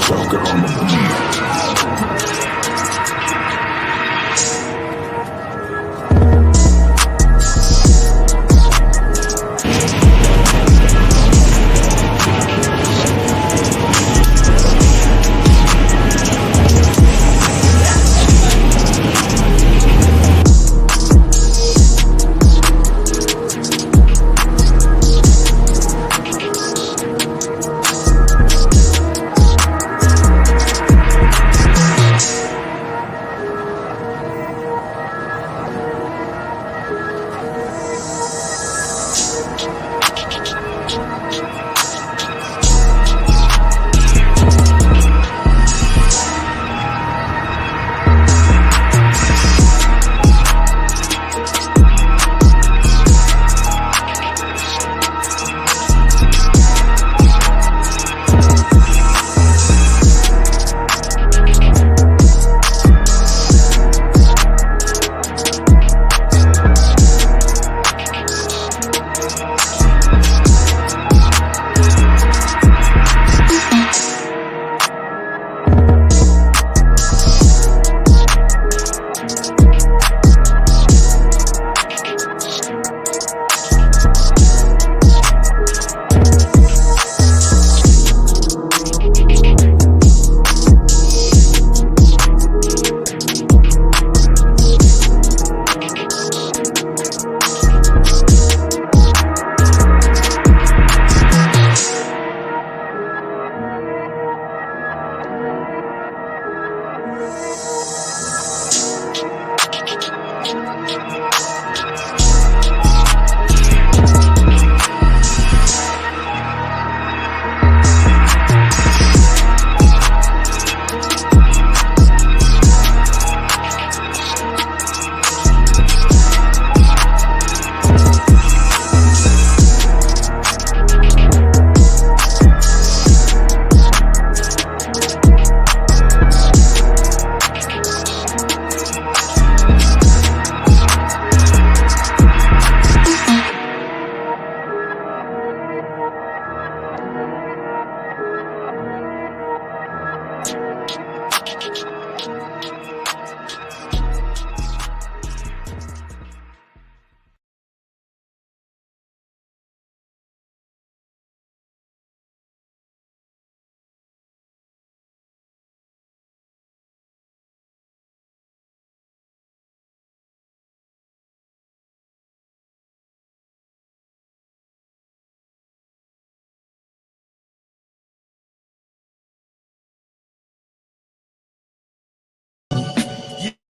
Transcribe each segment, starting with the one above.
Sucker on the beat.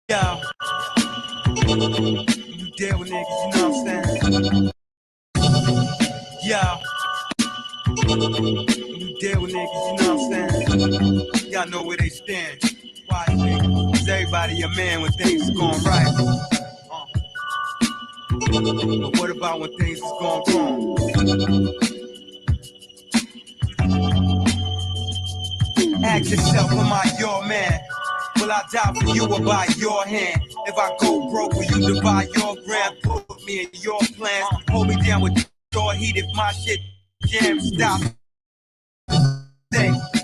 Yeah, you deal with niggas, you know what I'm saying? Yeah, you deal with niggas, you know what I'm saying? Y'all know where they stand. Why, nigga? Cause everybody a man when things is going right. But what about when things is going wrong? Ask yourself, am I your man? Will I die for you or by your hand? If I go broke, will you divide your grand? Put me in your plans. Hold me down with your heat if my shit jam. Stop.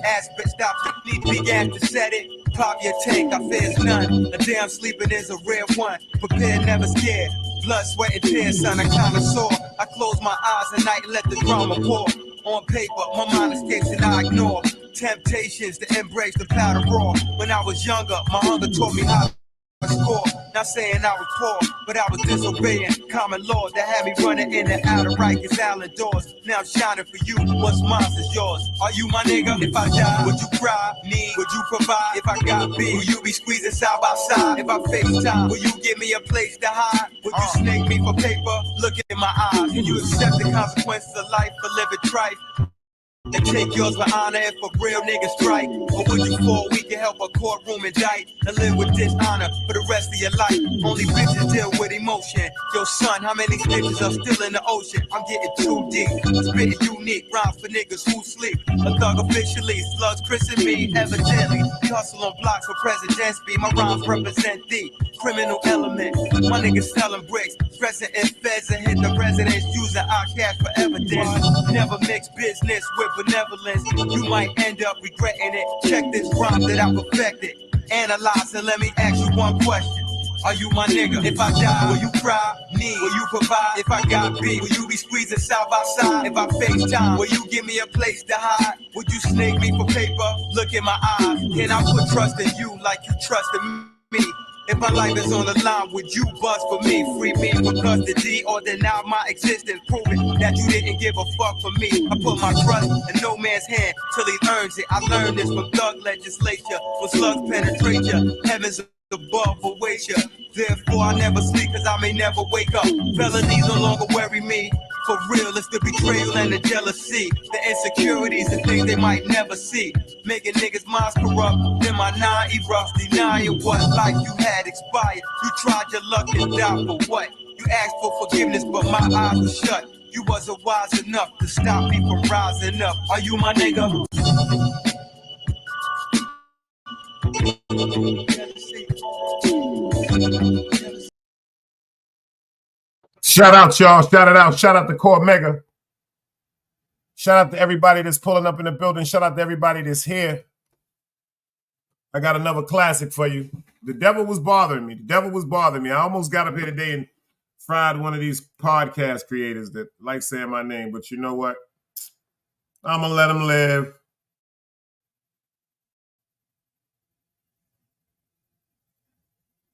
Aspect stop. Need big ass to set it. Pop your tank, I fears none. A damn sleeping is a rare one. Prepared, never scared. Blood, sweat, and tears, son, I kinda sore. I close my eyes at night and let the drama pour. On paper, my mind escapes and I ignore temptations to embrace the powder raw. When I was younger, my hunger taught me how to score. Not saying I was poor, but I was disobeying common law that had me running in and out of Rikers Island doors. Now I'm shining for you. What's mine is yours. Are you my nigga? If I die, would you cry? Me? Would you provide? If I got big, will you be squeezing side by side? If I FaceTime, will you give me a place to hide? Would you snake me for paper? Look in my eyes. Can you accept the consequences of life for living trife? And take yours for honor if a real nigga strike? Or would you fall weak and help a courtroom indict and live with dishonor for the rest of your life? Only bitches deal with emotion. Yo son, how many bitches are still in the ocean? I'm getting too deep, spitting unique rhymes for niggas who sleep. A thug officially, slugs Chris and me, evidently. We hustle on blocks for presidents be. My rhymes represent the criminal element. My niggas selling bricks, dressing in feds and hit the residence using our cash for evidence. Never mix business with benevolence, you might end up regretting it. Check this rhyme that I perfected. Analyze and let me ask you one question. Are you my nigga? If I die, will you cry? Me, will you provide? If I got beef, will you be squeezing side by side? If I face time, will you give me a place to hide? Would you snake me for paper? Look in my eyes. Can I put trust in you like you trusted me? If my life is on the line, would you bust for me? Free me from custody or deny my existence, proving that you didn't give a fuck for me. I put my trust in no man's hand till he earns it. I learned this from thug legislature. When slugs penetrate you, heaven's above will wait you. Therefore I never sleep cause I may never wake up. Felonies no longer worry me. For real, it's the betrayal and the jealousy, the insecurities and things they might never see, making niggas' minds corrupt. Then my nine erupts, denying what life you had expired. You tried your luck and died for what? You asked for forgiveness, but my eyes were shut. You wasn't wise enough to stop me from rising up. Are you my nigga? Shout out, y'all. Shout it out. Shout out to Core Mega. Shout out to everybody that's pulling up in the building. Shout out to everybody that's here. I got another classic for you. The devil was bothering me. The devil was bothering me. I almost got up here today and fried one of these podcast creators that like saying my name. But you know what? I'm going to let him live.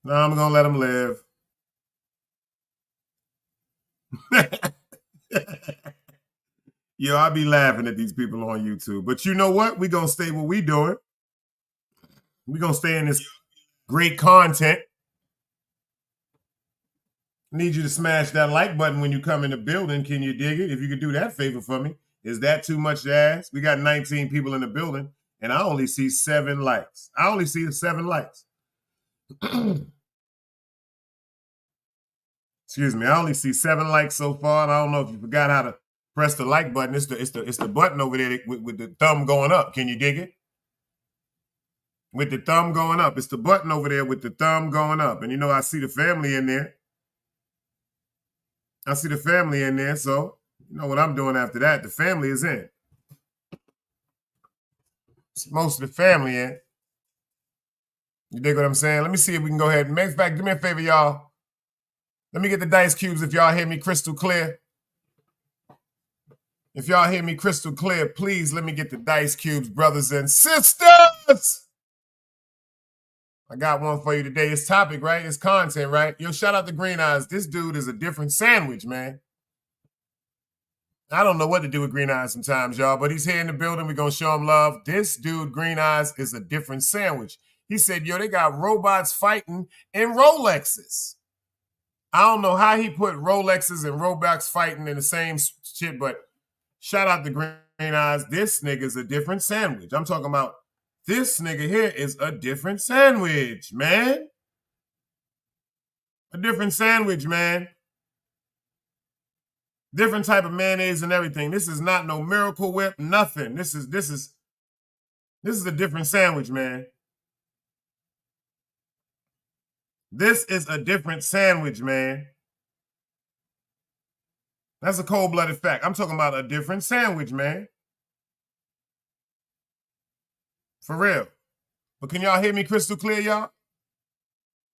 No, I'm going to let him live. Yo, I be laughing at these people on YouTube. But you know what? We're going to stay what we doing. We're going to stay in this great content. Need you to smash that like button when you come in the building. Can you dig it? If you could do that favor for me. Is that too much to ask? We got 19 people in the building, and I only see 7 likes. I only see 7 likes. Excuse me. I only see 7 likes so far, and I don't know if you forgot how to press the like button. It's the button over there with the thumb going up. Can you dig it? With the thumb going up. It's the button over there with the thumb going up. And you know, I see the family in there. I see the family in there, so you know what I'm doing after that. The family is in. It's most of the family in. You dig what I'm saying? Let me see if we can go ahead and matter of fact, do me a favor, y'all. Let me get the dice cubes if y'all hear me crystal clear. If y'all hear me crystal clear, please let me get the dice cubes, brothers and sisters. I got one for you today. It's topic, right? It's content, right? Yo, shout out to Green Eyes. This dude is a different sandwich, man. I don't know what to do with Green Eyes sometimes, y'all, but he's here in the building. We're going to show him love. This dude, Green Eyes, is a different sandwich. He said, yo, they got robots fighting in Rolexes. I don't know how he put Rolexes and robots fighting in the same shit, but shout out to Green Eyes. This nigga's a different sandwich. I'm talking about this nigga here is a different sandwich, man. A different sandwich, man. Different type of mayonnaise and everything. This is not no Miracle Whip, nothing. This is a different sandwich, man. This is a different sandwich, man. That's a cold-blooded fact. I'm talking about a different sandwich, man. For real. But can y'all hear me crystal clear, y'all?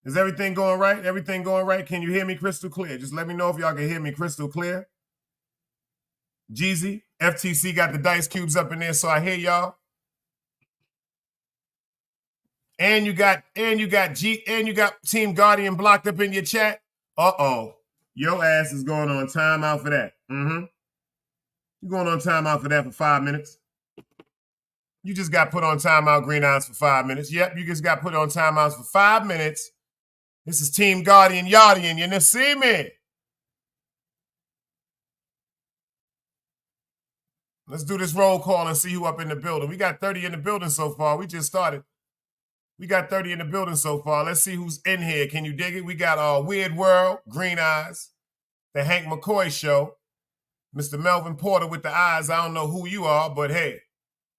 Is everything going right? Everything going right? Can you hear me crystal clear? Just let me know if y'all can hear me crystal clear. Jeezy, FTC got the dice cubes up in there, so I hear y'all. And you got Team Guardian blocked up in your chat. Uh-oh. Your ass is going on timeout for that. You're going on timeout for that for 5 minutes. You just got put on timeout, Green Eyes, for 5 minutes. Yep, you just got put on timeouts for 5 minutes. This is Team Guardian Yardian. You see me? Let's do this roll call and see who up in the building. We got 30 in the building so far. We just started. We got 30 in the building so far. Let's see who's in here. Can you dig it? We got Weird World, Green Eyes, the Hank McCoy Show, Mr. Melvin Porter with the eyes. I don't know who you are, but hey,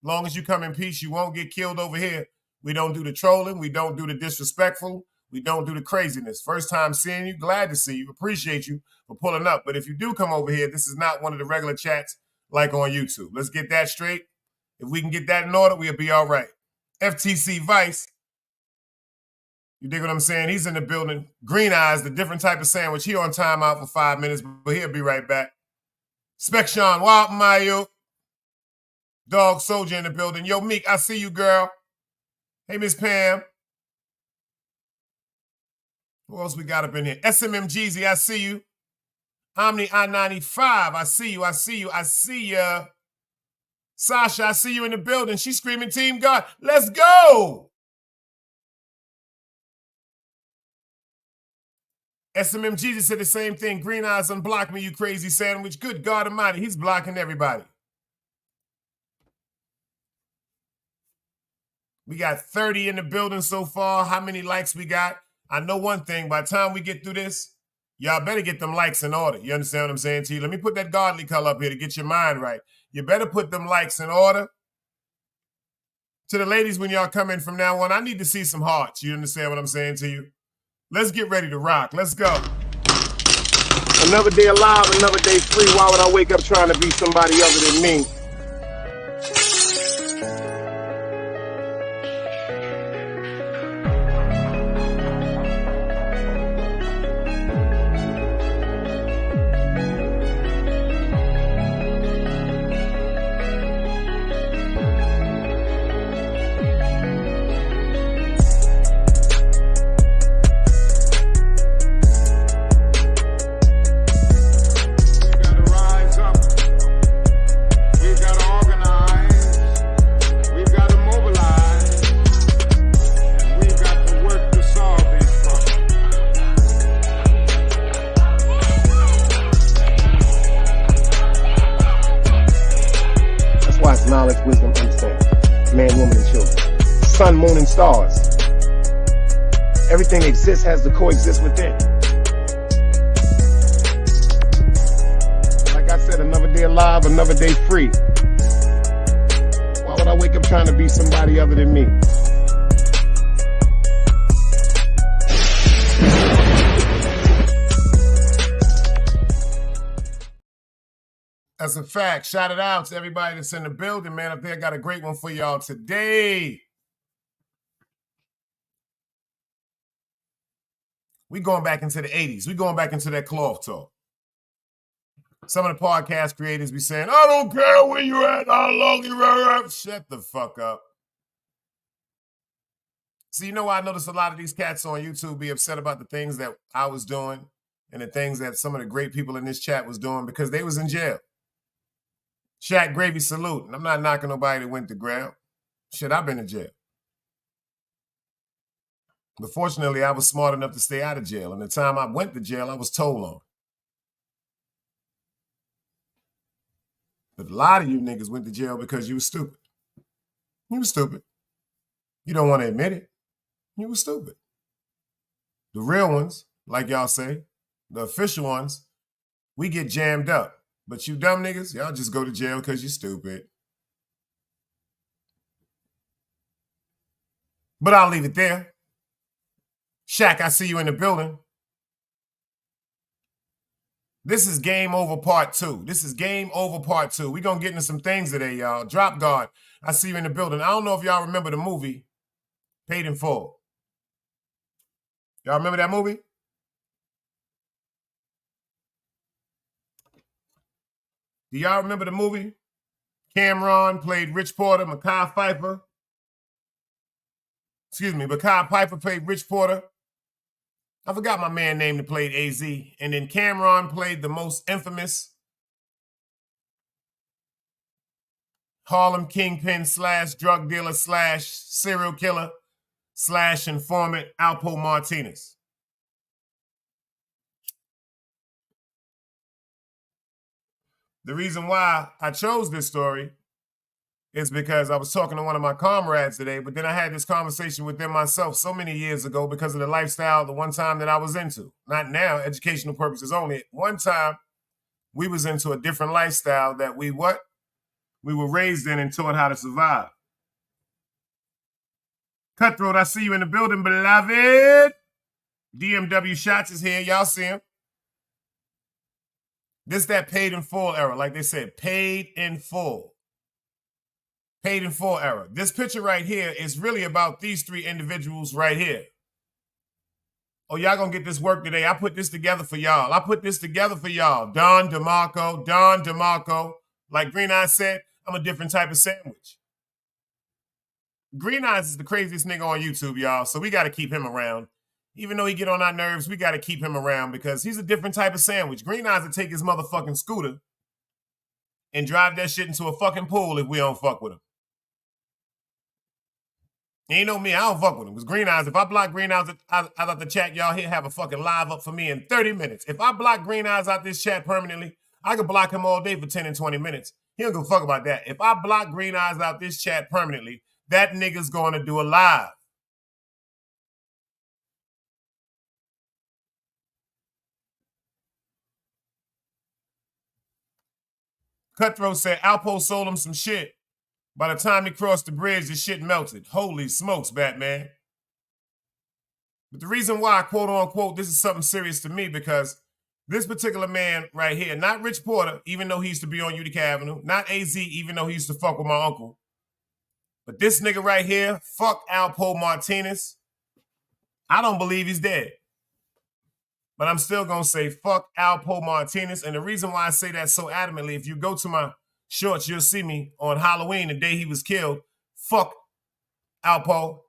long as you come in peace, you won't get killed over here. We don't do the trolling. We don't do the disrespectful. We don't do the craziness. First time seeing you. Glad to see you. Appreciate you for pulling up. But if you do come over here, this is not one of the regular chats like on YouTube. Let's get that straight. If we can get that in order, we'll be all right. FTC Vice, you dig what I'm saying? He's in the building. Green Eyes, the different type of sandwich. He on timeout for 5 minutes, but he'll be right back. Spec Sean, Wild Mayo, Dog Soldier in the building. Yo, Meek, I see you, girl. Hey, Miss Pam. Who else we got up in here? SMM Jeezy, I see you. Omni I-95, I see you, I see you, I see ya. Sasha, I see you in the building. She's screaming Team God. Let's go! SMM Jesus said the same thing. Green Eyes unblock me, you crazy sandwich. Good God Almighty, he's blocking everybody. We got 30 in the building so far. How many likes we got? I know one thing. By the time we get through this, y'all better get them likes in order. You understand what I'm saying to you? Let me put that godly color up here to get your mind right. You better put them likes in order. To the ladies, when y'all come in from now on, I need to see some hearts. You understand what I'm saying to you? Let's get ready to rock. Let's go. Another day alive, another day free. Why would I wake up trying to be somebody other than me? Knowledge, wisdom, understanding. Man, woman, and children. Sun, moon, and stars. Everything that exists has to coexist within. Like I said, another day alive, another day free. Why would I wake up trying to be somebody other than me? That's a fact. Shout it out to everybody that's in the building, man. Up there, got a great one for y'all today. We going back into the 80s. We going back into that cloth talk. Some of the podcast creators be saying, I don't care where you at, how long you are. Shut the fuck up. See, you know why I notice a lot of these cats on YouTube be upset about the things that I was doing and the things that some of the great people in this chat was doing? Because they was in jail. Shaq Gravy salute. And I'm not knocking nobody that went to ground. Shit, I've been in jail. But fortunately, I was smart enough to stay out of jail. And the time I went to jail, I was told on. But a lot of you niggas went to jail because you was stupid. You was stupid. You don't want to admit it. You was stupid. The real ones, like y'all say, the official ones, we get jammed up. But you dumb niggas, y'all just go to jail because you're stupid. But I'll leave it there. Shaq, I see you in the building. This is Game Over Part 2. This is Game Over Part 2. We're going to get into some things today, y'all. Drop Guard, I see you in the building. I don't know if y'all remember the movie Paid in Full. Y'all remember that movie? Do y'all remember the movie? Cameron played Rich Porter, Mekhi Piper played Rich Porter. I forgot my man name that played AZ. And then Cameron played the most infamous Harlem kingpin / drug dealer / serial killer / informant Alpo Martinez. The reason why I chose this story is because I was talking to one of my comrades today, but then I had this conversation with them myself so many years ago because of the lifestyle the one time that I was into. Not now, educational purposes only. At one time, we was into a different lifestyle that we were raised in and taught how to survive. Cutthroat, I see you in the building, beloved. DMW Shots is here. Y'all see him. This that paid in full era. Like they said, paid in full. Paid in full era. This picture right here is really about these three individuals right here. Oh, y'all gonna get this work today. I put this together for y'all. Don DeMarco. Like Green Eyes said, I'm a different type of sandwich. Green Eyes is the craziest nigga on YouTube, y'all. So we got to keep him around. Even though he get on our nerves, we got to keep him around because he's a different type of sandwich. Green Eyes would take his motherfucking scooter and drive that shit into a fucking pool if we don't fuck with him. Ain't no me, I don't fuck with him. Because Green Eyes, if I block Green Eyes out of the chat, y'all, he'll have a fucking live up for me in 30 minutes. If I block Green Eyes out this chat permanently, I could block him all day for 10 and 20 minutes. He don't give a fuck about that. If I block Green Eyes out this chat permanently, that nigga's going to do a live. Cutthroat said Alpo sold him some shit. By the time he crossed the bridge, the shit melted. Holy smokes, Batman. But the reason why, quote unquote, this is something serious to me because this particular man right here, not Rich Porter, even though he used to be on Utica Avenue, not AZ, even though he used to fuck with my uncle, but this nigga right here, fuck Alpo Martinez. I don't believe he's dead. But I'm still going to say fuck Alpo Martinez. And the reason why I say that so adamantly, if you go to my shorts, you'll see me on Halloween, the day he was killed. Fuck Alpo.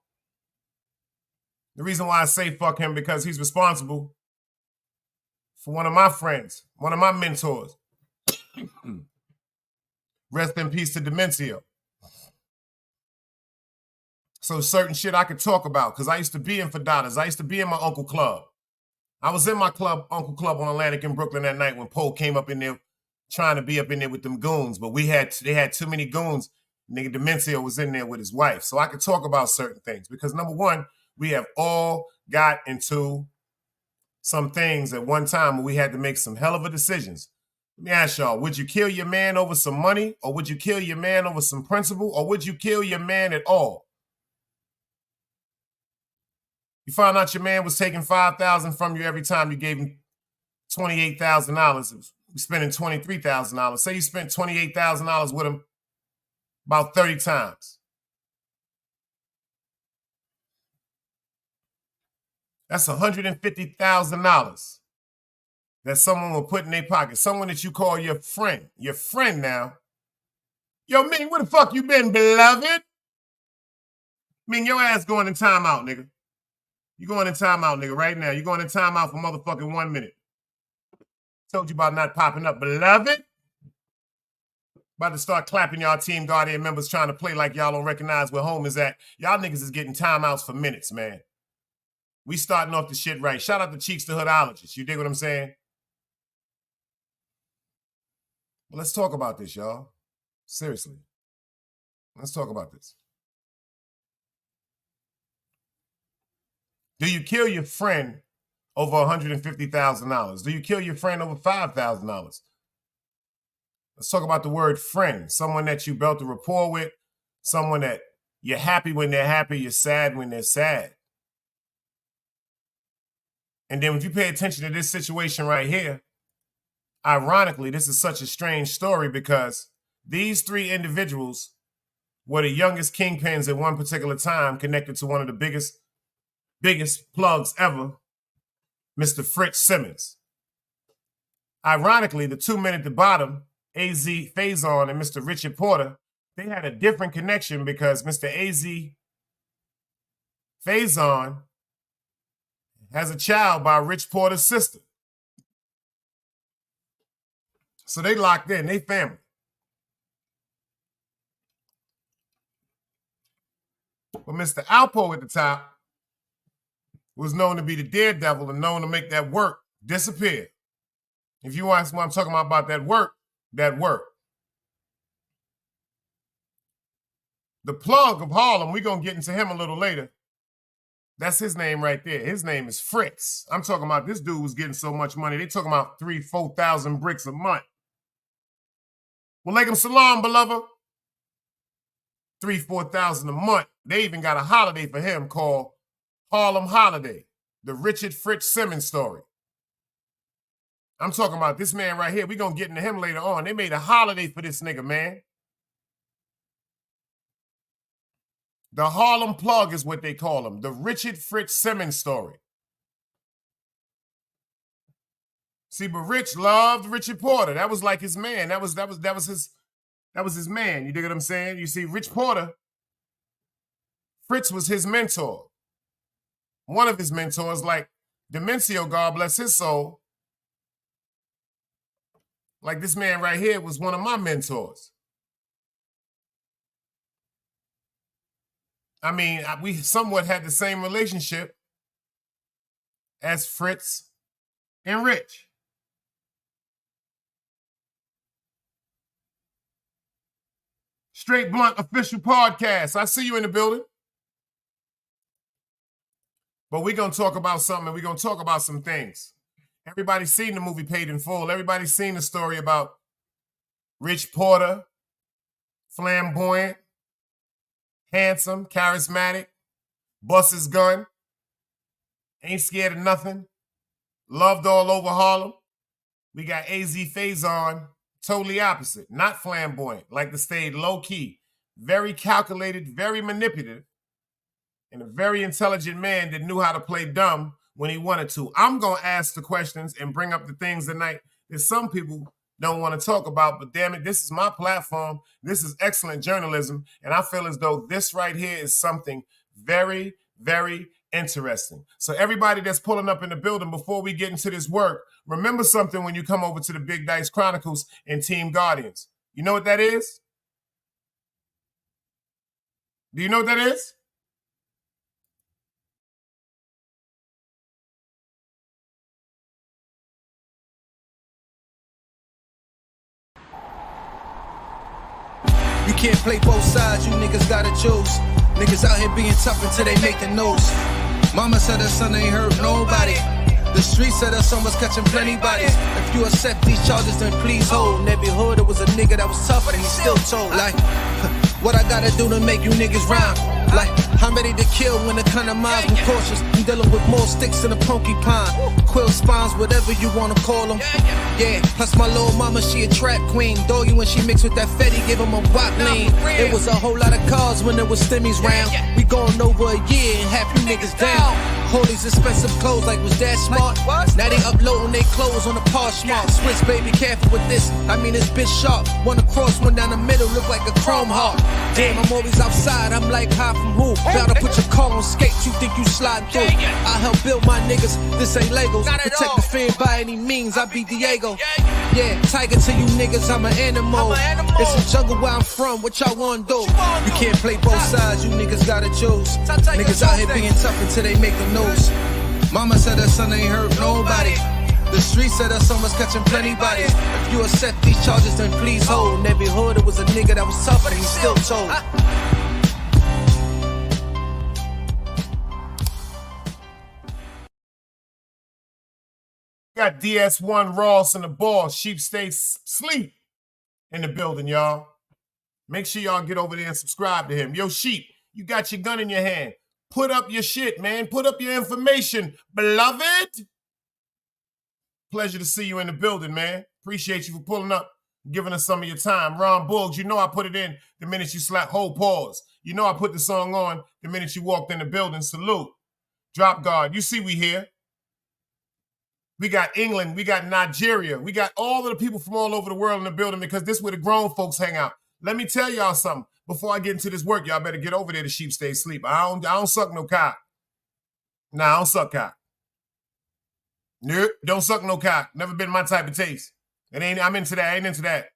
The reason why I say fuck him because he's responsible for one of my friends, one of my mentors. Rest in peace to Demencio. So certain shit I could talk about because I used to be in Fadadas. I used to be in my Uncle Club. I was in my club, Uncle Club on Atlantic in Brooklyn that night when Poe came up in there trying to be up in there with them goons. But they had too many goons. Nigga Demencio was in there with his wife. So I could talk about certain things because number one, we have all got into some things at one time where we had to make some hell of a decisions. Let me ask y'all, would you kill your man over some money or would you kill your man over some principle or would you kill your man at all? You found out your man was taking $5,000 from you every time you gave him $28,000. You're spending $23,000. Say you spent $28,000 with him about 30 times. That's $150,000 that someone will put in their pocket. Someone that you call your friend. Your friend now. Yo, Ming, where the fuck you been, beloved? Ming, your ass going in timeout, nigga. You going in timeout, nigga, right now. You going in timeout for motherfucking 1 minute. Told you about not popping up, beloved. About to start clapping y'all Team Guardian members trying to play like y'all don't recognize where home is at. Y'all niggas is getting timeouts for minutes, man. We starting off the shit right. Shout out to Cheeks the Hoodologist. You dig what I'm saying? Well, let's talk about this, y'all. Seriously. Let's talk about this. Do you kill your friend over $150,000? Do you kill your friend over $5,000? Let's talk about the word friend. Someone that you built a rapport with. Someone that you're happy when they're happy. You're sad when they're sad. And then if you pay attention to this situation right here, ironically, this is such a strange story because these three individuals were the youngest kingpins at one particular time connected to one of the biggest plugs ever, Mr. Fritz Simmons. Ironically, the two men at the bottom, AZ Faison and Mr. Richard Porter, they had a different connection because Mr. AZ Faison has a child by Rich Porter's sister. So they locked in, they family. But Mr. Alpo at the top was known to be the daredevil and known to make that work disappear. If you ask what I'm talking about that work, that work. The plug of Harlem, we're going to get into him a little later. That's his name right there. His name is Fritz. I'm talking about this dude was getting so much money. They talking about 3,000-4,000 bricks a month. Walaikum salam, beloved. 3,000-4,000 a month. They even got a holiday for him called Harlem Holiday, the Richard Fritz Simmons story. I'm talking about this man right here. We're going to get into him later on. They made a holiday for this nigga, man. The Harlem Plug is what they call him. The Richard Fritz Simmons story. See, but Rich loved Richard Porter. That was like his man. That was his man. You dig what I'm saying? You see, Rich Porter, Fritz was his mentor. One of his mentors, like Demencio, God bless his soul. Like this man right here was one of my mentors. I mean, we somewhat had the same relationship as Fritz and Rich. Straight Blunt official podcast. I see you in the building. But we're going to talk about something, and we're going to talk about some things. Everybody's seen the movie Paid in Full. Everybody's seen the story about Rich Porter, flamboyant, handsome, charismatic, busts his gun, ain't scared of nothing, loved all over Harlem. We got AZ Faison, totally opposite, not flamboyant, like to stay low-key, very calculated, very manipulative, and a very intelligent man that knew how to play dumb when he wanted to. I'm going to ask the questions and bring up the things tonight that some people don't want to talk about, but damn it, this is my platform. This is excellent journalism, and I feel as though this right here is something very, very interesting. So everybody that's pulling up in the building, before we get into this work, remember something when you come over to the Big Dice Chronicles and Team Guardians. You know what that is? Do you know what that is? You can't play both sides, you niggas gotta choose. Niggas out here being tough until they make the news. Mama said her son ain't hurt nobody. The streets said her son was catching plenty bodies. If you accept these charges, then please hold. In every hood, it was a nigga that was tough, and he still told. Like, what I gotta do to make you niggas rhyme? Like, I'm ready to kill when the kind of minds be cautious. I'm dealing with more sticks than a porcupine. Quill spines, whatever you wanna call them. Yeah, plus my little mama, she a trap queen. Doggy when she mixed with that Fetty, give him a wop lean. It was a whole lot of cars when there was stimmies round. We going over a year and half you niggas down. All these expensive clothes, like was that smart? Now they uploading they clothes on the Poshmark. Switch, baby, careful with this. I mean, this bitch sharp. One across, one down the middle, look like a chrome heart. Damn, I'm always outside. I'm like, high from who? Bout to put your car on skates. You think you sliding through? I help build my niggas. This ain't Legos. Protect the fan by any means. I be Diego. Yeah, tiger to you niggas. I'm an animal. It's a jungle where I'm from. What y'all wanna do? You can't play both sides. You niggas gotta choose. Niggas out here being tough until they make the news. Mama said her son ain't hurt nobody. The streets said her son was catching plenty bodies. If you accept these charges, then please hold. In every hood, it was a nigga that was tough, and he still told. Got DS1 Ross and the ball. Sheep stay sleep in the building, y'all. Make sure y'all get over there and subscribe to him. Yo, Sheep, you got your gun in your hand. Put up your shit, man. Put up your information, beloved. Pleasure to see you in the building, man. Appreciate you for pulling up, giving us some of your time. Ron Buggs, you know I put it in the minute you slap. Hold pause. You know I put the song on the minute you walked in the building. Salute. Drop guard. You see we here. We got England. We got Nigeria. We got all of the people from all over the world in the building because this is where the grown folks hang out. Let me tell y'all something. Before I get into this work, y'all better get over there to Sheep Stay Sleep. I don't suck no cock. Nah, I don't suck cock. Nope, don't suck no cock. Never been my type of taste. I'm into that. I ain't into that.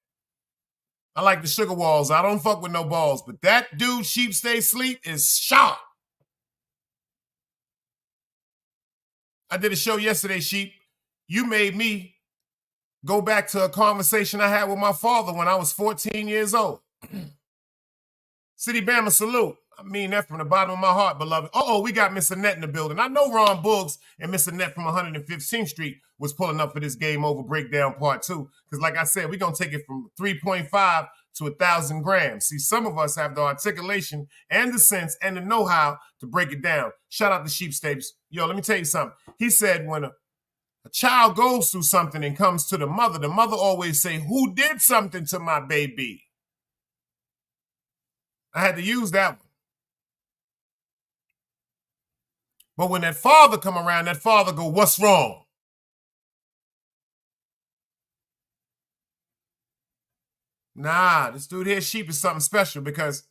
I like the sugar walls. I don't fuck with no balls. But that dude, Sheep Stay Sleep, is sharp. I did a show yesterday, Sheep. You made me go back to a conversation I had with my father when I was 14 years old. City Bama, salute. I mean that from the bottom of my heart, beloved. We got Miss Annette in the building. I know Ron Buggs and Miss Annette from 115th Street was pulling up for this Game Over Breakdown Part 2. Because like I said, we're going to take it from 3.5 to 1,000 grams. See, some of us have the articulation and the sense and the know-how to break it down. Shout out to Sheep Stapes. Yo, let me tell you something. He said when a a child goes through something and comes to the mother always say, who did something to my baby? I had to use that one. But when that father come around, that father go, what's wrong? Nah, this dude here, Sheep, is something special because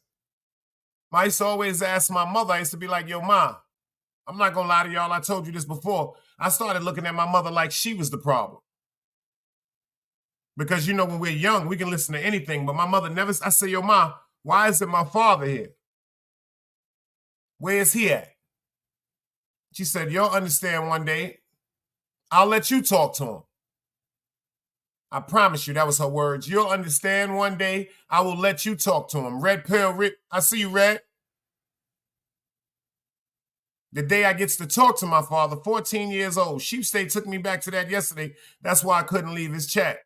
I used to always ask my mother, I used to be like, yo, Ma, I'm not gonna lie to y'all, I told you this before. I started looking at my mother like she was the problem. Because, you know, when we're young, we can listen to anything, but my mother never, I say, yo, Ma, why isn't my father here? Where is he at? She said, you'll understand one day. I'll let you talk to him. I promise you, that was her words. You'll understand one day. I will let you talk to him. Red Pill, I see you, Red. The day I gets to talk to my father, 14 years old. Sheep State took me back to that yesterday. That's why I couldn't leave his chat.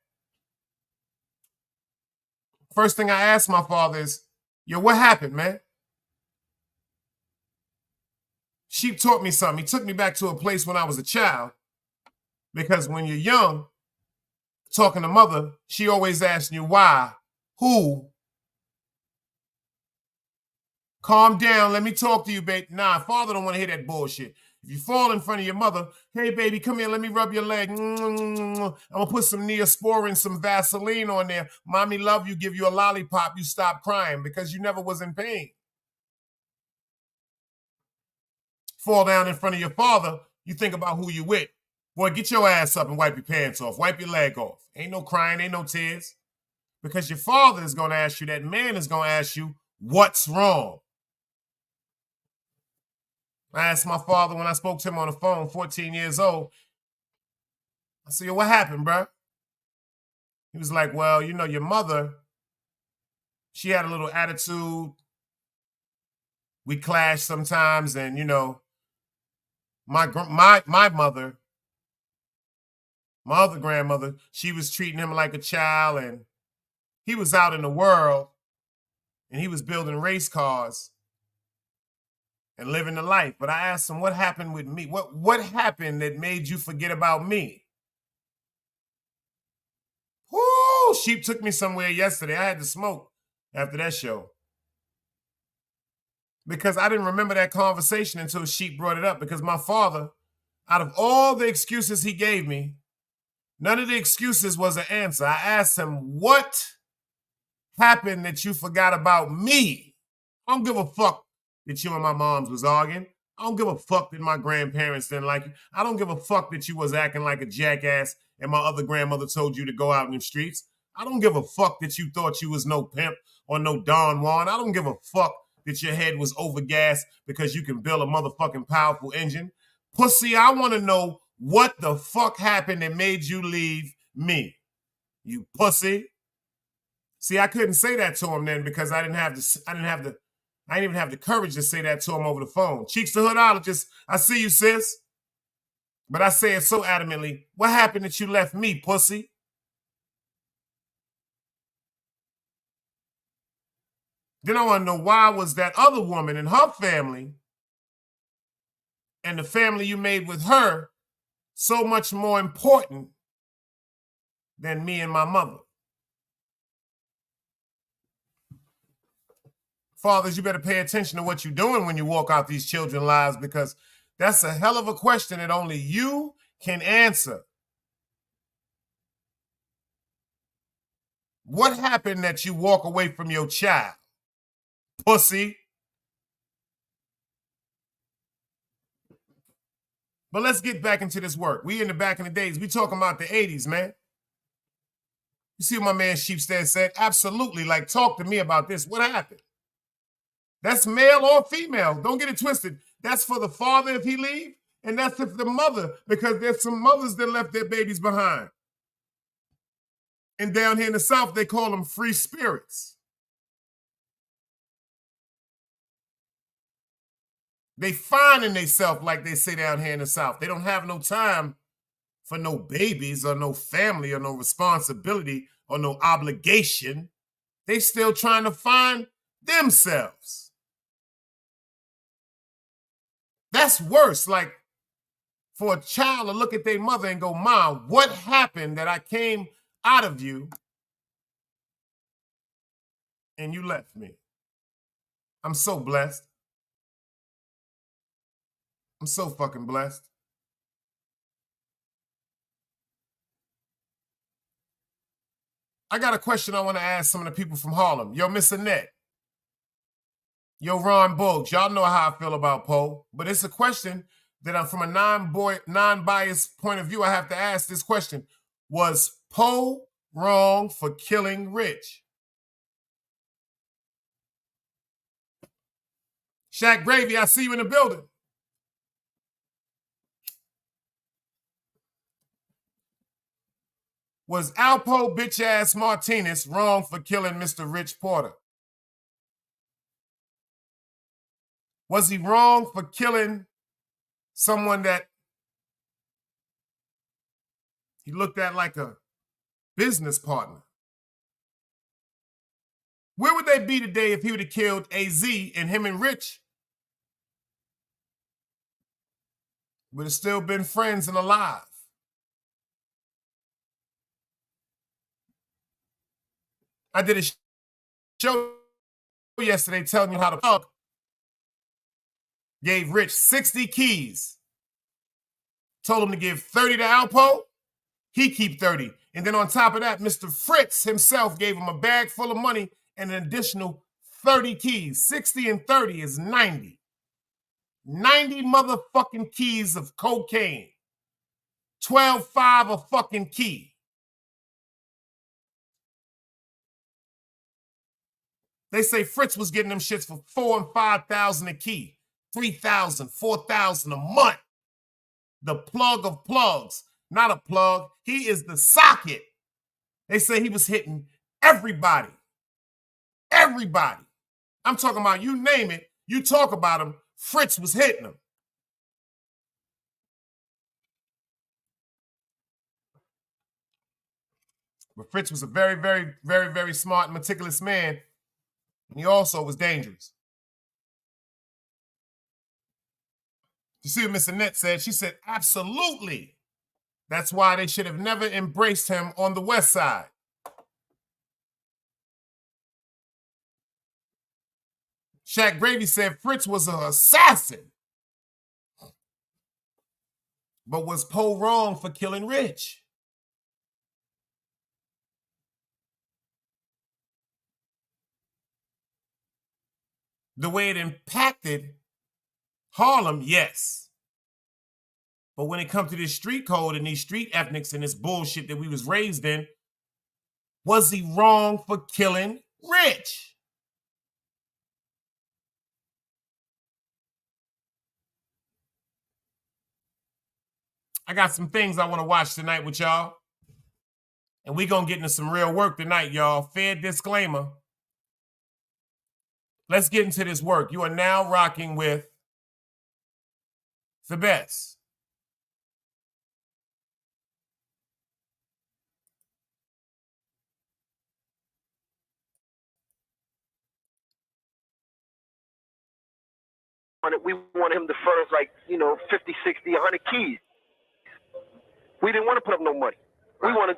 First thing I asked my father is, yo, what happened, man? Sheep taught me something. He took me back to a place when I was a child. Because when you're young, talking to mother, she always asking you why, who. Calm down, let me talk to you, baby. Nah, father don't want to hear that bullshit. If you fall in front of your mother, hey, baby, come here, let me rub your leg. I'm going to put some Neosporin, some Vaseline on there. Mommy love you, give you a lollipop, you stop crying because you never was in pain. Fall down in front of your father, you think about who you with. Boy, get your ass up and wipe your pants off. Wipe your leg off. Ain't no crying, ain't no tears. Because your father is going to ask you, that man is going to ask you, what's wrong? I asked my father when I spoke to him on the phone, 14 years old. I said, yo, what happened, bro? He was like, well, you know, your mother, she had a little attitude. We clashed sometimes. And, you know, my mother, my other grandmother, she was treating him like a child. And he was out in the world and he was building race cars and living the life. But I asked him, what happened with me? What happened that made you forget about me? Whoo, Sheep took me somewhere yesterday. I had to smoke after that show. Because I didn't remember that conversation until Sheep brought it up. Because my father, out of all the excuses he gave me, none of the excuses was an answer. I asked him, what happened that you forgot about me? I don't give a fuck that you and my moms was arguing. I don't give a fuck that my grandparents didn't like you. I don't give a fuck that you was acting like a jackass and my other grandmother told you to go out in the streets. I don't give a fuck that you thought you was no pimp or no Don Juan. I don't give a fuck that your head was overgassed because you can build a motherfucking powerful engine. Pussy, I want to know what the fuck happened that made you leave me, you pussy. See, I couldn't say that to him then because I didn't even have the courage to say that to him over the phone. Cheeks to hoodologist, I see you, sis. But I say it so adamantly, what happened that you left me, pussy? Then I want to know, why was that other woman and her family and the family you made with her so much more important than me and my mother? Fathers, you better pay attention to what you're doing when you walk out these children's lives, because that's a hell of a question that only you can answer. What happened that you walk away from your child, pussy? But let's get back into this work. We in the back in the days. We talking about the 80s, man. You see what my man Sheepstead said? Absolutely. Like, talk to me about this. What happened? That's male or female. Don't get it twisted. That's for the father if he leave, and that's for the mother, because there's some mothers that left their babies behind. And down here in the South, they call them free spirits. They finding themselves, like they say down here in the South. They don't have no time for no babies or no family or no responsibility or no obligation. They still trying to find themselves. That's worse. Like, for a child to look at their mother and go, Mom, what happened that I came out of you and you left me? I'm so blessed. I'm so fucking blessed. I got a question I want to ask some of the people from Harlem. Yo, Miss Annette. Yo, Ron Boggs. Y'all know how I feel about Poe, but it's a question that I'm from a non-biased point of view. I have to ask this question. Was Poe wrong for killing Rich? Shaq Gravy, I see you in the building. Was Alpo bitch-ass Martinez wrong for killing Mr. Rich Porter? Was he wrong for killing someone that he looked at like a business partner? Where would they be today if he would have killed AZ and him and Rich would have still been friends and alive? I did a show yesterday telling you how the plug gave Rich 60 keys. Told him to give 30 to Alpo. He keep 30. And then on top of that, Mr. Fritz himself gave him a bag full of money and an additional 30 keys. 60 and 30 is 90. 90 motherfucking keys of cocaine. 12.5 a fucking key. They say Fritz was getting them shits for $4,000 and $5,000 a key. $3,000, $4,000 a month. The plug of plugs. Not a plug. He is the socket. They say he was hitting everybody. Everybody. I'm talking about, you name it, you talk about him, Fritz was hitting him. But Fritz was a very, very, very, very smart and meticulous man. And he also was dangerous. You see what Miss Annette said? She said, absolutely. That's why they should have never embraced him on the West Side. Shaq Gravy said Fritz was an assassin. But was Poe wrong for killing Rich? The way it impacted Harlem, yes. But when it comes to this street code and these street ethnics and this bullshit that we was raised in, was he wrong for killing Rich? I got some things I want to watch tonight with y'all. And we going to get into some real work tonight, y'all. Fair disclaimer. Let's get into this work. You are now rocking with the best. We wanted him to furnish like, 50, 60, 100 keys. We didn't want to put up no money. We want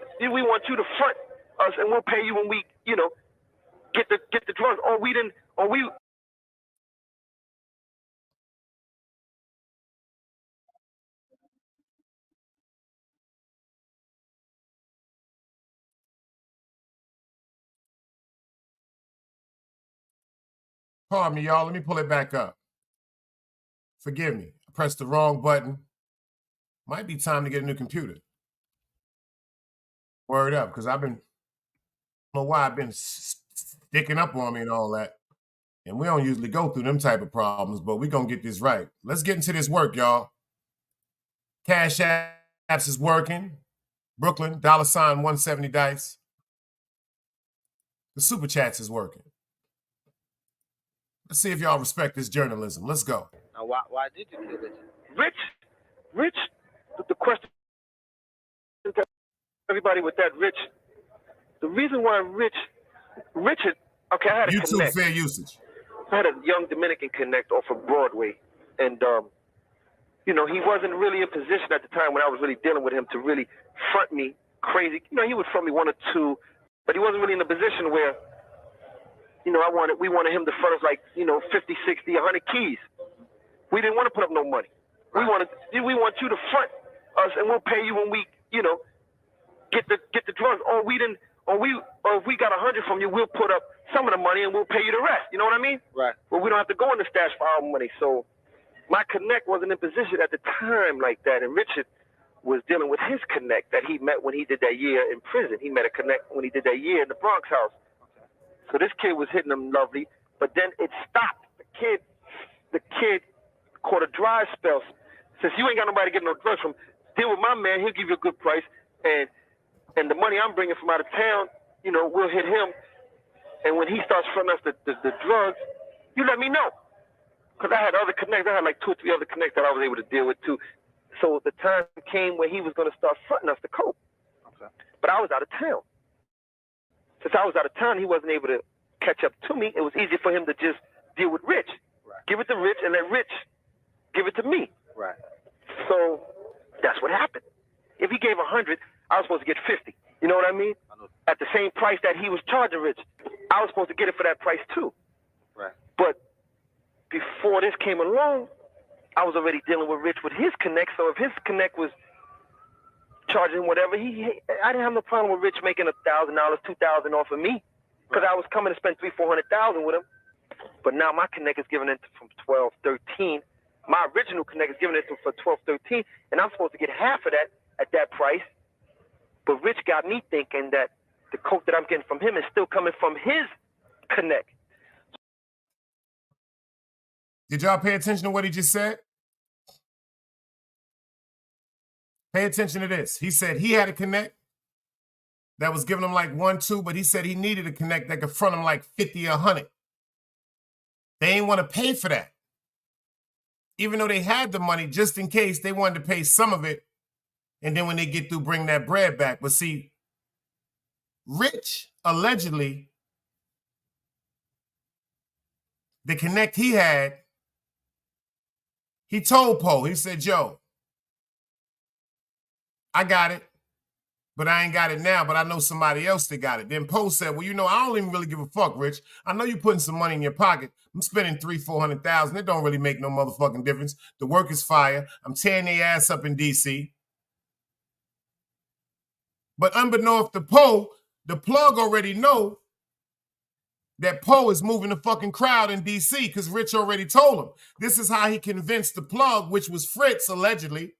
you to front us and we'll pay you when we, get the drugs. Pardon me, y'all. Let me pull it back up. Forgive me. I pressed the wrong button. Might be time to get a new computer. Word up, because I don't know why I've been sticking up on me and all that. And we don't usually go through them type of problems, but we're going to get this right. Let's get into this work, y'all. Cash Apps is working. Brooklyn, $170 dice. The Super Chats is working. Let's see if y'all respect this journalism. Let's go. Now, why did you kill it? Rich, the question to everybody with that, Rich, the reason why Richard, okay, I had a YouTube connect. fair usage. I had a young Dominican connect off of Broadway, and you know, he wasn't really in position at the time when I was really dealing with him to really front me crazy. You know, he would front me 1 or 2, but he wasn't really in a position where, you know, we wanted him to front us like, you know, 50, 60, 100 keys. We didn't want to put up no money. We want you to front us, and we'll pay you when we, you know, get the drugs. Or if we got 100 from you, we'll put up some of the money and we'll pay you the rest. You know what I mean? Right. But we don't have to go in the stash for our money. So my connect wasn't in position at the time like that. And Richard was dealing with his connect that he met when he did that year in prison. He met a connect when he did that year in the Bronx house. So this kid was hitting him lovely, but then it stopped. The kid caught a dry spell. Since you ain't got nobody to get no drugs from, deal with my man. He'll give you a good price, and the money I'm bringing from out of town, you know, we'll hit him. And when he starts fronting us the drugs, you let me know, because I had other connects. I had like 2 or 3 other connects that I was able to deal with too. So the time came where he was going to start fronting us the coke. Okay. But I was out of town. Since I was out of town, he wasn't able to catch up to me. It was easy for him to just deal with Rich. Right. Give it to Rich and let Rich give it to me. Right. So that's what happened. If he gave 100, I was supposed to get 50. You know what I mean? I know. At the same price that he was charging Rich, I was supposed to get it for that price too. Right. But before this came along, I was already dealing with Rich with his connect. So if his connect was charging whatever, I didn't have no problem with Rich making $1,000, $2,000 off of me, because I was coming to spend $300,000-$400,000 with him. But now my connect is giving it from 12, 13. My original connect is giving it for 12, 13, and I'm supposed to get half of that at that price. But Rich got me thinking that the coke that I'm getting from him is still coming from his connect. Did y'all pay attention to what he just said? Pay attention to this. He said he had a connect that was giving him like 1, 2, but he said he needed a connect that could front him like 50 or 100. They ain't want to pay for that. Even though they had the money, just in case, they wanted to pay some of it, and then when they get through, bring that bread back. But see, Rich, allegedly, the connect he had, he told Poe, he said, yo, I got it, but I ain't got it now, but I know somebody else that got it. Then Poe said, well, you know, I don't even really give a fuck, Rich. I know you putting some money in your pocket. I'm spending $300,000-$400,000. It don't really make no motherfucking difference. The work is fire. I'm tearing their ass up in D.C. But unbeknownst to Poe, the plug already know that Poe is moving the fucking crowd in D.C. because Rich already told him. This is how he convinced the plug, which was Fritz, allegedly,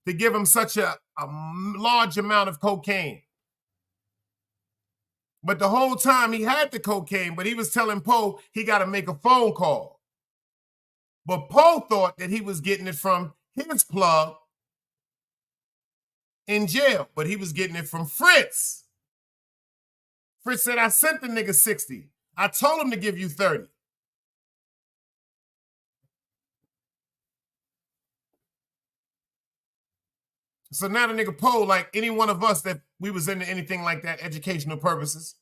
to give him such a large amount of cocaine. But the whole time he had the cocaine, but he was telling Poe he got to make a phone call. But Poe thought that he was getting it from his plug in jail, but he was getting it from Fritz. Fritz said, I sent the nigga 60. I told him to give you 30. So now the nigga Poe, like any one of us that we was into anything like that, educational purposes,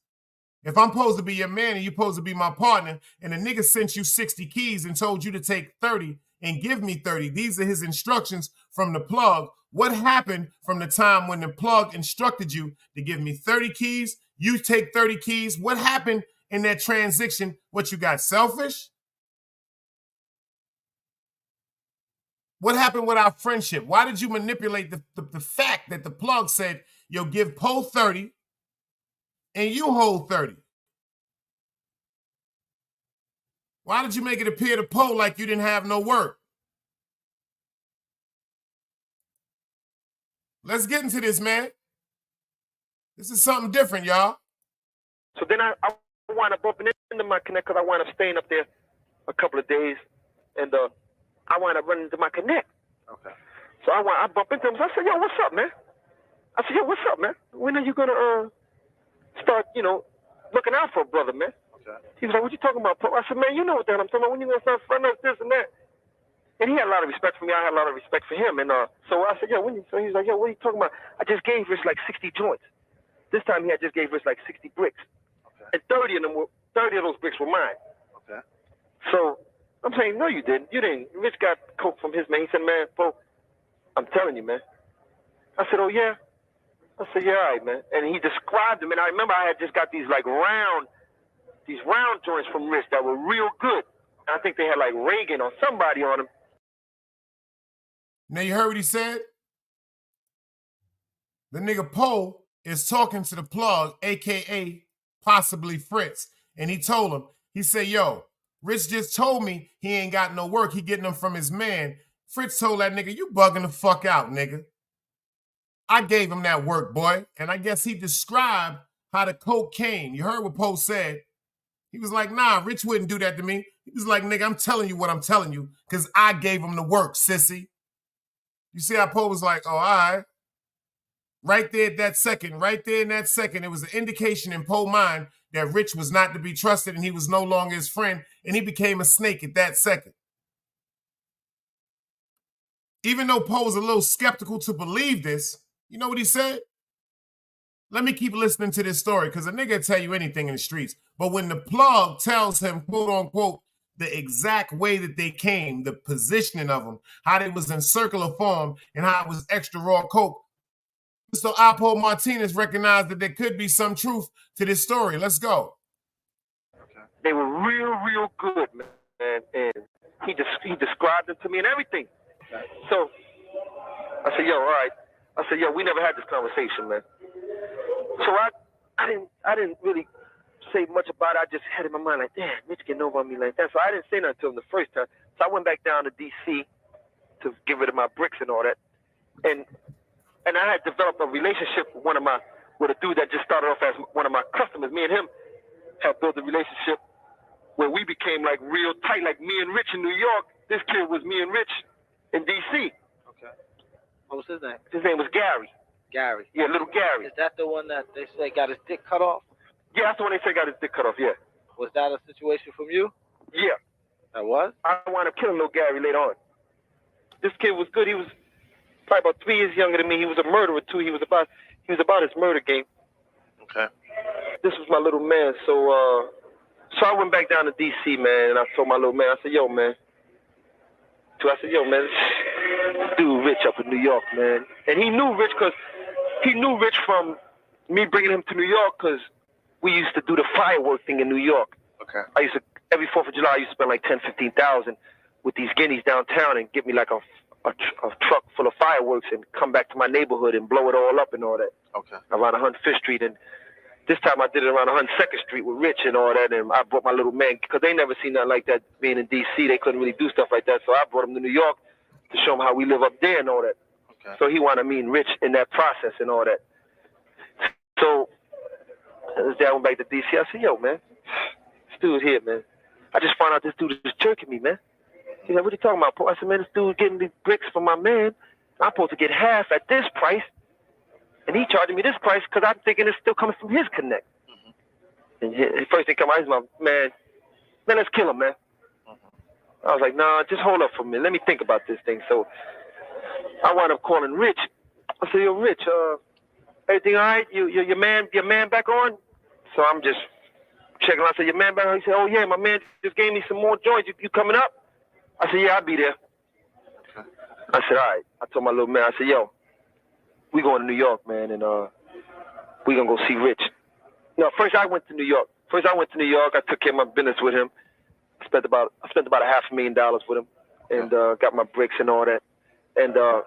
if I'm supposed to be your man and you supposed to be my partner, and the nigga sent you 60 keys and told you to take 30 and give me 30, these are his instructions from the plug. What happened from the time when the plug instructed you to give me 30 keys, you take 30 keys? What happened in that transition? What, you got selfish? What happened with our friendship? Why did you manipulate the fact that the plug said, yo, give Poe 30 and you hold 30? Why did you make it appear to Poe like you didn't have no work? Let's get into this, man. This is something different, y'all. So then I wound up bumping into my connect because I wound up staying up there a couple of days, and I wound up running into my connect. Okay. So I bumped into him. So I said, yo, what's up, man? I said, yo, what's up, man? When are you going to start, you know, looking out for a brother, man? Okay. He was like, what you talking about, Poe? I said, man, you know what the hell I'm talking about. When you going to start fronting us this and that? And he had a lot of respect for me. I had a lot of respect for him. And so I said, yo, so he's like, yo, what are you talking about? I just gave Rich like 60 joints. This time he had just gave Rich like 60 bricks. Okay. And 30 of those bricks were mine. Okay. So I'm saying, no, you didn't. You didn't. Rich got coke from his man. He said, man, bro, I'm telling you, man. I said, oh, yeah? I said, yeah, all right, man. And he described them, and I remember I had just got these round joints from Rich that were real good. I think they had like Reagan or somebody on them. Now you heard what he said? The nigga Poe is talking to the plug, a.k.a. possibly Fritz. And he told him, he said, yo, Rich just told me he ain't got no work. He getting them from his man. Fritz told that nigga, you bugging the fuck out, nigga. I gave him that work, boy. And I guess he described how the coke came. You heard what Poe said. He was like, nah, Rich wouldn't do that to me. He was like, nigga, I'm telling you what I'm telling you because I gave him the work, sissy. You see how Poe was like, oh, all right. Right there in that second, it was an indication in Poe's mind that Rich was not to be trusted and he was no longer his friend, and he became a snake at that second. Even though Poe was a little skeptical to believe this, you know what he said? Let me keep listening to this story, because a nigga will tell you anything in the streets. But when the plug tells him, quote unquote, the exact way that they came, the positioning of them, how they was in circular form, and how it was extra raw coke, Mr. Alpo Martinez recognized that there could be some truth to this story. Let's go. They were real good, man. And he described them to me and everything. So I said, yo, all right. I said, yo, we never had this conversation, man. So I didn't really say much about it. I just had in my mind like, damn, Mitch getting over on me like that. So I didn't say nothing to him the first time. So I went back down to D.C. to get rid of my bricks and all that. And I had developed a relationship with a dude that just started off as one of my customers. Me and him had built a relationship where we became like real tight, like me and Rich in New York. This kid was me and Rich in D.C. Okay. What was his name? His name was Gary. Gary. Yeah, little Gary. Is that the one that they say got his dick cut off? Yeah, that's the one they say got his dick cut off, yeah. Was that a situation from you? Yeah. That was? I wound up killing little Gary later on. This kid was good. He was probably about 3 years younger than me. He was a murderer too. He was about his murder game. Okay. This was my little man. So I went back down to D.C., man, and I told my little man, I said, yo, man, this dude Rich up in New York, man. And he knew Rich from me bringing him to New York because we used to do the firework thing in New York. Okay. Every 4th of July, I used to spend like 10, 15,000 with these guineas downtown and get me like a truck full of fireworks and come back to my neighborhood and blow it all up and all that. Okay. Around 105th Street. And this time I did it around 102nd Street with Rich and all that. And I brought my little man, because they never seen nothing like that being in D.C. They couldn't really do stuff like that. So I brought him to New York to show him how we live up there and all that. Okay. So he wanted me and Rich in that process and all that. So this day I went back to D.C. I said, yo, man, this dude here, man. I just found out this dude is jerking me, man. He's like, what are you talking about, Paul? I said, man, this dude getting these bricks from my man. I'm supposed to get half at this price. And he charging me this price because I'm thinking it's still coming from his connect. Mm-hmm. And his first thing come out, he's my man, let's kill him, man. Mm-hmm. I was like, nah, just hold up for me. Let me think about this thing. So I wound up calling Rich. I said, yo, Rich, everything all right? Your man back on? So I'm just checking out. I said, your man back on? He said, oh, yeah, my man just gave me some more joints. You coming up? I said, yeah, I'll be there. Okay. I said, all right. I told my little man, I said, yo, we going to New York, man, and we going to go see Rich. No, first I went to New York. I took care of my business with him. I spent about $500,000 with him and got my bricks and all that. And I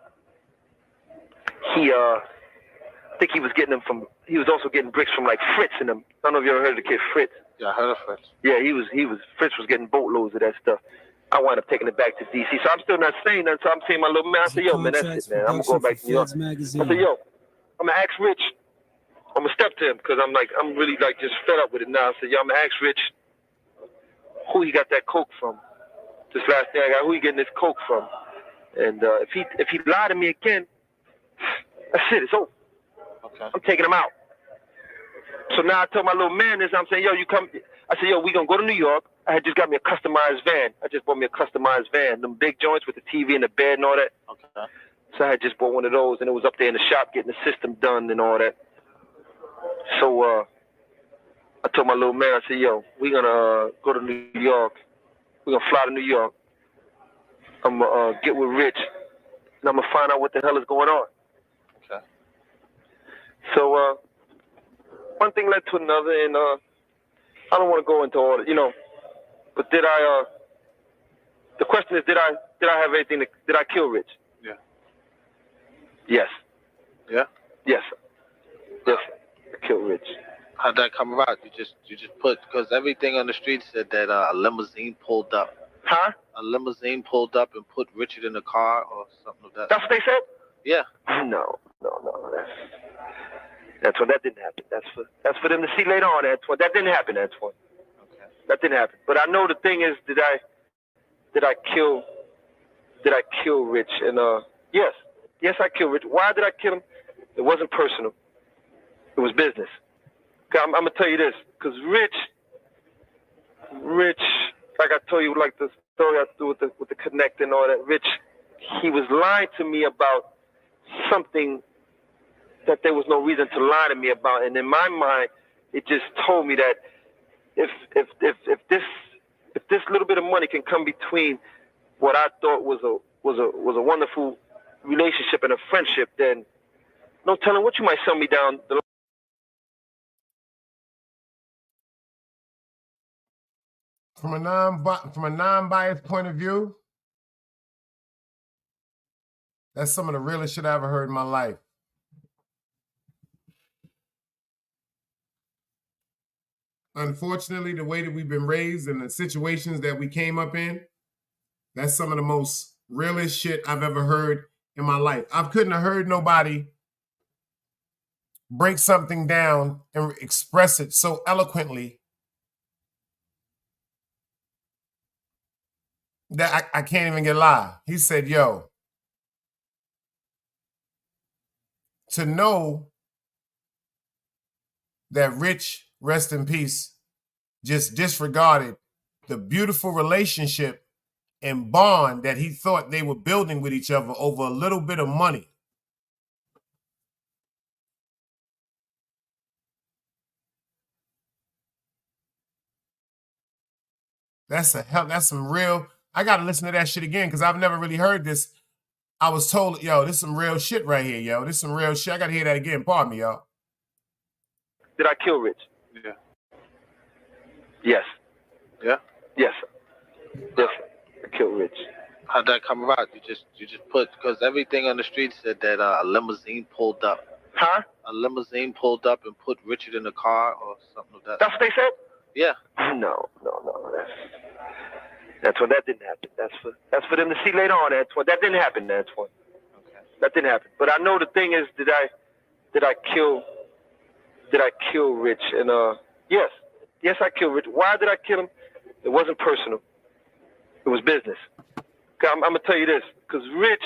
think he was also getting bricks from like Fritz and them. I don't know if you ever heard of the kid Fritz. Yeah, I heard of Fritz. Yeah, Fritz was getting boatloads of that stuff. I wound up taking it back to D.C. So I'm still not saying nothing. So I'm saying my little man, I said, yo, man, that's it, man. I'm going back to New York. I said, yo, I'm going to ask Rich. I'm going to step to him because I'm really like just fed up with it now. I said, yo, I'm going to ask Rich who he got that coke from. This last thing I got, who he getting this coke from. And if he lied to me again, that's it. It's over. Okay. I'm taking him out. So now I told my little man this. I'm saying, yo, you come. I said, yo, we going to go to New York. I had just got me a customized van. I just bought me a customized van. Them big joints with the TV and the bed and all that. Okay. So I had just bought one of those, and it was up there in the shop getting the system done and all that. So I told my little man, I said, yo, we're going to go to New York, We're gonna fly to New York. I'm gonna get with Rich, and I'm gonna find out what the hell is going on. Okay. So one thing led to another, and I don't want to go into all the, but did I? The question is, did I have anything? Did I kill Rich? Yeah. Yes. Yeah. Yes. Yes. I killed Rich. How'd that come about? You just put, because everything on the street said that a limousine pulled up. Huh? A limousine pulled up and put Richard in the car or something like that. That's what they said? Yeah. No. That's what that didn't happen. That's for them to see later on. That's what that didn't happen. That's what. Okay. That didn't happen. But I know the thing is, did I kill Rich? And yes, I killed Rich. Why did I kill him? It wasn't personal. It was business. I'm gonna tell you this, because Rich, like I told you, like the story I threw with the connect and all that. Rich, he was lying to me about something that there was no reason to lie to me about, and in my mind, it just told me that if this little bit of money can come between what I thought was a wonderful relationship and a friendship, then no telling what you might sell me down the line. From a non-biased point of view, that's some of the realest shit I ever heard in my life. Unfortunately, the way that we've been raised and the situations that we came up in, that's some of the most realest shit I've ever heard in my life. I couldn't have heard nobody break something down and express it so eloquently that I can't even get lie. He said, yo, to know that Rich, rest in peace, just disregarded the beautiful relationship and bond that he thought they were building with each other over a little bit of money. That's some real, I got to listen to that shit again because I've never really heard this. I was told, yo, this is some real shit right here, yo. This is some real shit. I got to hear that again. Pardon me, y'all. Did I kill Rich? Yeah. Yes. Yeah. Yes. Yes. I killed Rich. How'd that come about? You just put, because everything on the street said that a limousine pulled up. Huh? A limousine pulled up and put Richard in the car or something like that. That's what they said? Yeah. No. That's what that didn't happen. That's for them to see later on. That's what that didn't happen. That's what. Okay. That didn't happen. But I know the thing is, did I kill Rich? And yes, I killed Rich. Why did I kill him? It wasn't personal. It was business. I'm gonna tell you this, because Rich.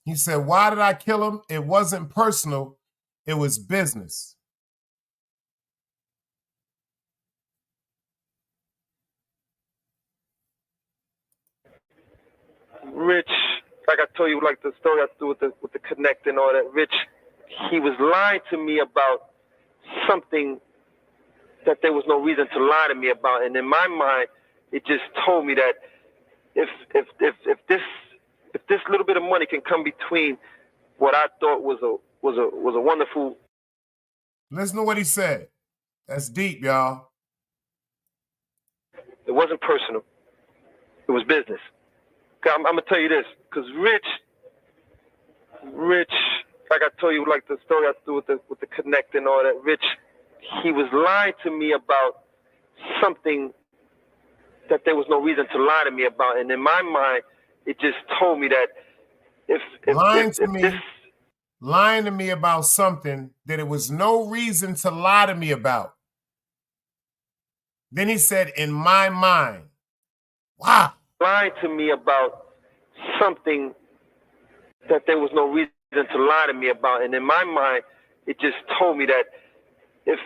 He said, why did I kill him? It wasn't personal. It was business. Rich, like I told you, like the story I threw with the connect and all that. Rich, he was lying to me about something that there was no reason to lie to me about, and in my mind, it just told me that if this little bit of money can come between what I thought was a wonderful. Listen to what he said. That's deep, y'all. It wasn't personal. It was business. I'm gonna tell you this, because Rich, like I told you, like the story I threw with the connect and all that. Rich, he was lying to me about something that there was no reason to lie to me about, and in my mind, it just told me that lying to me about something that it was no reason to lie to me about. Then he said, in my mind. Wow. Lying to me about something that there was no reason to lie to me about, and in my mind, it just told me that if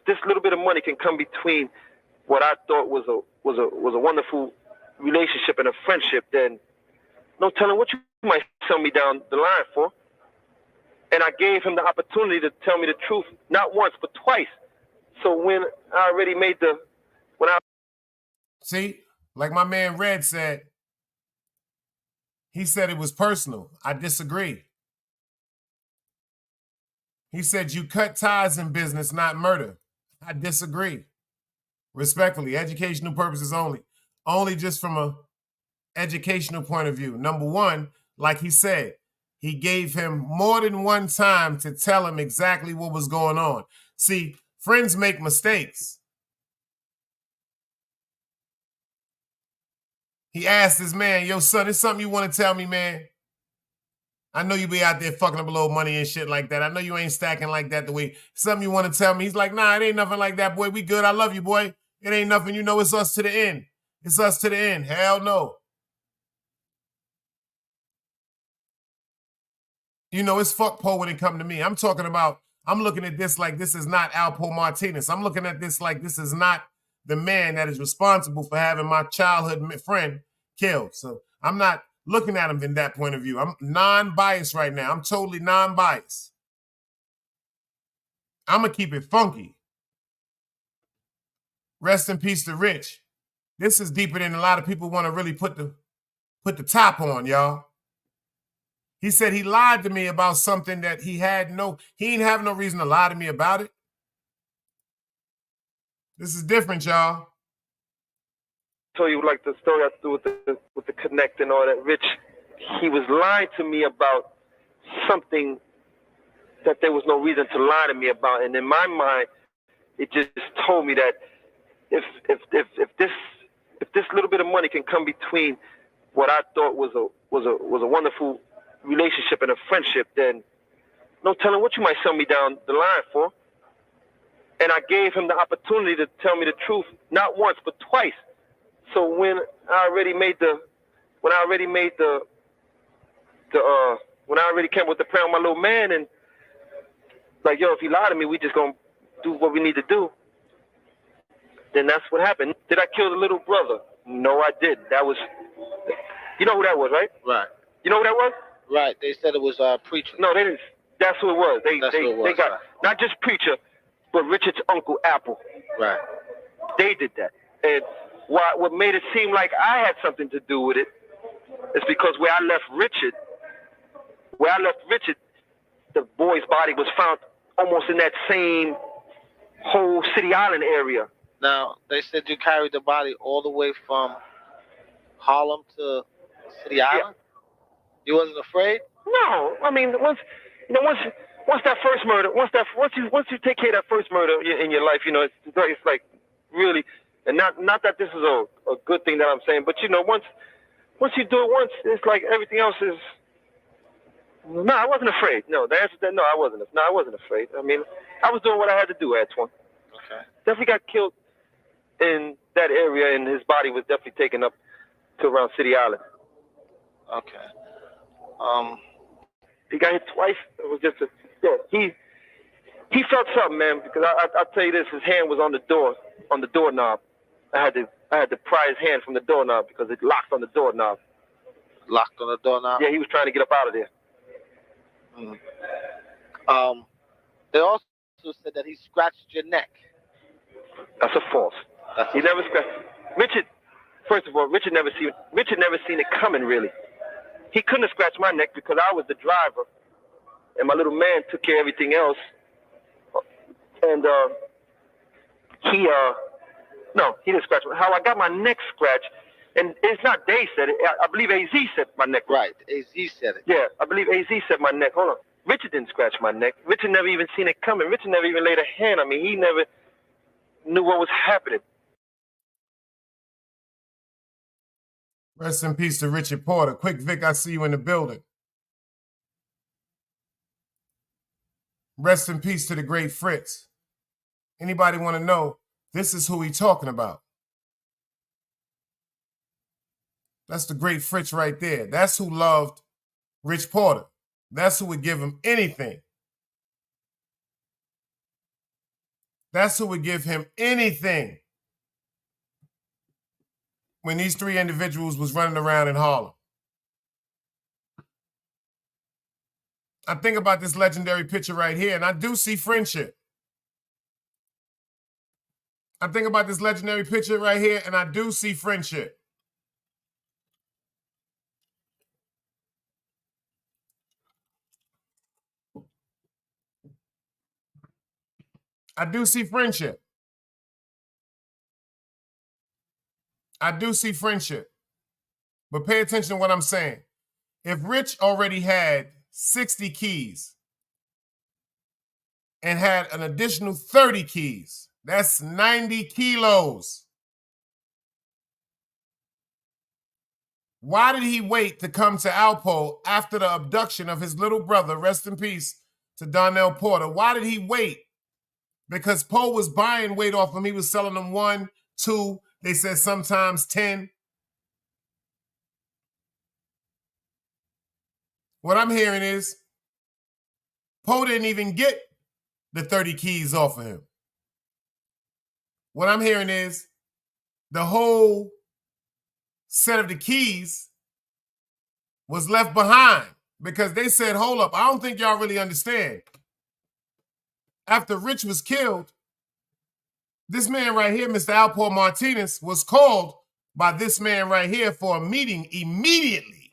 this little bit of money can come between what I thought was a wonderful relationship and a friendship, then no telling what you might sell me down the line for. And I gave him the opportunity to tell me the truth, not once but twice. So when I already made See, like my man Red said, he said it was personal. I disagree. He said you cut ties in business, not murder. I disagree. Respectfully, educational purposes only. Only just from a educational point of view. Number one, like he said, he gave him more than one time to tell him exactly what was going on. See, friends make mistakes. He asked his man, yo, son, it's something you want to tell me, man? I know you be out there fucking up a little money and shit like that. I know you ain't stacking like that the way. Something you want to tell me? He's like, nah, it ain't nothing like that, boy. We good. I love you, boy. It ain't nothing. You know, it's us to the end. It's us to the end. Hell no. You know, it's fuck Poe when it come to me. I'm talking about, I'm looking at this like this is not Alpo Martinez. I'm looking at this like this is not the man that is responsible for having my childhood friend killed. So I'm not looking at him from that point of view. I'm non-biased right now. I'm totally non-biased. I'm going to keep it funky. Rest in peace to Rich. This is deeper than a lot of people want to really put the top on, y'all. He said he lied to me about something that he didn't have no reason to lie to me about it. This is different, y'all. Tell you like the story I do with the connect and all that. Rich, he was lying to me about something that there was no reason to lie to me about, and in my mind, it just told me that if this little bit of money can come between what I thought was a wonderful relationship and a friendship, then no telling what you might sell me down the line for. And I gave him the opportunity to tell me the truth, not once but twice. So when I already came with the plan with my little man, and like, yo, if he lied to me, we just gonna do what we need to do. Then that's what happened. Did I kill the little brother? No, I didn't. That was, you know who that was, right? Right. You know who that was? Right. They said it was Preacher. No, they didn't. That's who it was. They got right. Not just Preacher, but Richard's uncle Apple. Right. They did that. And what made it seem like I had something to do with it is because where I left Richard, the boy's body was found almost in that same whole City Island area. Now, they said you carried the body all the way from Harlem to City Island? Yeah. You wasn't afraid? No. I mean, once that first murder, once you take care of that first murder in your life, you know, it's like really, and not that this is a good thing that I'm saying, but you know, once you do it once, it's like everything else is. No, I wasn't afraid. No, the answer to that, no, I wasn't. No, I wasn't afraid. I mean, I was doing what I had to do, Antoine. Okay. Definitely got killed in that area, and his body was definitely taken up to around City Island. Okay. He got hit twice. It was just he felt something, man, because I'll tell you this, his hand was on the doorknob. I had to pry his hand from the doorknob because it locked on the doorknob. Locked on the doorknob? Yeah, he was trying to get up out of there. They also said that he scratched your neck. That's a false. He never scratched. Richard, first of all, Richard never seen it coming, really. He couldn't have scratched my neck because I was the driver, and my little man took care of everything else. And he didn't scratch me. How I got my neck scratched, and it's not Dave said it. I believe AZ said my neck. Right, AZ said it. Yeah, I believe AZ said my neck. Hold on. Richard didn't scratch my neck. Richard never even seen it coming. Richard never even laid a hand on me. He never knew what was happening. Rest in peace to Richard Porter. Quick Vic, I see you in the building. Rest in peace to the great Fritz. Anybody want to know, this is who he talking about. That's the great Fritz right there. That's who loved Rich Porter. That's who would give him anything. That's who would give him anything when these three individuals was running around in Harlem. I think about this legendary picture right here, and I do see friendship. I think about this legendary picture right here, and I do see friendship. I do see friendship. I do see friendship. But pay attention to what I'm saying. If Rich already had 60 keys and had an additional 30 keys, that's 90 kilos. Why did he wait to come to Alpo after the abduction of his little brother, rest in peace, to Donnell Porter? Why did he wait? Because Poe was buying weight off him. He was selling them 1, 2, they said sometimes 10. What I'm hearing is Poe didn't even get the 30 keys off of him. What I'm hearing is the whole set of the keys was left behind because they said, hold up, I don't think y'all really understand. After Rich was killed, this man right here, Mr. Alpo Martinez, was called by this man right here for a meeting immediately.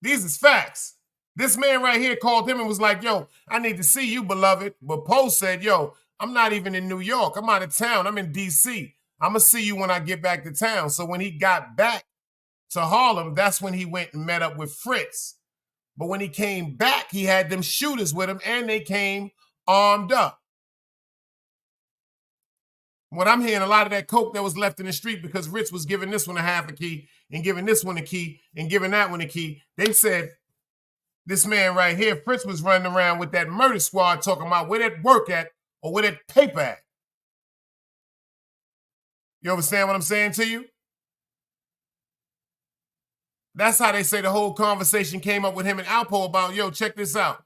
These is facts. This man right here called him and was like, yo, I need to see you, beloved. But Poe said, yo, I'm not even in New York. I'm out of town. I'm in D.C. I'm going to see you when I get back to town. So when he got back to Harlem, that's when he went and met up with Fritz. But when he came back, he had them shooters with him, and they came armed up. What I'm hearing, a lot of that coke that was left in the street because Rich was giving this one a half a key and giving this one a key and giving that one a key. They said this man right here, Fritz, was running around with that murder squad talking about where that work at or where that paper at. You understand what I'm saying to you? That's how they say the whole conversation came up with him and Alpo about, yo, check this out.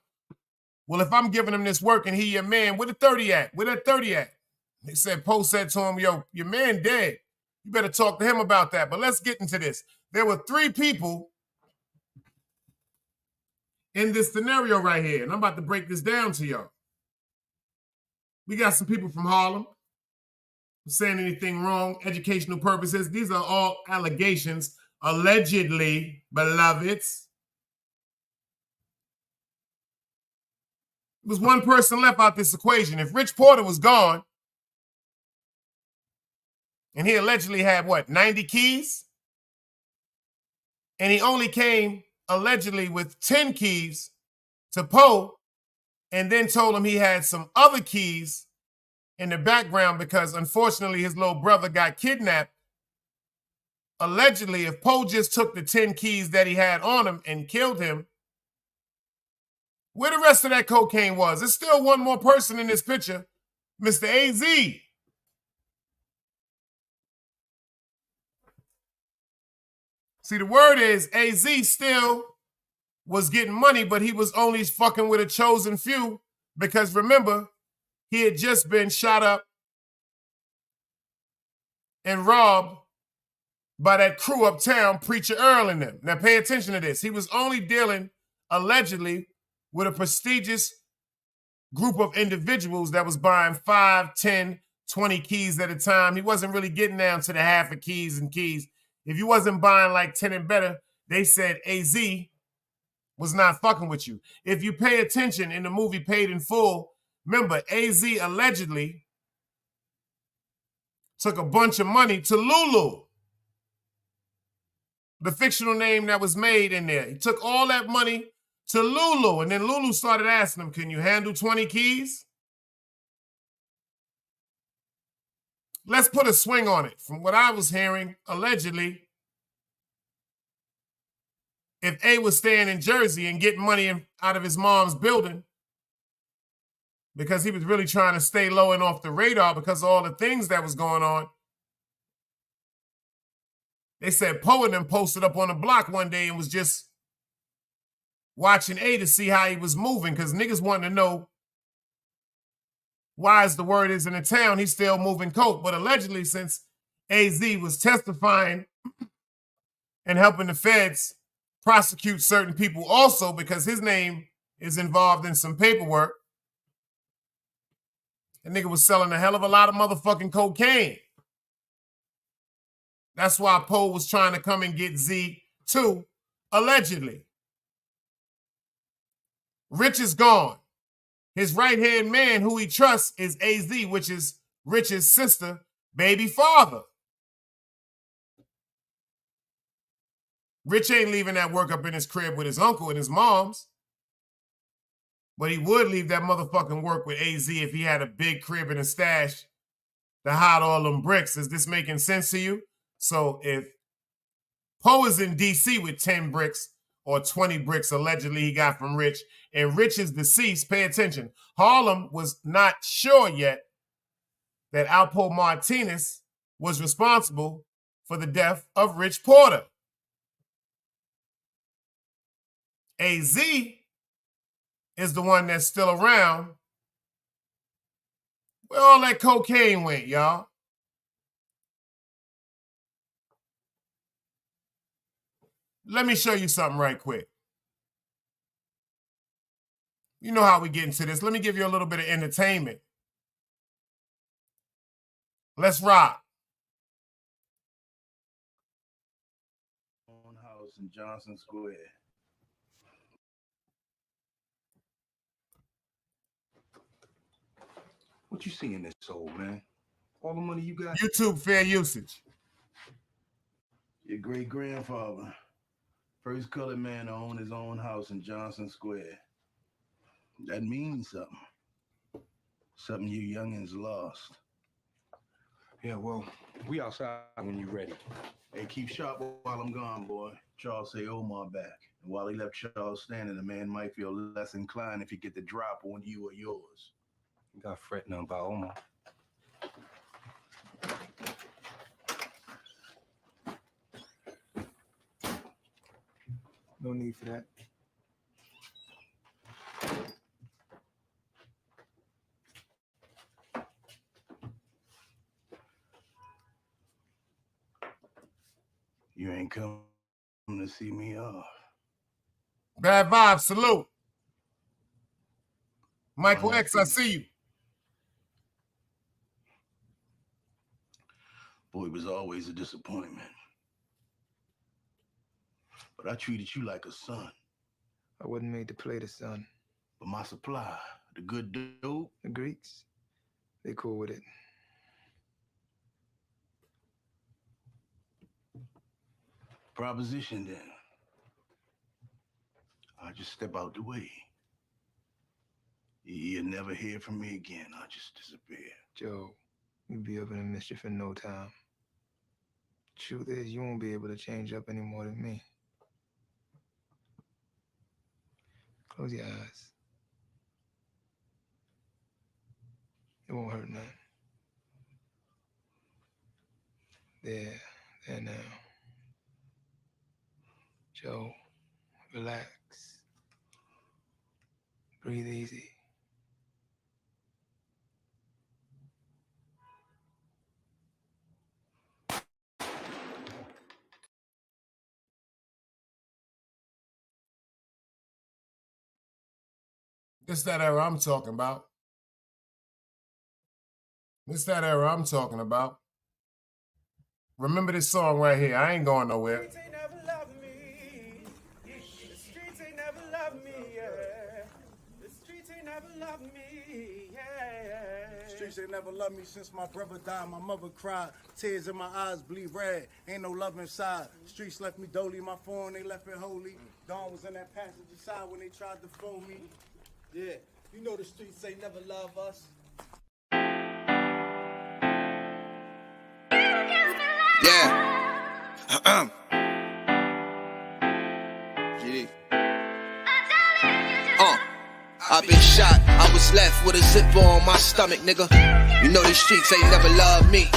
Well, if I'm giving him this work and he your man, where the 30 at? Where that 30 at? They said, Poe said to him, yo, your man dead. You better talk to him about that. But let's get into this. There were 3 people in this scenario right here, and I'm about to break this down to y'all. We got some people from Harlem. I'm saying anything wrong, educational purposes. These are all allegations, allegedly, beloveds. There was one person left out this equation. If Rich Porter was gone, and he allegedly had, what, 90 keys? And he only came, allegedly, with 10 keys to Poe, and then told him he had some other keys in the background because, unfortunately, his little brother got kidnapped. Allegedly, if Poe just took the 10 keys that he had on him and killed him, where the rest of that cocaine was? There's still one more person in this picture, Mr. A.Z. See, the word is A.Z. still was getting money, but he was only fucking with a chosen few because, remember, he had just been shot up and robbed by that crew uptown, Preacher Earl and them. Now, pay attention to this. He was only dealing, allegedly, with a prestigious group of individuals that was buying 5, 10, 20 keys at a time. He wasn't really getting down to the half of keys and keys. If you wasn't buying like 10 and better, they said AZ was not fucking with you. If you pay attention in the movie Paid in Full, remember, AZ allegedly took a bunch of money to Lulu, the fictional name that was made in there. He took all that money to Lulu, and then Lulu started asking him, can you handle 20 keys? Let's put a swing on it. From what I was hearing, allegedly, if A was staying in Jersey and getting money out of his mom's building because he was really trying to stay low and off the radar because of all the things that was going on, they said Poe and them posted up on the block one day and was just watching A to see how he was moving because niggas wanted to know why, as the word is in the town, he's still moving coke. But allegedly, since AZ was testifying and helping the feds prosecute certain people also because his name is involved in some paperwork, That nigga was selling a hell of a lot of motherfucking cocaine. That's why Poe was trying to come and get Z too, allegedly. Rich is gone. His right-hand man, who he trusts, is AZ, which is Rich's sister, baby father. Rich ain't leaving that work up in his crib with his uncle and his mom's. But he would leave that motherfucking work with AZ if he had a big crib and a stash to hide all them bricks. Is this making sense to you? So if Poe is in DC with 10 bricks or 20 bricks allegedly he got from Rich, and Rich is deceased, pay attention. Harlem was not sure yet that Alpo Martinez was responsible for the death of Rich Porter. AZ is the one that's still around. Where all that cocaine went, y'all? Let me show you something right quick. You know how we get into this. Let me give you a little bit of entertainment. Let's rock. House in Johnson Square. What you see in this soul, man? All the money you got? YouTube fair usage. Your great-grandfather, first colored man to own his own house in Johnson Square. That means something. Something you youngins lost. Yeah, well, we outside when you're ready. Hey, keep sharp while I'm gone, boy. Charles say Omar back. And while he left Charles standing, the man might feel less inclined if he get the drop on you or yours. You got fret nothing about Omar. No need for that. You ain't come to see me off. Bad vibes, salute. Michael X, I see you. Boy, it was always a disappointment. But I treated you like a son. I wasn't made to play the son. But my supply, the good dope, The Greeks, they cool with it. proposition then. I'll just step out the way. You'll never hear from me again. I'll just disappear. Joe, you'll be up in the mischief in no time. Truth is, you won't be able to change up any more than me. Close your eyes. It won't hurt none. There now. Joe, relax. Breathe easy. This that era I'm talking about. This that era I'm talking about. Remember this song right here. I ain't going nowhere. The streets ain't never loved me. The streets ain't never loved me, yeah. The streets ain't never loved me, yeah. Streets ain't never loved me since my brother died. My mother cried. Tears in my eyes bleed red. Ain't no love inside. Streets left me dolly. My phone, they left it holy. Dawn was in that passenger side when they tried to phone me. Yeah, you know the streets ain't never love us. Yeah. GD. I've been shot, I was left with a zipper on my stomach, nigga. You know these streets ain't never loved me.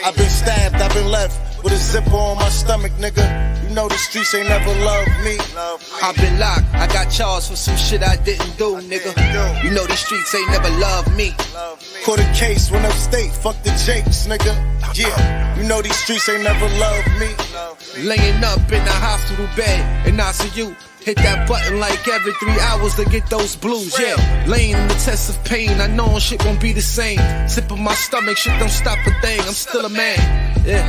I've been stabbed, I've been left with a zipper on my stomach, nigga. You know the streets ain't never loved me. I've been locked, I got charged for some shit I didn't do, nigga. You know these streets ain't never loved me. Caught a case, went upstate, fuck the Jakes, nigga. Yeah, you know these streets ain't never loved me. Laying up in the hospital bed in ICU. Hit that button like every 3 hours to get those blues, yeah. Laying in the test of pain, I know shit won't be the same. Sipping my stomach, shit don't stop a thing. I'm still a man, yeah.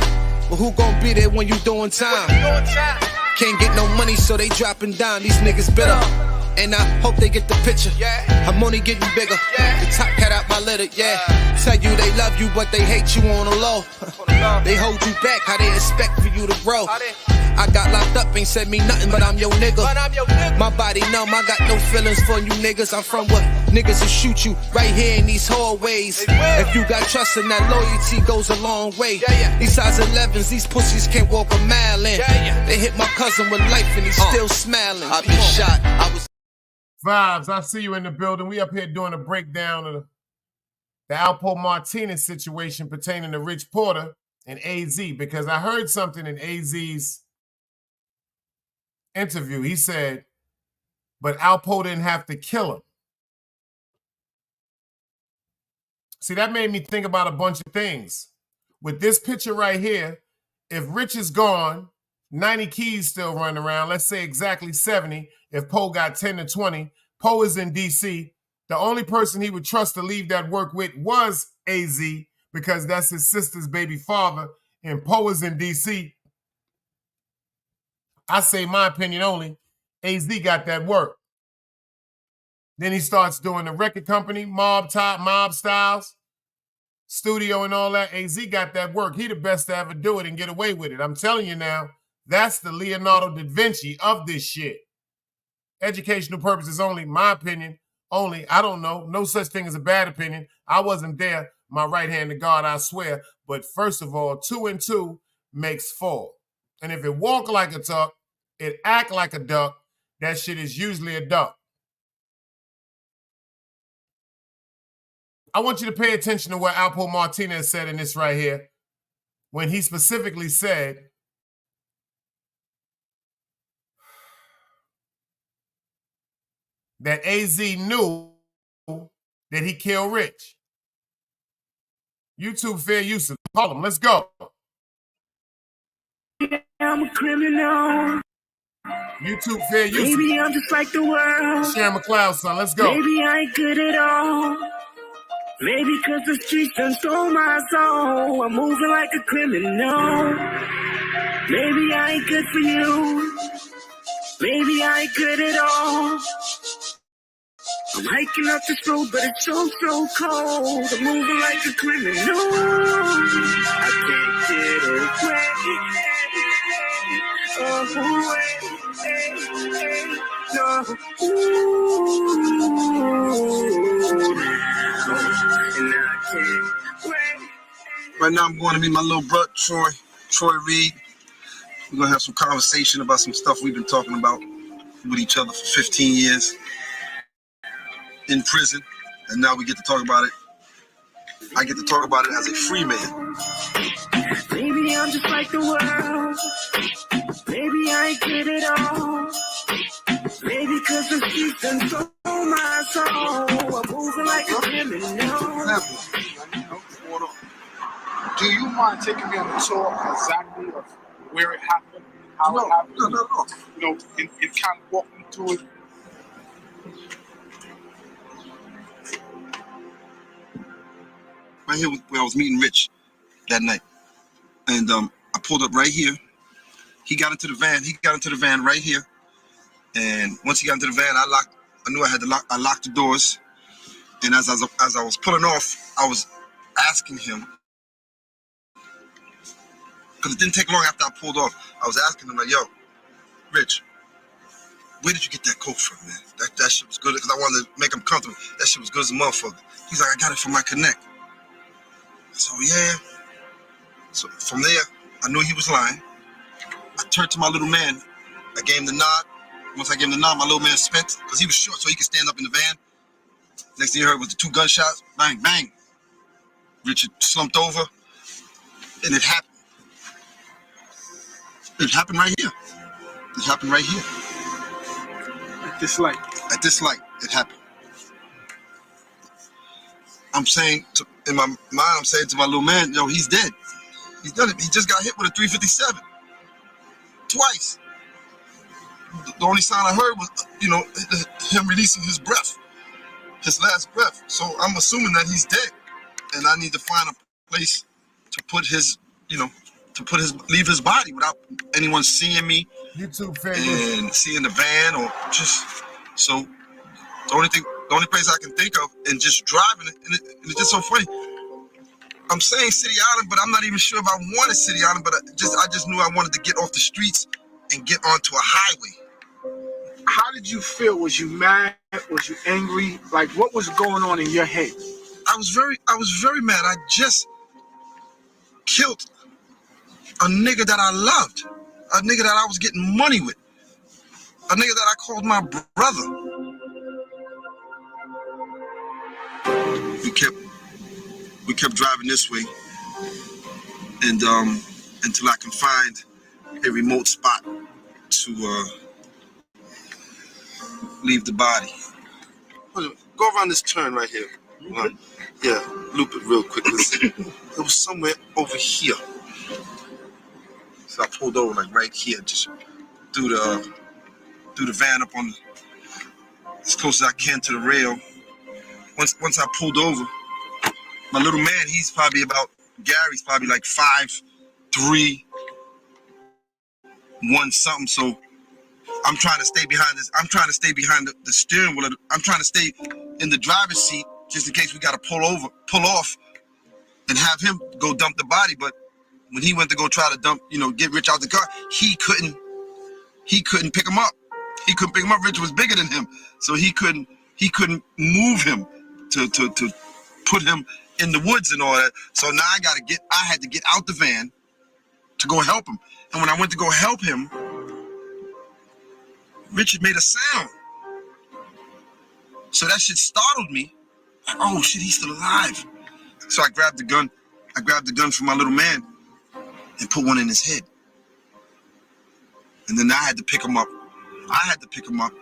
But who gon' be there when you doing time? Can't get no money, so they dropping down. These niggas bitter. And I hope they get the picture. I'm only getting bigger. The top cat out my litter, yeah. Tell you they love you, but they hate you on the low. They hold you back, how they expect for you to grow. I got locked up, ain't said me nothing, but I'm your nigga. My body numb, I got no feelings for you niggas. I'm from what niggas will shoot you right here in these hallways. If you got trust in that loyalty goes a long way. These size 11s, these pussies can't walk a mile in. They hit my cousin with life and he's still smiling. I've been shot, I was Vibes, I see you in the building. We up here doing a breakdown of the Alpo Martinez situation pertaining to Rich Porter and AZ, because I heard something in AZ's interview. He said, but Alpo didn't have to kill him. See, that made me think about a bunch of things. With this picture right here, if Rich is gone, 90 keys still running around, let's say exactly 70, if Poe got 10 to 20, Poe is in D.C., the only person he would trust to leave that work with was AZ, because that's his sister's baby father, and Poe is in D.C. I say my opinion only, AZ got that work. Then he starts doing the record company, Mob Styles, studio and all that. AZ got that work. He the best to ever do it and get away with it. I'm telling you now, that's the Leonardo da Vinci of this shit. Educational purposes only, my opinion only. I don't know. No such thing as a bad opinion. I wasn't there. My right hand to God, I swear. But first of all, 2 and 2 makes 4. And if it walk like a duck, it act like a duck, that shit is usually a duck. I want you to pay attention to what Alpo Martinez said in this right here, when he specifically said that AZ knew that he killed Rich. YouTube fair use of Harlem. Let's go. I'm a criminal. YouTube fair use. Maybe I'm just like the world. Sharon McLeod, son. Let's go. Maybe I ain't good at all. Maybe cause the streets done stole my soul. I'm moving like a criminal. Maybe I ain't good for you. Maybe I ain't good at all. I'm hiking up this road, but it's so cold. I'm moving like a criminal. I can't get away. No. And I can't wait. Right now I'm going to meet my little brother, Troy Reed. We're going to have some conversation about some stuff we've been talking about with each other for 15 years in prison, and now we get to talk about it. I get to talk about it as a free man. Maybe I'm just like the world. Maybe I ain't good at all. Maybe cause the streets done stole my soul. I'm moving like a criminal. Do you mind taking me on a tour exactly of where it happened, how it happened? No. You know, and kind of walk me through it. Right here where I was meeting Rich that night. And I pulled up right here. He got into the van right here. And once he got into the van, I knew I had to lock. I locked the doors. And as I was pulling off, I was asking him, because it didn't take long after I pulled off. I was asking him like, "Yo, Rich, where did you get that coke from, man? That shit was good." Because I wanted to make him comfortable. That shit was good as a motherfucker. He's like, "I got it from my connect." So yeah. So from there, I knew he was lying. I turned to my little man. I gave him the nod. Once I gave him the nod, my little man spent, because he was short, so he could stand up in the van. Next thing you heard was the 2 gunshots. Bang, bang. Richard slumped over, and it happened. It happened right here. It happened right here. At this light. At this light, it happened. I'm saying, in my mind, I'm saying to my little man, yo, he's dead. He's done it. He just got hit with a 357. Twice. the only sound I heard was, him releasing his breath, his last breath. So I'm assuming that he's dead, and I need to find a place to put his, leave his body without anyone seeing me and seeing the van or just. So the only place I can think of, and just driving it, and it's just so funny. I'm saying City Island, but I'm not even sure if I wanted City Island, but I just knew I wanted to get off the streets and get onto a highway. How did you feel? Was you mad? Was you angry? Like, what was going on in your head? I was very mad. I just killed a nigga that I loved, a nigga that I was getting money with, a nigga that I called my brother. We kept driving this way, and until I can find a remote spot to leave the body. Go around this turn right here. Yeah, loop it real quick. It was somewhere over here. So I pulled over like right here, just threw the van up on as close as I can to the rail. Once I pulled over, my little man, Gary's probably like 5'3", 1 something. So I'm trying to stay behind this. I'm trying to stay behind the steering wheel. I'm trying to stay in the driver's seat just in case we got to pull off, and have him go dump the body. But when he went to go try to get Rich out the car, he couldn't pick him up. He couldn't pick him up. Rich was bigger than him, so he couldn't move him to put him in the woods and all that. So now I had to get out the van to go help him. And when I went to go help him, Richard made a sound. So that shit startled me. Like, oh shit, he's still alive. So I grabbed the gun. I grabbed the gun from my little man and put one in his head. And then I had to pick him up. I had to pick him up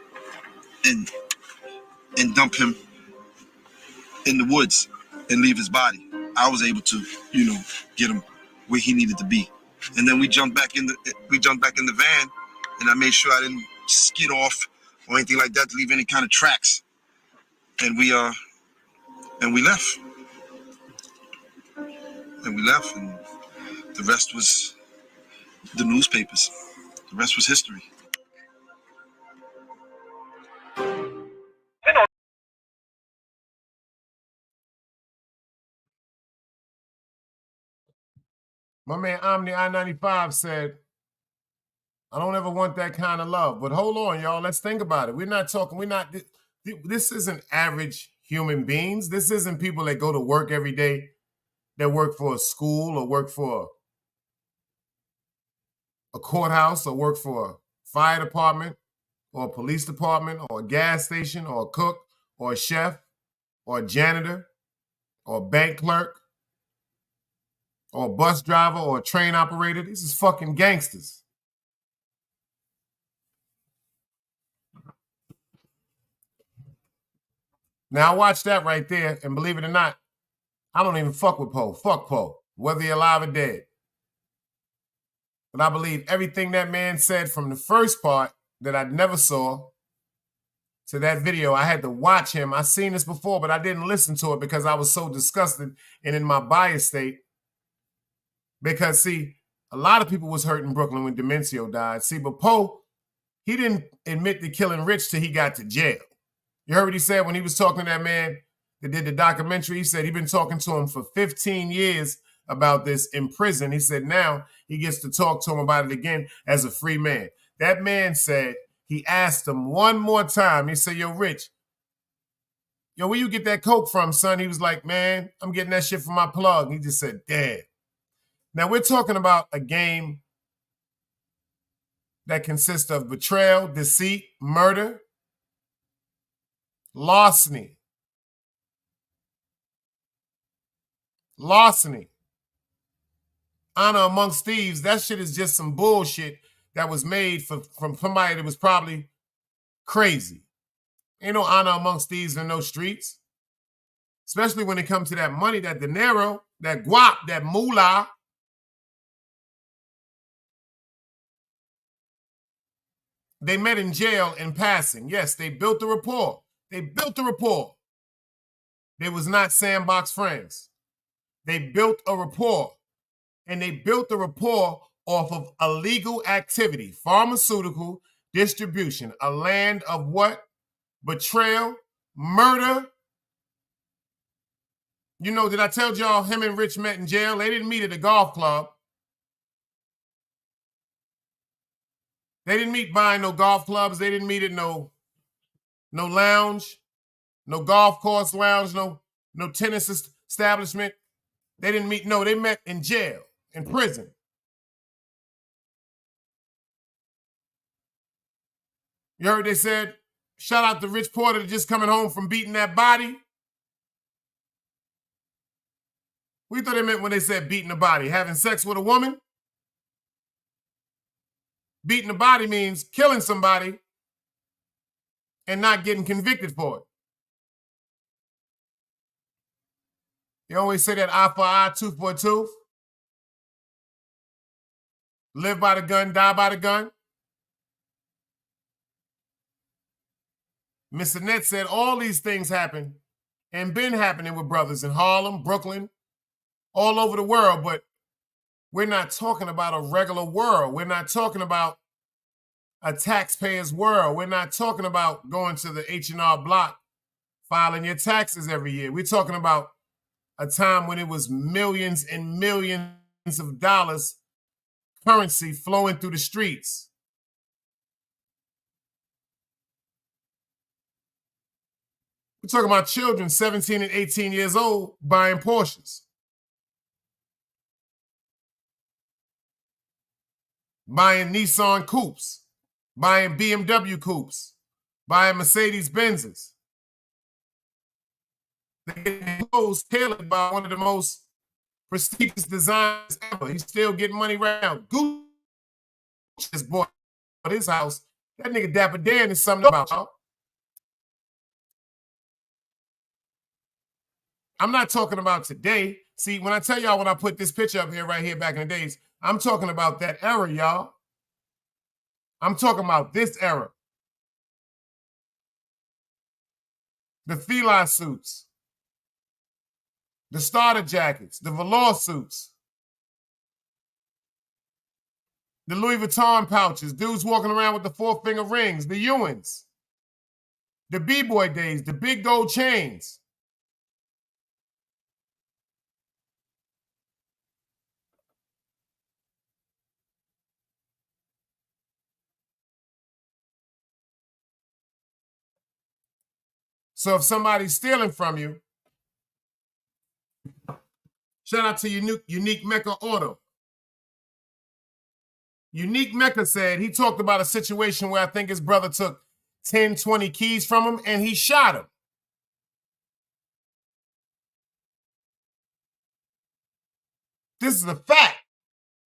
and dump him in the woods and leave his body. I was able to, get him where he needed to be. And then we jumped back in the van, and I made sure I didn't skid off or anything like that to leave any kind of tracks. And we left. And we left, and the rest was the newspapers. The rest was history. My man Omni I-95 said, I don't ever want that kind of love. But hold on, y'all. Let's think about it. This isn't average human beings. This isn't people that go to work every day, that work for a school or work for a courthouse or work for a fire department or a police department or a gas station or a cook or a chef or a janitor or a bank clerk or a bus driver or a train operator. This is fucking gangsters. Now watch that right there, and believe it or not, I don't even fuck with Poe. Fuck Poe, whether you're alive or dead. But I believe everything that man said from the first part that I never saw to that video. I had to watch him. I seen this before, but I didn't listen to it because I was so disgusted and in my bias state. Because, see, a lot of people was hurt in Brooklyn when Demencio died. See, but Poe, he didn't admit to killing Rich till he got to jail. You heard what he said when he was talking to that man that did the documentary? He said he'd been talking to him for 15 years about this in prison. He said now he gets to talk to him about it again as a free man. That man said he asked him one more time. He said, yo, Rich, where you get that coke from, son? He was like, man, I'm getting that shit from my plug. He just said, damn. Now we're talking about a game that consists of betrayal, deceit, murder, larceny, honor amongst thieves. That shit is just some bullshit that was made from somebody that was probably crazy. Ain't no honor amongst thieves in no streets, especially when it comes to that money, that dinero, that guap, that moolah. They met in jail in passing. Yes, they built a rapport. They built a rapport. They was not sandbox friends. They built a rapport. And they built the rapport off of illegal activity, pharmaceutical distribution, a land of what? Betrayal, murder. You know, did I tell y'all him and Rich met in jail? They didn't meet at a golf club. They didn't meet buying no golf clubs. They didn't meet at no lounge, no golf course lounge, no tennis establishment. They didn't meet, no, they met in jail, in prison. You heard they said, shout out to Rich Porter just coming home from beating that body. What do you thought they meant when they said beating the body? Having sex with a woman? Beating the body means killing somebody and not getting convicted for it. You always say that eye for eye, tooth for a tooth. Live by the gun, die by the gun. Miss Annette said all these things happen and been happening with brothers in Harlem, Brooklyn, all over the world, but we're not talking about a regular world. We're not talking about a taxpayer's world. We're not talking about going to the H&R Block, filing your taxes every year. We're talking about a time when it was millions and millions of dollars currency flowing through the streets. We're talking about children 17 and 18 years old buying Porsches, buying Nissan coupes, buying BMW coupes, buying Mercedes Benzes. They get clothes tailored by one of the most prestigious designers ever. He's still getting money right now. Gucci just bought his house. That nigga Dapper Dan is something about, y'all. I'm not talking about today. See, when I tell y'all when I put this picture up here right here back in the days, I'm talking about that era, y'all. I'm talking about this era. The Fila suits, the starter jackets, the velour suits, the Louis Vuitton pouches, dudes walking around with the 4-finger rings, the Ewans, the B-boy days, the big gold chains. So if somebody's stealing from you, shout out to Unique Mecca Auto. Unique Mecca said he talked about a situation where I think his brother took 10, 20 keys from him and he shot him. This is a fact.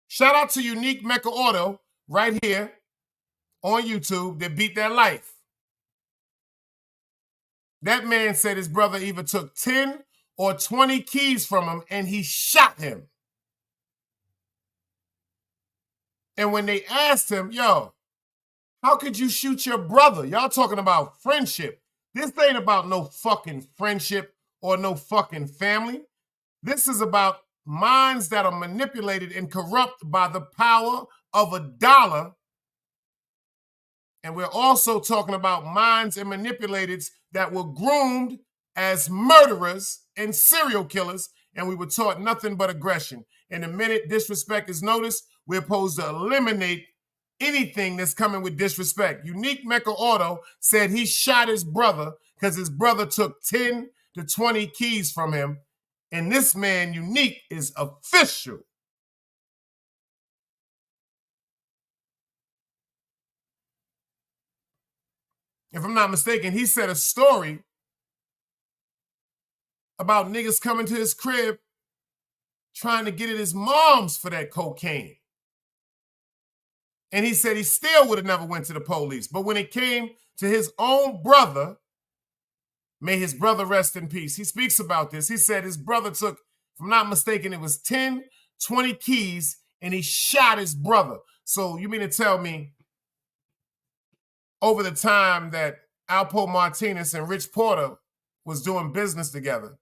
Shout out to Unique Mecca Auto right here on YouTube that beat that life. That man said his brother either took 10 or 20 keys from him and he shot him. And when they asked him, yo, how could you shoot your brother? Y'all talking about friendship. This ain't about no fucking friendship or no fucking family. This is about minds that are manipulated and corrupt by the power of a dollar. And we're also talking about minds and manipulateds that were groomed as murderers and serial killers, and we were taught nothing but aggression. And the minute disrespect is noticed, we're supposed to eliminate anything that's coming with disrespect. Unique Mecca Auto said he shot his brother because his brother took 10 to 20 keys from him. And this man, Unique, is official. If I'm not mistaken, he said a story about niggas coming to his crib trying to get at his mom's for that cocaine. And he said he still would have never went to the police. But when it came to his own brother, may his brother rest in peace, he speaks about this. He said his brother took, if I'm not mistaken, it was 10, 20 keys, and he shot his brother. So you mean to tell me over the time that Alpo Martinez and Rich Porter was doing business together.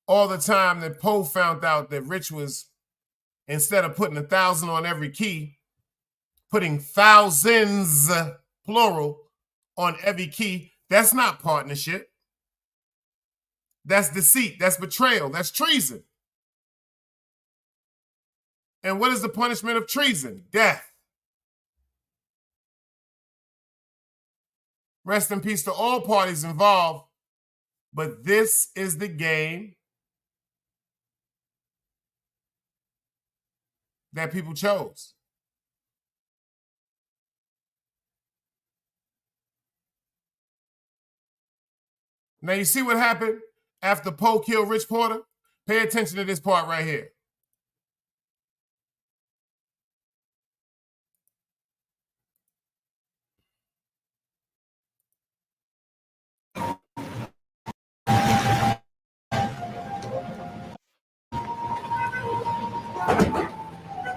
All the time that Poe found out that Rich was, instead of putting 1,000 on every key, putting thousands, plural, on every key. That's not partnership. That's deceit. That's betrayal. That's treason. And what is the punishment of treason? Death. Rest in peace to all parties involved. But this is the game that people chose. Now you see what happened after Poe killed Rich Porter? Pay attention to this part right here.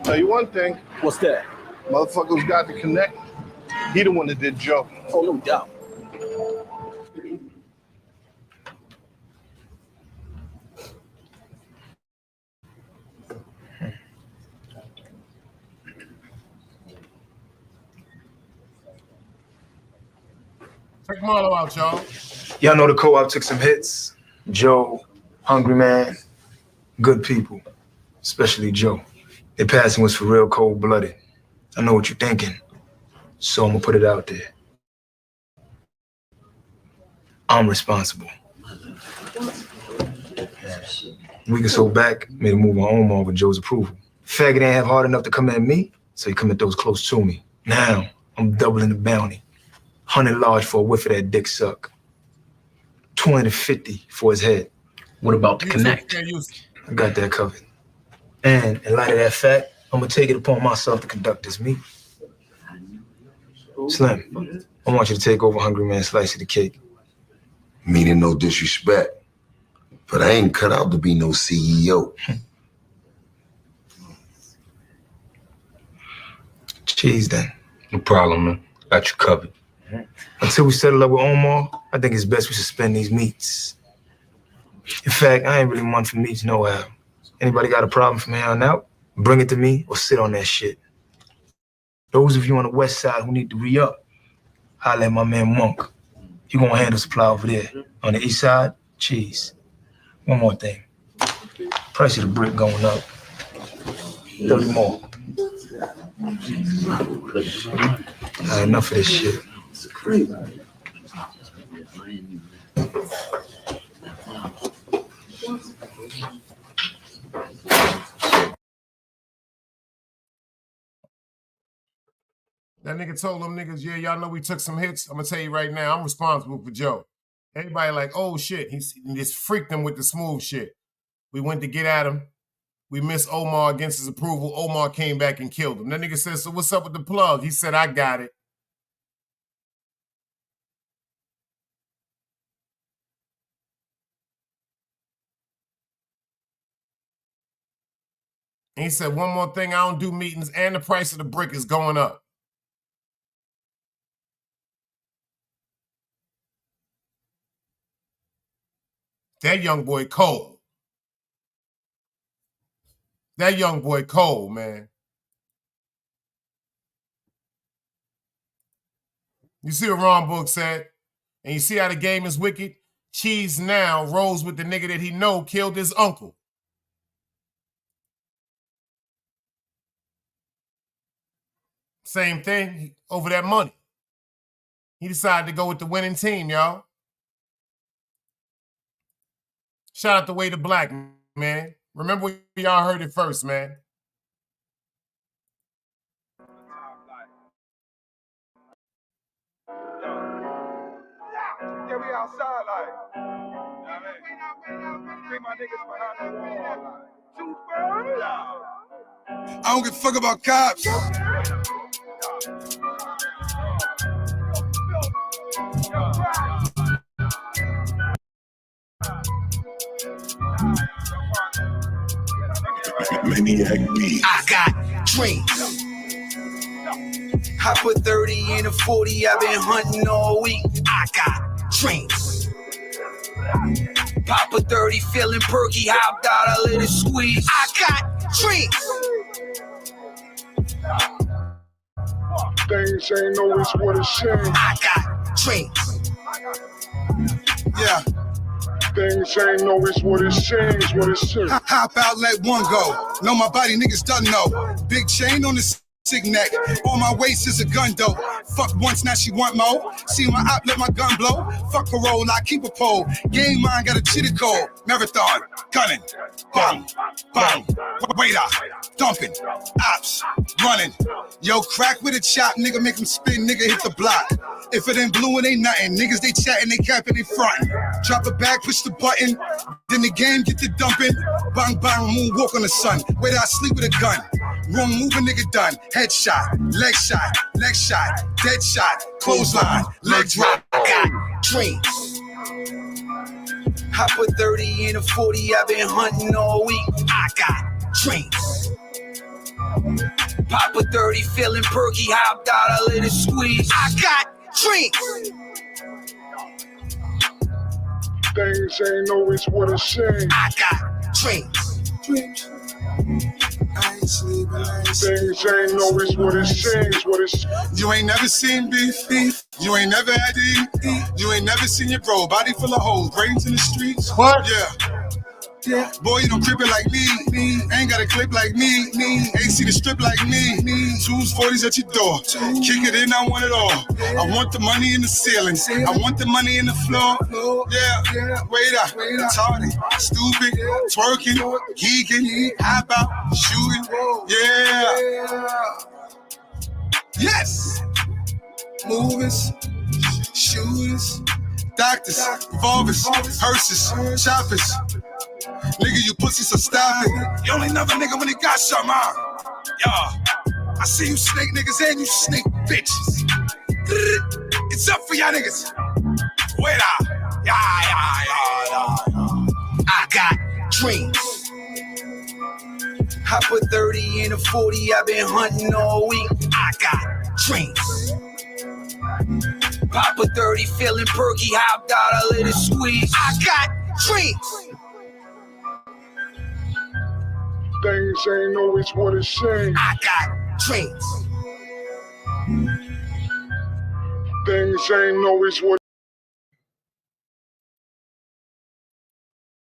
Tell you one thing. What's that? Motherfuckers got to connect. He the one that did Joe. Oh, no doubt. Check Marlo out, y'all. Y'all know the co-op took some hits. Joe, Hungry Man, good people, especially Joe. Their passing was for real cold-blooded. I know what you're thinking, so I'm gonna put it out there. I'm responsible. A week or so back, made a move on Omar with Joe's approval. Faggot ain't have hard enough to come at me, so he come at those close to me. Now, I'm doubling the bounty. 100 large for a whiff of that dick suck. 250 for his head. What about the connect? I got that covered. And in light of that fact, I'm gonna take it upon myself to conduct this meeting. Slim, I want you to take over Hungry Man's slice of the cake. Meaning no disrespect, but I ain't cut out to be no CEO. Cheese then. No problem, man. Got you covered. Until we settle up with Omar, I think it's best we suspend these meets. In fact, I ain't really one for meets no how. Anybody got a problem from here on out? Bring it to me or sit on that shit. Those of you on the west side who need to re-up, holla at my man Monk. He gonna handle supply over there. On the east side, cheese. One more thing. Price of the brick going up. 30 more. Enough of this shit. It's crazy. That nigga told them niggas, yeah, y'all know we took some hits. I'm gonna tell you right now, I'm responsible for Joe. Everybody like, oh shit, he just freaked him with the smooth shit. We went to get at him. We missed Omar against his approval. Omar came back and killed him. That nigga said, so what's up with the plug? He said, I got it. And he said, one more thing, I don't do meetings and the price of the brick is going up. That young boy cold. That young boy cold, man. You see what Ron Book said? And you see how the game is wicked? Cheese now rolls with the nigga that he know killed his uncle. Same thing over that money. He decided to go with the winning team, y'all. Shout out to Way to Black, man. Remember y'all heard it first, man. Yeah, we outside like. Bring my niggas behind the wall like. Too far. I don't give a fuck about cops. Maniac B. I got dreams. I put 30 in a 40, I've been hunting all week. I got drinks. Pop a 30, feeling perky, hopped out, I let it squeeze. I got drinks. Things ain't always what it seems. I got drinks. Yeah. Things ain't always what it seems, what it seems. Hop out, let one go. Know my body, niggas done know. Big chain on the sick neck. On my waist is a gun though. Fuck once, now she want more. See my op, let my gun blow. Fuck parole, I keep a pole. Game mind, got a chitty call. Marathon, gunning. Bang, bang. Waiter, dumping. Ops, running. Yo, crack with a chop, nigga, make him spin, nigga, hit the block. If it ain't blue, it ain't nothing. Niggas, they chatting, they capping, they frontin'. Drop it back, push the button. Then the game get the dumping. Bang, bang, moonwalk on the sun. Where I sleep with a gun. Wrong move, a nigga done. Headshot, leg shot, dead shot, clothesline, leg drop. I got drinks. I put 30 in a 40, I've been hunting all week. I got drinks. Pop a 30, feeling perky, hopped out, I let it squeeze. I got drinks. Things ain't always what it seems. I got drinks. I ain't sleeping, Things ain't always what it seems, what it seems. You ain't never seen beef. You ain't never had to eat. You ain't never seen your bro, body full of holes, brains in the streets. What? Yeah. Boy, you don't crip it like me. Ain't got a clip like me. Ain't see the strip like me. Twos, 40s at your door. Kick it in, I want it all. I want the money in the ceiling. I want the money in the floor. Yeah. Wait up. Tardy. Stupid. Twerking. Geeking. Hop out. Shooting. Yeah. Yes. Movers. Shooters. Doctors. Revolvers. Hearses. Choppers. Nigga, you pussy, so stop it. You only another nigga when he got something, huh? Yo, I see you snake niggas and you snake bitches. It's up for y'all niggas. Wait up. Yeah. I got drinks. I put 30 in a 40, I've been hunting all week. I got drinks. Pop a 30, feeling perky, hopped out, I let it squeeze. I got drinks. Things ain't always what it seems. I got drinks. Things ain't always what.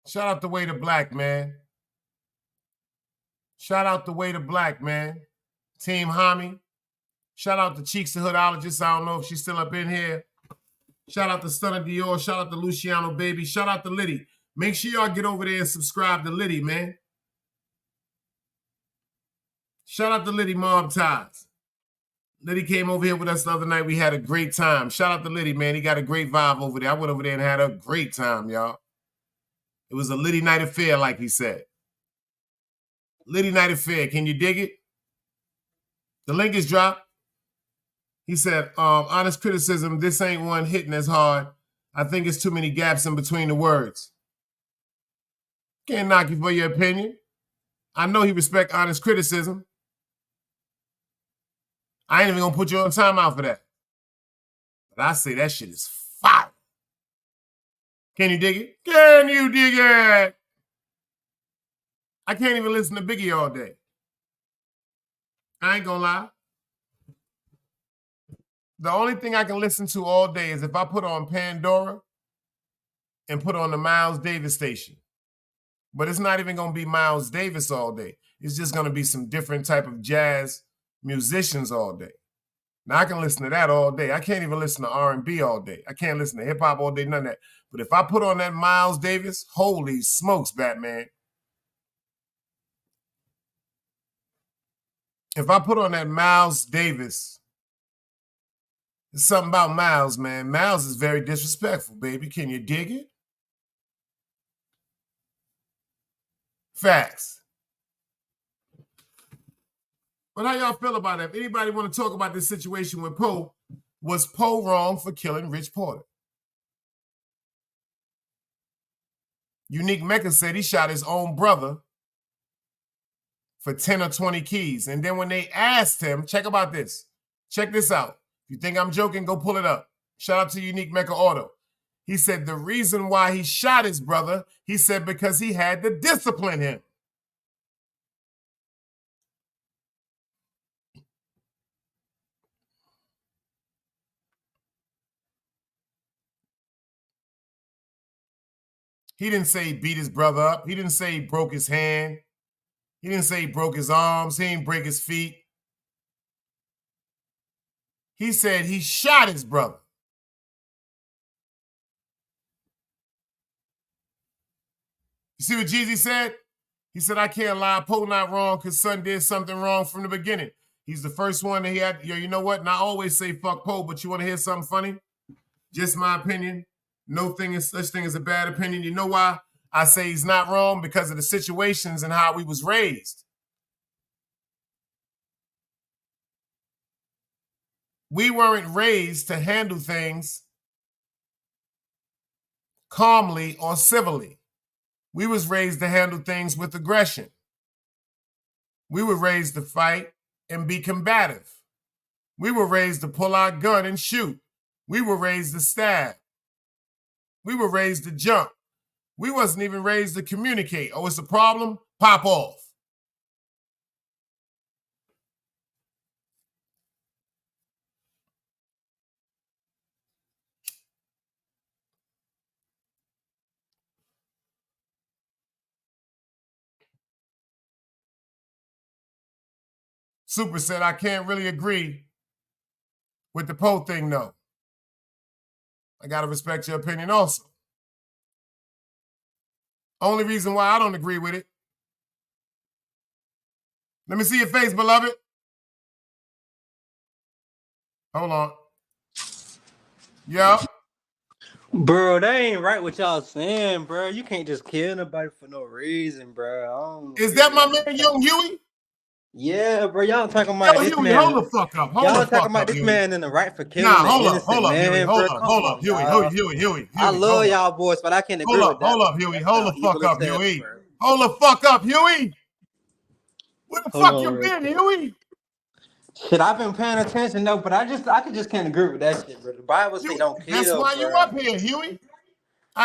Shout out the Way to Black, man. Shout out the Way to Black, man. Team Hami. Shout out to Cheeks the Hoodologist. I don't know if she's still up in here. Shout out to Stunner Dior. Shout out to Luciano Baby. Shout out to Liddy. Make sure y'all get over there and subscribe to Liddy, man. Shout out to Liddy Mob Ties. Liddy came over here with us the other night. We had a great time. Shout out to Liddy, man. He got a great vibe over there. I went over there and had a great time, y'all. It was a Liddy night affair, like he said. Liddy night affair. Can you dig it? The link is dropped. He said, honest criticism, this ain't one hitting as hard. I think it's too many gaps in between the words. Can't knock you for your opinion. I know he respect honest criticism. I ain't even gonna put you on timeout for that. But I say that shit is fire. Can you dig it? Can you dig it? I can't even listen to Biggie all day. I ain't gonna lie. The only thing I can listen to all day is if I put on Pandora and put on the Miles Davis station. But it's not even gonna be Miles Davis all day. It's just gonna be some different type of jazz musicians all day. Now, I can listen to that all day. I can't even listen to R&B all day. I can't listen to hip-hop all day, none of that. But if I put on that Miles Davis, holy smokes, Batman. If I put on that Miles Davis, it's something about Miles, man. Miles is very disrespectful, baby. Can you dig it? Facts. But how y'all feel about that? If anybody want to talk about this situation with Poe, was Poe wrong for killing Rich Porter? Unique Mecca said he shot his own brother for 10 or 20 keys. And then when they asked him, check about this. Check this out. If you think I'm joking, go pull it up. Shout out to Unique Mecca Auto. He said the reason why he shot his brother, he said because he had to discipline him. He didn't say he beat his brother up. He didn't say he broke his hand. He didn't say he broke his arms. He didn't break his feet. He said he shot his brother. You see what Jeezy said? He said, I can't lie. Poe not wrong because son did something wrong from the beginning. He's the first one that he had. Yo, you know what? And I always say fuck Poe, but you want to hear something funny? Just my opinion. No thing is such thing as a bad opinion. You know why I say he's not wrong? Because of the situations and how we was raised. We weren't raised to handle things calmly or civilly. We was raised to handle things with aggression. We were raised to fight and be combative. We were raised to pull our gun and shoot. We were raised to stab. We were raised to jump. We wasn't even raised to communicate. Oh, it's a problem? Pop off. Super said, I can't really agree with the Poe thing, though. I got to respect your opinion also. Only reason why I don't agree with it. Let me see your face, beloved. Hold on. Yup. Bro, that ain't right what y'all saying, bro. You can't just kill nobody for no reason, bro. Is that my man, Young Huey? Yeah, bro. Y'all talking about Yo, this Huey, man. hold the fuck up. Y'all talking about this man in the right for killing Nah, an innocent man, Huey, bro. hold up, Huey. I love y'all boys, but I can't agree with that. Hold up, Huey. Hold the fuck up, Huey. Hold the fuck up, Huey. Where the fuck you been, Huey? Shit, I've been paying attention though, but I just can't agree with that shit, bro. The Bible say don't kill. That's why bro. you up here, Huey.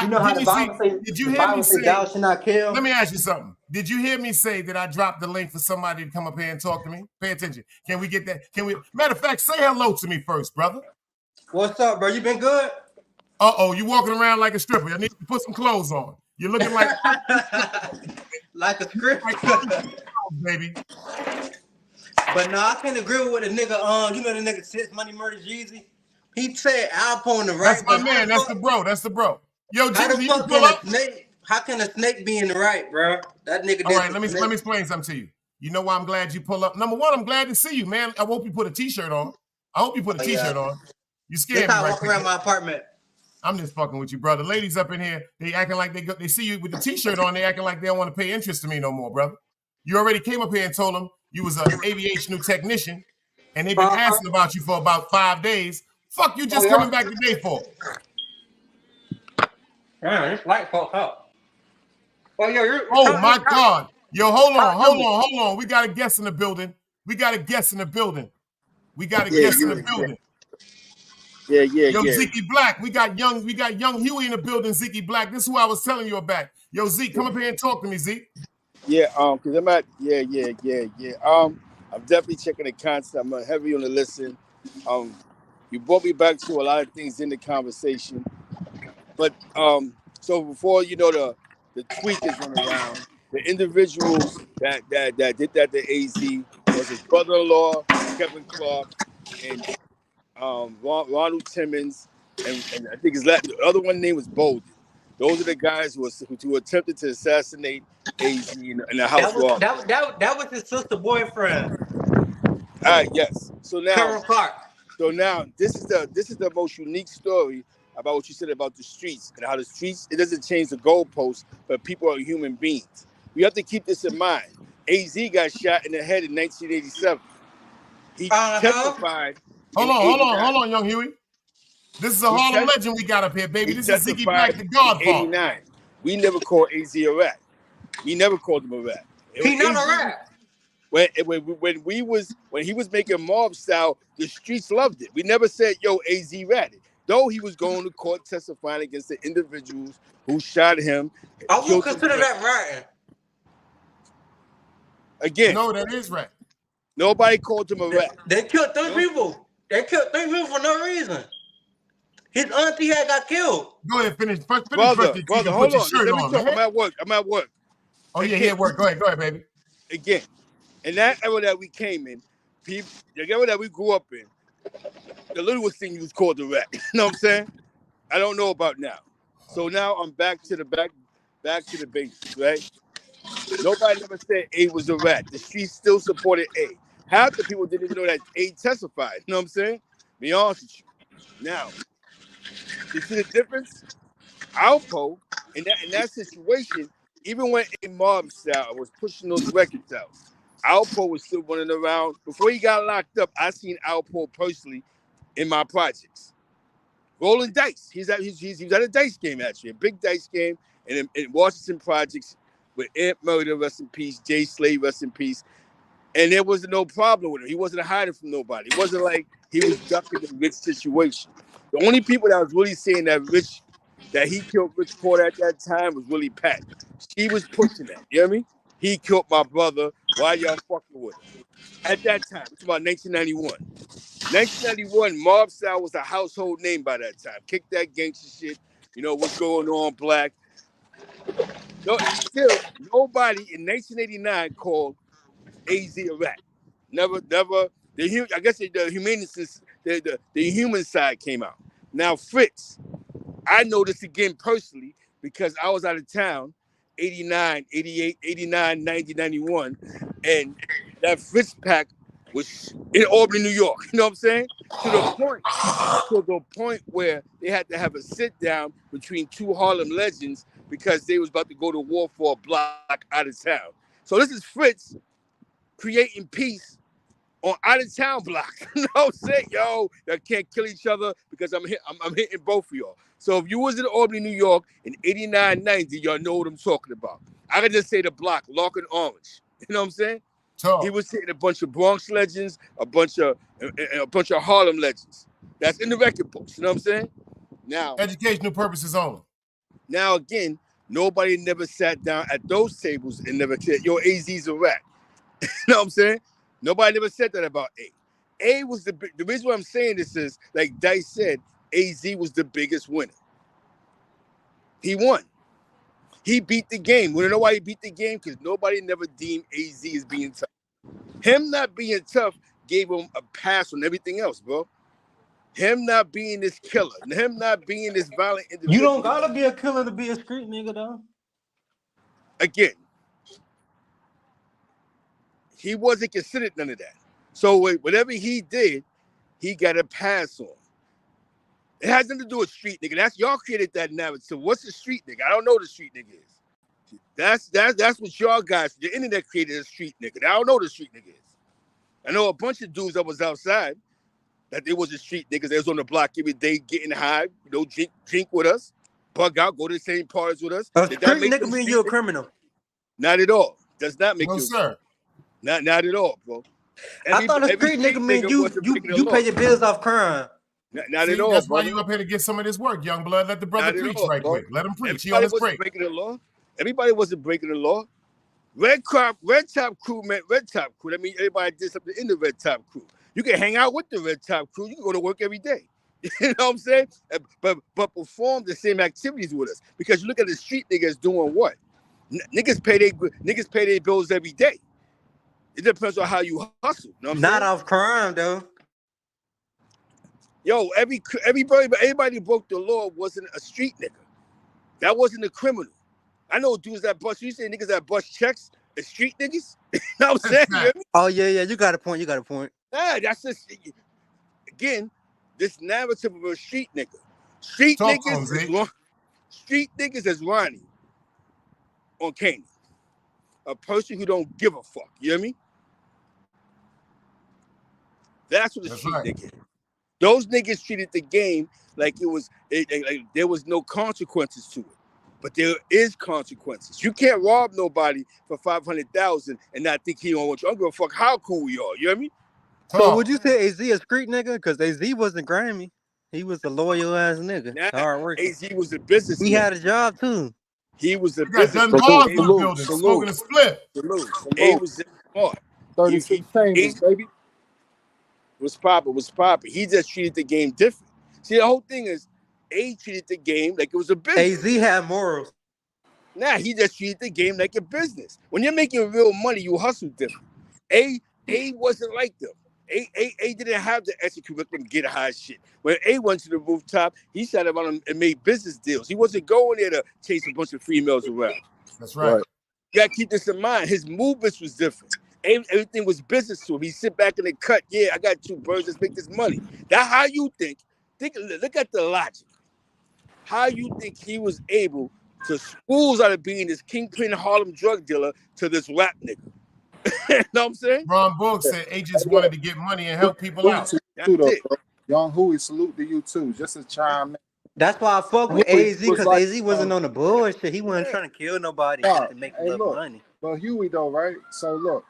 You know how the Bible say? Did you hear me say? Thou shalt not kill. Let me ask you something. Did you hear me say that I dropped the link for somebody to come up here and talk to me? Pay attention. Can we get that? Can we? Matter of fact, say hello to me first, brother. What's up, bro? You been good? Uh-oh, you walking around like a stripper. I need to put some clothes on. You're looking like like a stripper, baby. But no, I can't agree with what the nigga. You know the nigga Six Money Murder Jeezy. He said Alpo on the right. That's my man. That's the bro. That's the bro. Yo, Jeezy, you can pull up. How can a snake be in the right, bro? That nigga. All right, let me explain something to you. You know why I'm glad you pull up? Number one, I'm glad to see you, man. I hope you put a t-shirt on. You scared me. I walk around my apartment. I'm just fucking with you, brother. Ladies up in here, they acting like they see you with the t-shirt on. They acting like they don't want to pay interest to me no more, brother. You already came up here and told them you was an aviational technician, and they've been asking about you for about 5 days. Fuck you just coming back today for? Man, this light fucked up. Well, oh my God. Yo, hold on. We got a guest in the building. Yeah. Yo, Zeke Black. We got young Huey in the building, Zeke Black. This is who I was telling you about. Yo, Zeke, come up here and talk to me, Zeke. Yeah, because I'm at I'm definitely checking the content. I'm heavy on the listen. You brought me back to a lot of things in the conversation. But so before the tweet is running around, the individuals that did that to AZ was his brother-in-law, Kevin Clark, and Ronald Timmons, and I think the other one name was Bolden. Those are the guys who attempted to assassinate AZ in the house. That was his sister boyfriend. All right, yes. So now, Kevin Clark. So now, this is the most unique story about what you said about the streets and how the streets, it doesn't change the goalposts, but people are human beings. We have to keep this in mind. AZ got shot in the head in 1987. He testified. Hold on, young Huey. This is a Harlem legend we got up here, baby. This is Ziggy Black, the Godfather. 89. We never called AZ a rat. We never called him a rat. He not a rat. when he was making mob style, the streets loved it. We never said, yo, AZ ratted. Though he was going to court testifying against the individuals who shot him. I won't consider that ratting. Again. No, that is rat. Nobody called him a rat. They killed 3 people. They killed 3 people for no reason. His auntie had got killed. Go ahead, finish Brother, put hold your on. shirt Let me on, talk. man. I'm at work. Oh, yeah, he at work. Go ahead, baby. Again, in that era that we came in, the era that we grew up in, the littlest thing was called the rat. You know what I'm saying? I don't know about now. So now I'm back to the basics, right? Nobody ever said A was a rat. The streets still supported A. Half the people didn't even know that A testified. You know what I'm saying? Be honest with you. Now, you see the difference? Alpo, in that situation, even when A mob style was pushing those records out, Alpo was still running around. Before he got locked up, I seen Alpo personally in my projects. Rolling dice. He was at a dice game, actually, a big dice game in Washington Projects with Aunt Murder, rest in peace, Jay Slade, rest in peace. And there was no problem with him. He wasn't hiding from nobody. It wasn't like he was ducking the Rich situation. The only people that was really saying that he killed Rich Porter at that time was really Pat. She was pushing that. You hear me? He killed my brother. Why y'all fucking with him? At that time, it's about 1991. 1991, mob style was a household name by that time. Kick that gangster shit. You know what's going on, black. No, still, nobody in 1989 called AZ a rat. Never. I guess the human side came out. Now, Fritz, I know this again personally because I was out of town 89, 88, 89, 90, 91, and that Fritz pack was in Albany, New York. You know what I'm saying? To the point where they had to have a sit down between 2 Harlem legends because they was about to go to war for a block out of town. So this is Fritz creating peace on out of town blocks. You know what I'm saying? Yo, y'all can't kill each other because I'm hitting both of y'all. So if you was in Albany, New York in 89, 90, y'all know what I'm talking about. I can just say the block, Larkin Orange. You know what I'm saying? He was hitting a bunch of Bronx legends, a bunch of Harlem legends. That's in the record books. You know what I'm saying? Now, educational purposes only. Now again, nobody never sat down at those tables and never said, "Yo, AZ's a rat." You know what I'm saying? Nobody never said that about A. A was the reason why I'm saying this is, like Dice said, AZ was the biggest winner. He won. He beat the game. We don't know why he beat the game because nobody never deemed AZ as being tough. Him not being tough gave him a pass on everything else, bro. Him not being this killer, him not being this violent individual. You don't gotta be a killer to be a street nigga, though. Again, he wasn't considered none of that. So whatever he did, he got a pass on. It has nothing to do with street nigga. That's y'all created that narrative. What's a street nigga? I don't know what a street nigga is. That's what y'all guys, the internet created a street nigga. I don't know what a street nigga is. I know a bunch of dudes that was outside that they was a street niggas. They was on the block every day getting high, you know, drink with us, bug out, go to the same parties with us. A street nigga mean you a criminal? Not at all. Does not make no, you. Sir. Not at all, bro. I thought a street nigga mean you pay your bills off crime. Not at all, that's brother. why you up here to get some of this work, young blood. Let the brother preach right quick. Let him preach. Everybody wasn't breaking the law. Everybody wasn't breaking the law. Red Top Crew meant Red Top Crew. That means everybody did something in the Red Top Crew. You can hang out with the Red Top Crew. You can go to work every day. You know what I'm saying? But perform the same activities with us. Because you look at the street niggas doing what? Niggas pay their bills every day. It depends on how you hustle. You know what I'm Not saying? off crime, though. Yo, everybody who broke the law wasn't a street nigga. That wasn't a criminal. I know dudes that bust. You say niggas that bust checks as street niggas? You know what I'm saying? You hear me? Oh yeah, you got a point. Nah, that's just again this narrative of a street nigga. Street niggas is Ronnie on Canaan. A person who don't give a fuck. You hear me? That's what a street nigga is. Those niggas treated the game like it was like there was no consequences to it. but there is consequences. You can't rob nobody for $500,000 and not think he don't want you. I don't give a fuck how cool you are. You know what I mean? So would you say AZ a street nigga? Because AZ wasn't grimy. He was a loyal ass nigga. Nah, Hard working. AZ was a businessman. He had a job too. He was a We got businessman. Dunbars in the building, smoking a split. A was smart. 36 chambers, baby. Was popping. He just treated the game different. See, the whole thing is, A treated the game like it was a business. AZ had morals. Nah, he just treated the game like a business. When you're making real money, you hustle different. A wasn't like them. A didn't have the extra curriculum to get high shit. When A went to the rooftop, he sat around and made business deals. He wasn't going there to chase a bunch of females around. That's right. You gotta keep this in mind. His movements was different. Everything was business to him. He sit back in the cut. Yeah, I got 2 birds. Let's make this money. That's how you think. Look at the logic. How you think he was able to schools out of being this kingpin Harlem drug dealer to this rap nigga? You know what I'm saying? Ron Book said agents wanted to get money and help people out. Young Huey, salute to you too. Just a chime in. That's why I fuck with AZ, because like, AZ wasn't on the bullshit. He wasn't trying to kill nobody just to make a little money. But Huey though, right? So look,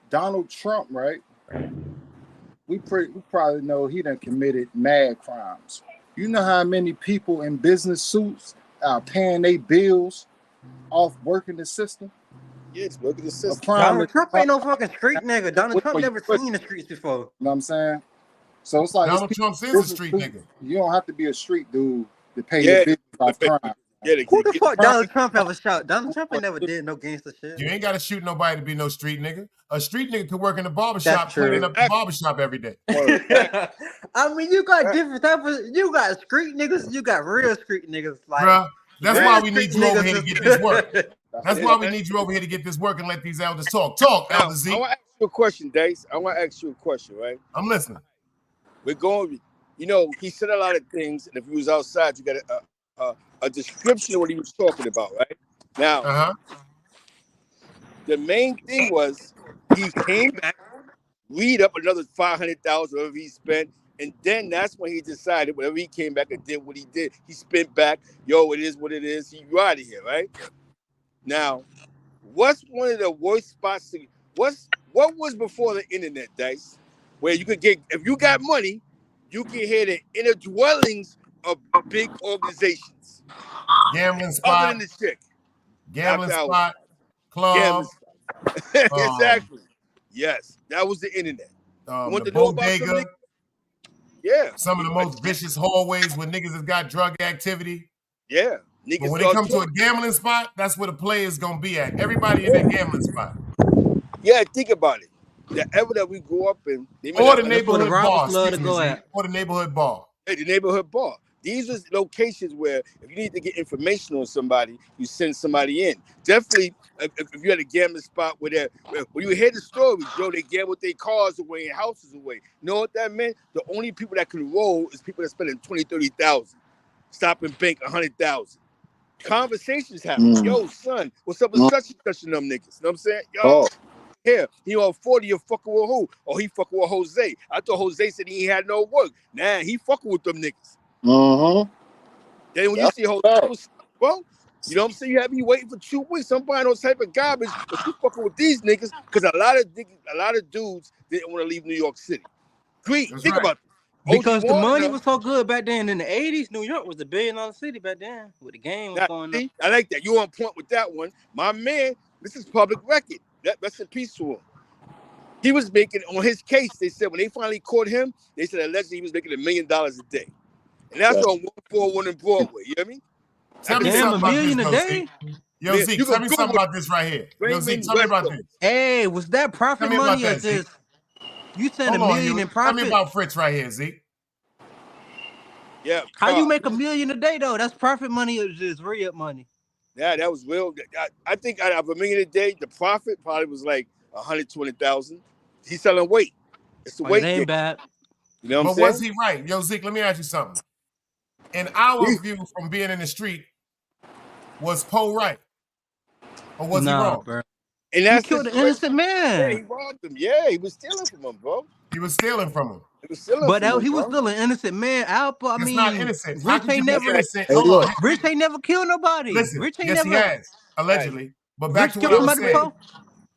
Donald Trump, right? We probably know he done committed mad crimes. You know how many people in business suits are paying their bills off working the system? Yeah, it's working the system. Donald Trump ain't no fucking street nigga. Donald Trump never seen the streets before. You know what I'm saying? So it's like Donald Trump is a street nigga. You don't have to be a street dude to pay your bills off crime. Who the fuck Donald Trump ever shot? Donald Trump ain't never did no gangster shit. You ain't got to shoot nobody to be no street nigga. A street nigga could work in the barbershop, cleaning up the barbershop every day. I mean, you got different type of. You got street niggas. You got real street niggas. Like, bruh, that's why we need you over here to get this work. That's why we Yeah. need you over here to get this work and let these elders talk. Talk, Now, Elder Z. I want to ask you a question, Dace. I want to ask you a question, right? I'm listening. We're going. You know, he said a lot of things, and if he was outside, you got a description of what he was talking about, right? Now, the main thing was he came back, read up another $500,000 whatever he spent, and then that's when he decided whenever he came back and did what he did, he spent back. Yo, it is what it is. He out of here, right? Now, what's one of the worst spots to? What was before the internet, Dice, where you could get, if you got money, you can hear the inner dwellings of big organizations. Gambling spot. Other than the chick. Gambling After spot. Club. Gambling spot. Exactly. Yes, that was the internet. Want The to know about bodega. something? Yeah. Some of the most vicious hallways where niggas has got drug activity. Yeah. But when it comes to a gambling spot, that's where the players gonna be at. Everybody in that gambling spot. Yeah, think about it. The era that we grew up in, Or the neighborhood bar. Or the neighborhood bar. Hey, the neighborhood bar. These are locations where if you need to get information on somebody, you send somebody in. Definitely, if you had a gambling spot where when you hear the stories, yo, they gambled their cars away and houses away. You know what that meant? The only people that can roll is people that spending 20, 30,000. Stop and bank 100,000. Conversations happen. Yo, son, what's up with such and such and them niggas? You know what I'm saying? Yo, here, he on 40, you fucking with who? Oh, he fucking with Jose. I thought Jose said he ain't had no work. Nah, he fucking with them niggas. Then when you see Jose, bro, you know what I'm saying? You have me waiting for 2 weeks. I'm buying those type of garbage, but you fucking with these niggas because a lot of dudes didn't want to leave New York City. Think about it. Because the money was so good back then in the 80s, New York was a $1 billion city back then with the game was going on. I like that. You on point with that one. My man, this is public record. That's a piece to him. He was making, on his case, they said when they finally caught him, they said allegedly he was making $1 million a day. And that's on 141 in Broadway. You know what I mean? Tell me something about this, though, Zeke. Yo, Zeke, tell me something about this right here. Yo, Zeke, tell me about this. Hey, was that profit money or just you said $1 million in profit? Tell me about Fritz right here, Zeke. Yeah. How you make $1 million a day though? That's profit money or just re-up money? Yeah, that was real. I think out of $1 million a day, the profit probably was like 120,000. He's selling weight. It's the weight. It ain't bad. You know what I'm But saying? was he right? Yo, Zeke, let me ask you something. In our view from being in the street, was Poe right? Or was he wrong? Bro. And that's he killed an innocent man. Yeah, he robbed him. Yeah, he was stealing from him, bro. He was stealing from him. He was stealing But from him, he was bro. still an innocent man. Alpo, I That's not mean, innocent. How Rich could you ain't be never, innocent? Hey, Hold look. on. Rich ain't never killed nobody. Listen. Rich ain't Yes, he never. has, allegedly. But back Rich to what killed I was somebody saying. before.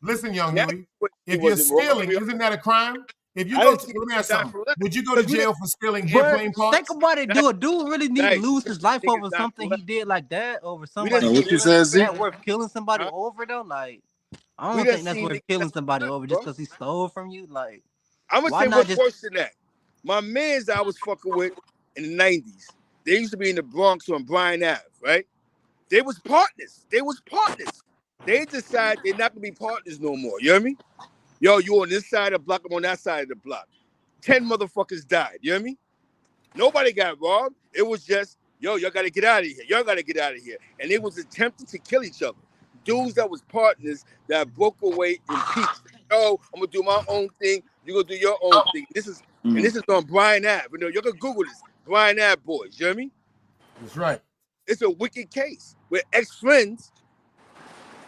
Listen, young Yeah, Huey. he If you're wasn't wrong. stealing, isn't that a crime? If you I go didn't to, see let me him ask die something. for living. Would you go to Because we jail didn't. for stealing But airplane think parts? about it. Do a dude really need to Nice. lose his life over Niggas die for something he living. did like that? Over We done somebody seen What you killing? said, Is Z? that worth killing somebody huh? over though? Like, I We don't done think that's seen worth niggas die killing somebody for living, over just bro. because he stole from you. Like, I'm gonna why say not what's just? worse than that. My mans that I was fucking with in the 90s, they used to be in the Bronx on Bryan Ave, right? They was partners. They decide they're not gonna be partners no more. You hear me? Yo, you on this side of the block, I'm on that side of the block. 10 motherfuckers died. You hear me? Nobody got robbed. It was just, yo, y'all gotta get out of here. Y'all gotta get out of here. And they was attempting to kill each other. Dudes that was partners that broke away in peace. Yo, I'm gonna do my own thing. You gonna do your own thing. This is on Bryan Ave. You know, you can Google this. Bryan Ave boys. You hear me? That's right. It's a wicked case with ex-friends.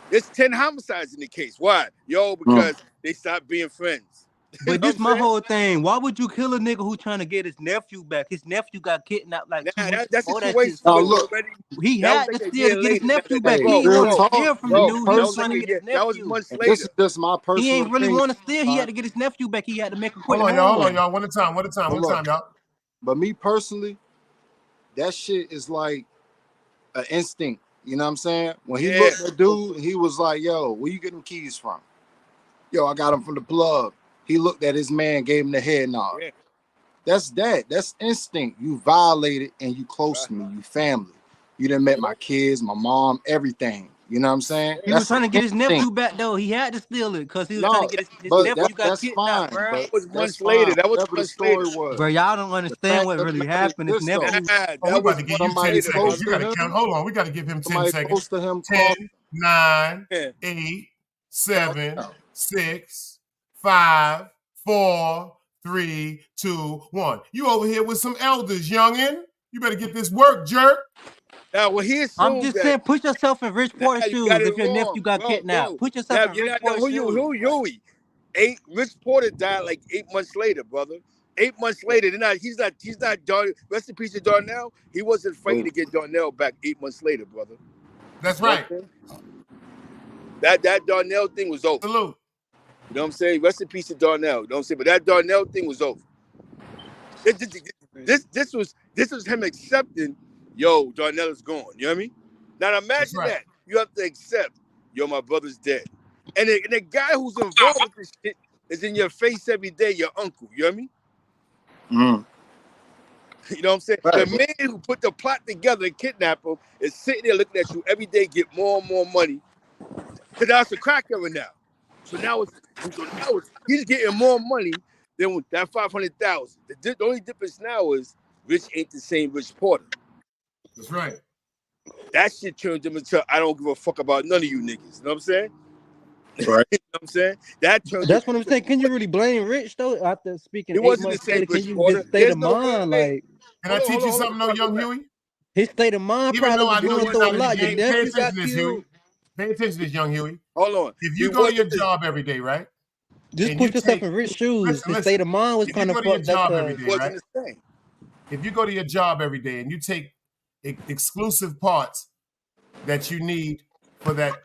There's 10 homicides in the case. Why? Yo, because they stopped being friends. You know But what this I'm my saying? whole thing. Why would you kill a nigga who trying to get his nephew back? His nephew got kidnapped like 2 weeks That before that shit situation Now was started. look, already. He That was had like to a steal year to get his later. nephew That, back. hey, He bro, ain't real want to bro, talk, steal from the me bro. dude. He That was was trying like to a get his year. That was nephew. months and this later. is just my He personal ain't really opinion. want to steal. He Right? had to get his nephew back. He had to make a quick Hold move. on, y'all. One at a time, But look, y'all. but me personally, that shit is like an instinct. You know what I'm saying? When he Yeah. looked at dude, he was like, yo, where you get them keys from? Yo, I got them from the plug. He looked at his man, gave him the head nod. Yeah. That's that. That's instinct. You violated and you close to me. You family. You done met my kids, my mom, everything. You know what I'm saying? He was That's trying to get his instinct. nephew back though. He had to steal it because he was trying to No, get his but nephew got that's fine. kidnapped, bro. But That was that's months fine. later. That was Whatever the months later. story was. Bro, y'all don't The understand fact what of the really matter is happened. His this though. nephew. Oh, we That about was to give months you 10 Somebody later, seconds. close You brother. got to to count. him. Hold on. We got to give him 10 Somebody seconds. close to him 10, called. 9, Yeah. 8, 7, 6, 5, 4, 3, 2, 1. You over here with some elders, youngin'. You better get this work, jerk. Now, well, he I'm assumed just that. saying, put yourself in Rich Porter's You got shoes it if your nephew wrong, got bro. kidnapped. Put yourself Now in you're Rich not. Now, Porter's shoes. who he? Rich Porter died like 8 months later, brother. 8 months later. He's not Darnell. Rest in peace to Darnell. He wasn't fighting to get Darnell back 8 months later, brother. That's You know right. what I'm saying? That Darnell thing was over. Salute. You know what I'm saying? Rest in peace to Darnell. You know what I'm saying? But that Darnell thing was over. This was him accepting, yo, Darnell is gone. You know what I mean? Now That's imagine right. that. You have to accept, yo, my brother's dead. And the guy who's involved with this shit is in your face every day, your uncle. You know what I mean? You know what I'm saying? Right, The but man who put the plot together to kidnap him is sitting there looking at you every day, get more and more money. Because that's a cracker now. So now he's getting more money than that 500,000. The only difference now is Rich ain't the same Rich Porter. That's right. That shit turned him into I don't give a fuck about none of you niggas. You know what I'm saying? right. You know what I'm saying? That turned him. That's what I'm saying. Can you really blame Rich though? After speaking It 8 wasn't the months same later, can Rich you Porter. his state There's of no mind? way. Like Can I teach you something, though, Hold young on. Huey? his state of mind Even probably though was I know going you're through a not in the lot. Your game, pay nephew attention got to this, killed. Huey. Pay attention to this, young Huey. Hold on. If He you go to your wasn't the job every day, right? Just And you put yourself take, in Rich shoes. His listen. state of mind was If you kind of go to your fucked up job every because day, right? wasn't the same. If you go to your job every day and you take exclusive parts that you need for that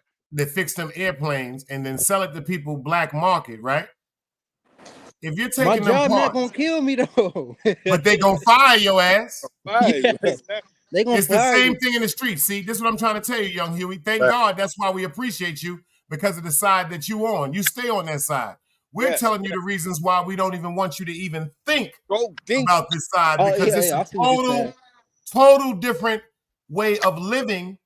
fix them airplanes and then sell it to people black market, right? If you're my taking them job not parts, gonna kill me though. but they gonna fire your ass. Yeah, they gonna It's the fire same you. thing in the street. See, this is what I'm trying to tell you, young Huey. Thank Right. God that's why we appreciate you, because of the side that you on. You stay on that side. We're telling you the reasons why we don't even want you to even think about this side, Oh because yeah, it's yeah. I a see what you're saying. total different way of living.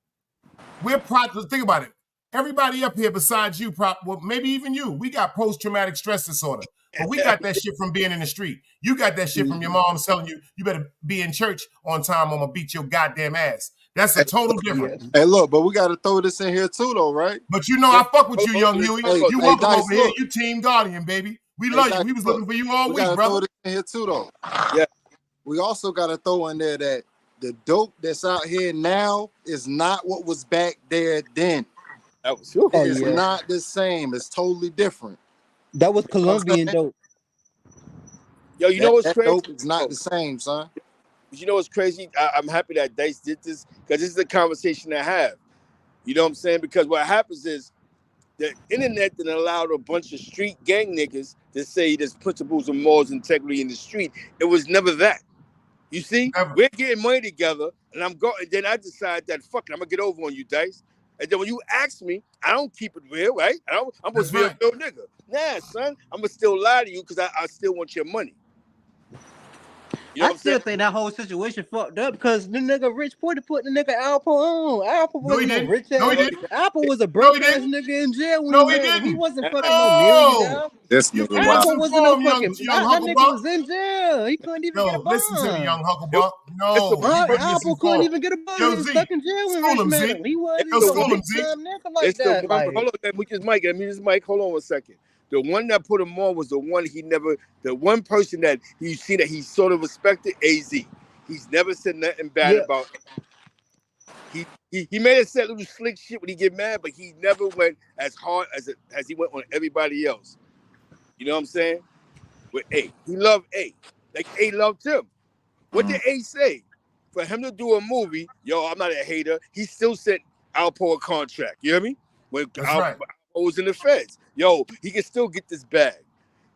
Think about it. Everybody up here besides you, well, maybe even you, we got post-traumatic stress disorder. But we got that shit from being in the street. You got that shit from your mom telling you, you better be in church on time or I'm gonna beat your goddamn ass. That's a total difference. Hey, look, but we got to throw this in here too, though, right? But you know I fuck with you, young Huey. Hey, You hey, welcome Dice, over here. look. You team guardian, baby. We Hey, love you. Dice, We was look. looking for you all We week, gotta brother. throw this in here too, though. Yeah. We also got to throw in there that the dope that's out here now is not what was back there then. That was It's yeah. not the same. It's totally different. That was You know what I'm Colombian saying? dope. Yo, you know what's That crazy? dope is not the same, son. You know what's crazy? I'm happy that Dice did this because this is a conversation to have. You know what I'm saying? Because what happens is the internet then allowed a bunch of street gang niggas to say there's principles and morals, integrity in the street. It was never that. You see, we're getting money together, and I'm going. Then I decide that fuck it, I'm gonna get over on you, Dice. And then when you ask me, I don't keep it real, right? I'm supposed to be a real nigga. Nah, son, I'm gonna still lie to you because I still want your money. You know I what I'm still saying? think that whole situation fucked up because the nigga Rich Porter put the nigga Alpo on. Alpo wasn't no rich ass. No, he didn't. Alpo was a No, broke he ass didn't. nigga in jail when No, he he met him. He didn't. wasn't fucking no No. millionaire. This You nigga Alpo was. wasn't no misinformed, fucking. young That nigga Hucklebuck. was in jail. He couldn't even get a Yo, listen to me, bond. young Hucklebuck. It's the No, you been Alpo couldn't misinformed. even get a bond. Yo, He was Z, stuck in jail when school Rich him, met Z. him. He wasn't Yo, even no school big him, Z. time nigga like It's the that. one. Like, Hold on, let me just mic. Let me just mic. Hold on a second. The one that put him on was the one he never. The one person that you seen that he sort of respected. AZ. He's never said nothing bad yeah. about. He made it say little slick shit when he get mad, but he never went as hard as he went on everybody else. You know what I'm saying? With A, he loved A, like A loved him. What did A say? For him to do a movie, yo, I'm not a hater. He still sent Alpo a contract. You hear me? When That's right. Alpo was in the feds, yo, he can still get this bag.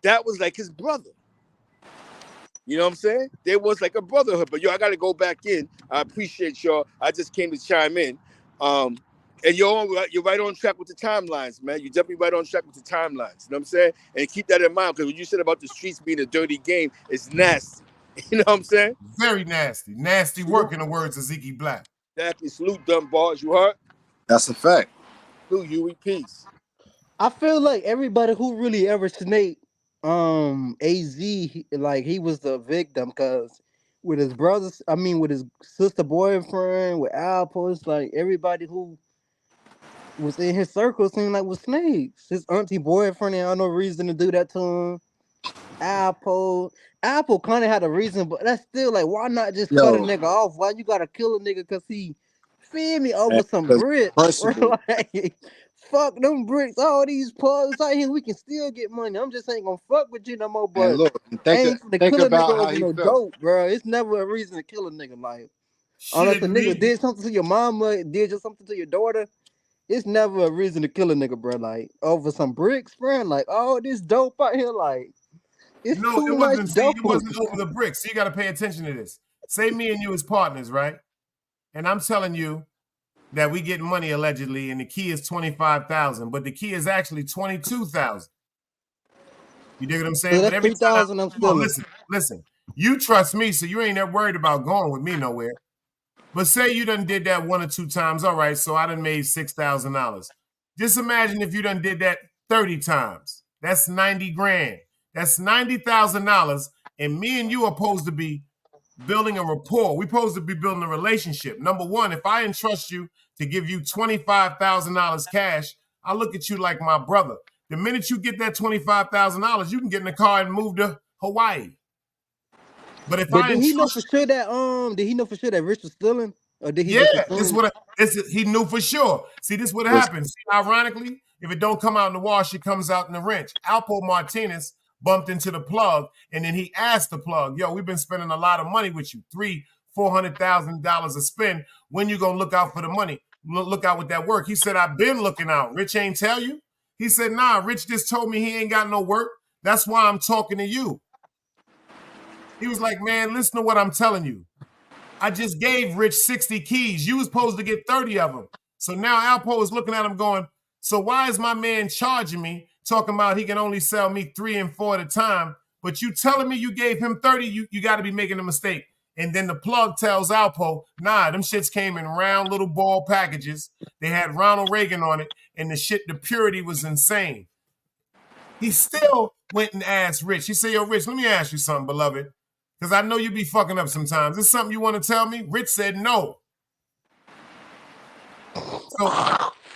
That was like his brother. You know what I'm saying? There was like a brotherhood. But yo, I gotta go back in. I appreciate y'all. I just came to chime in. And you're right on track with the timelines, man. You're definitely right on track with the timelines. You know what I'm saying? And keep that in mind, because what you said about the streets being a dirty game is nasty. You know what I'm saying? Very nasty. Nasty work, in the words of Zeke Black. Exactly. Salute, dumb bars. You heard? That's a fact. Salute, Huey. Peace. I feel like everybody who really ever snaked AZ, like he was the victim because with his brothers, I mean with his sister boyfriend, with Alpo, it's like everybody who was in his circle seemed like was snakes. His auntie boyfriend had no reason to do that to him. Apple kind of had a reason, but that's still like, why not just cut a Yo, nigga off? Why you gotta kill a nigga because he feel me over man, some because bricks? principle. Like, fuck them bricks, all these plugs out here, we can still get money. I'm just ain't gonna fuck with you no more, And but look, I ain't finna think kill a nigga about how over he no felt. dope, bro. It's never a reason to kill a nigga, like unless Shit, a nigga me. did something to your mama, did just something to your daughter. It's never a reason to kill a nigga, bro. Like over some bricks, bro. Like, oh, this dope out here, like. It's No, too it much wasn't. See, dope. it wasn't over the bricks. So you got to pay attention to this. Say me and you as partners, right? And I'm telling you that we get money allegedly, and the key is 25,000, but the key is actually 22,000. You dig what I'm saying? So But that's every time, 3,000 I'm come on, stealing. listen. You trust me, so you ain't that worried about going with me nowhere. But say you done did that 1 or 2 times. All right, so I done made $6,000. Just imagine if you done did that 30 times. That's 90 grand. That's $90,000. And me and you are supposed to be building a rapport. We're supposed to be building a relationship. Number one, if I entrust you to give you $25,000 cash, I look at you like my brother. The minute you get that $25,000, you can get in the car and move to Hawaii. But if But I did he know entrust for sure that did he know for sure that Rich was stealing? Or did he Yeah, just this assume? what he knew for sure. See, this what Was happens. See, ironically, if it don't come out in the wash, it comes out in the wrench. Alpo Martinez bumped into the plug, and then he asked the plug, "Yo, we've been spending a lot of money with you, $400,000 a spend. When you gonna look out for the money? Look out with that work." He said, "I've been looking out. Rich ain't tell you." He said, "Nah, Rich just told me he ain't got no work. That's why I'm talking to you." He was like, "Man, listen to what I'm telling you. I just gave Rich 60 keys. You was supposed to get 30 of them." So now Alpo is looking at him going, "So why is my man charging me, talking about he can only sell me 3 and 4 at a time, but you telling me you gave him 30, you got to be making a mistake." And then the plug tells Alpo, "Nah, them shits came in round little ball packages. They had Ronald Reagan on it, and the purity was insane." He still went and asked Rich. He said, "Yo, Rich, let me ask you something, beloved. Because I know you be fucking up sometimes. Is something you want to tell me?" Rich said no. So,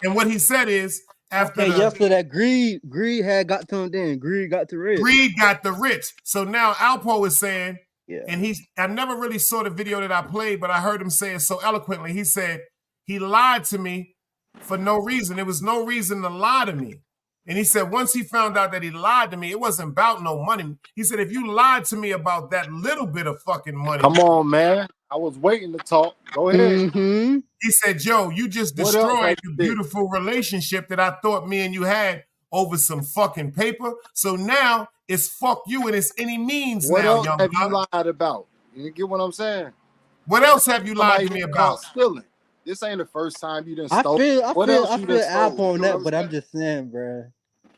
and what he said is, after Okay, yes, so that greed had got to him then. Greed got to Rich. Greed got the Rich. So now Alpo is saying, yeah. And I never really saw the video that I played, but I heard him say it so eloquently. He said, he lied to me for no reason. There was no reason to lie to me. And he said once he found out that he lied to me, it wasn't about no money. He said, if you lied to me about that little bit of fucking money. Come on, man. I was waiting to talk. Go ahead. Mm-hmm. He said, Joe, you just What else destroyed have the you did? beautiful relationship that I thought me and you had over some fucking paper. So now it's fuck you and it's any means What now, else young have you God. lied about? You get what I'm saying? What else have you lied Somebody to me been about? caught stealing. This ain't the first time you done I stole. feel What else you done Alpo stole? on You know that, what but I'm I'm just saying, bro.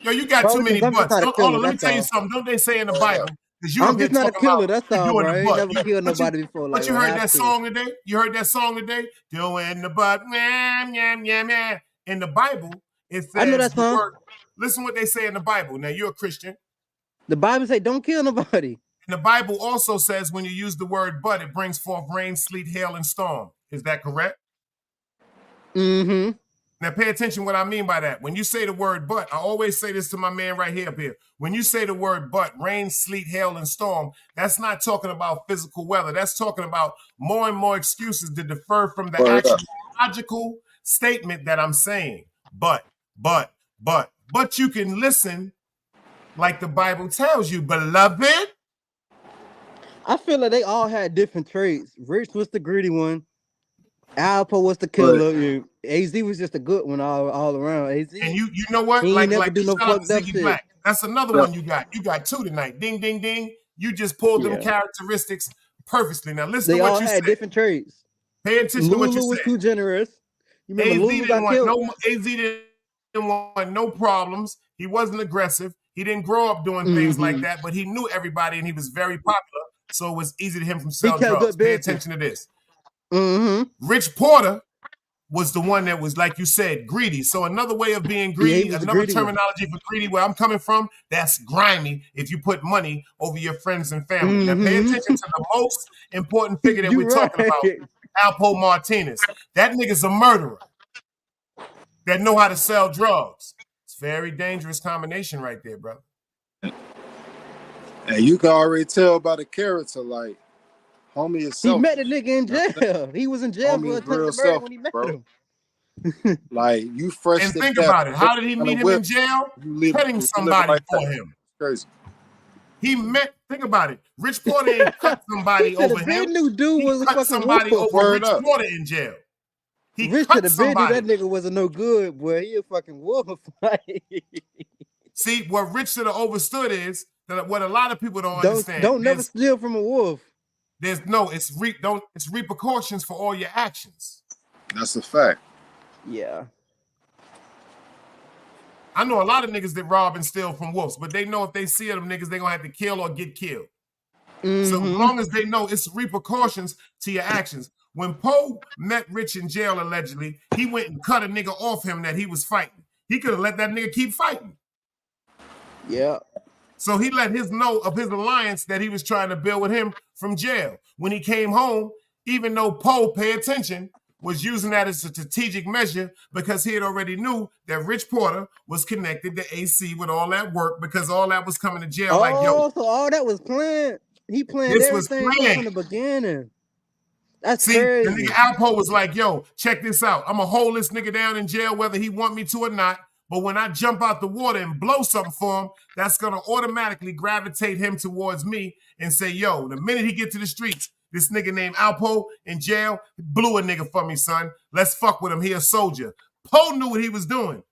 Yo, you got Probably too many 'cause I'm just butts. not a Hold killer, on, let me that's tell you all. something. Don't they say in the Bible? Because you I'm up here just not a talking killer, about that's you all, doing bro. the I ain't butt. never killed nobody before. Like, But you or heard have that to. song today? You heard that song today? Doing the butt, yam, yam, yam, yam. In the Bible, it I know says that the song. word. Listen what they say in the Bible. Now, you're a Christian. The Bible say don't kill nobody. And the Bible also says when you use the word but, it brings forth rain, sleet, hail, and storm. Is that correct? Mm-hmm. Now pay attention what I mean by that. When you say the word but, I always say this to my man right here up here. When you say the word but, rain, sleet, hail, and storm, that's not talking about physical weather. That's talking about more and more excuses to defer from the actual logical statement that I'm saying. But you can listen like the Bible tells you, beloved. I feel like they all had different traits. Rich was the greedy one. Alpo was the killer. And AZ was just a good one all around. AZ. And you know what? He ain't Like never do no shout out to fucked up Ziggy shit. Black. That's another one you got. You got two tonight. Ding, ding, ding. You just pulled them Yeah. characteristics perfectly. Now listen They to what all you had said. different traits. Pay attention to what you Lulu was said. too generous. You remember AZ Lulu got killed? AZ didn't want no problems. He wasn't aggressive. He didn't grow up doing things like that, but he knew everybody and he was very popular. So it was easy to him to He sell kept drugs. good Pay business. attention to this. Mm-hmm. Rich Porter was the one that was, like you said, greedy. So another way of being greedy, he was the another greedy terminology for greedy, where I'm coming from, that's grimy if you put money over your friends and family. Now pay attention to the most important figure that we're talking about, Alpo Martinez. That nigga's a murderer that know how to sell drugs. It's a very dangerous combination right there, brother. And you can already tell by the character, like, homie is self. He met the nigga in jail. He was in jail for attempted murder when he met him. Like, you fresh And to think death. about it. How did he meet him in jail? Cutting somebody like for that. him. Crazy. Think about it. Rich Porter ain't cut somebody over him. Dude was He a cut fucking somebody wolf. over Rich Porter in jail. He cut somebody. That nigga wasn't no good, boy. He a fucking wolf. See, what Rich should have overstood is that what a lot of people don't understand. Don't never steal from a wolf. It's repercussions for all your actions. That's a fact. Yeah. I know a lot of niggas that rob and steal from wolves, but they know if they see them niggas, they're gonna have to kill or get killed. So as long as they know it's repercussions to your actions. When Poe met Rich in jail, allegedly, he went and cut a nigga off him that he was fighting. He could have let that nigga keep fighting. Yeah. So he let his know of his alliance that he was trying to build with him from jail. When he came home, even though Poe, pay attention, was using that as a strategic measure because he had already knew that Rich Porter was connected to AC with all that work because all that was coming to jail like, yo. So all that was planned. He planned everything from the beginning. That's crazy. The nigga Alpo was like, yo, check this out. I'm going to hold this nigga down in jail whether he want me to or not. But when I jump out the water and blow something for him, that's going to automatically gravitate him towards me and say, yo, the minute he get to the streets, this nigga named Alpo in jail blew a nigga for me, son. Let's fuck with him. He a soldier. Poe knew what he was doing.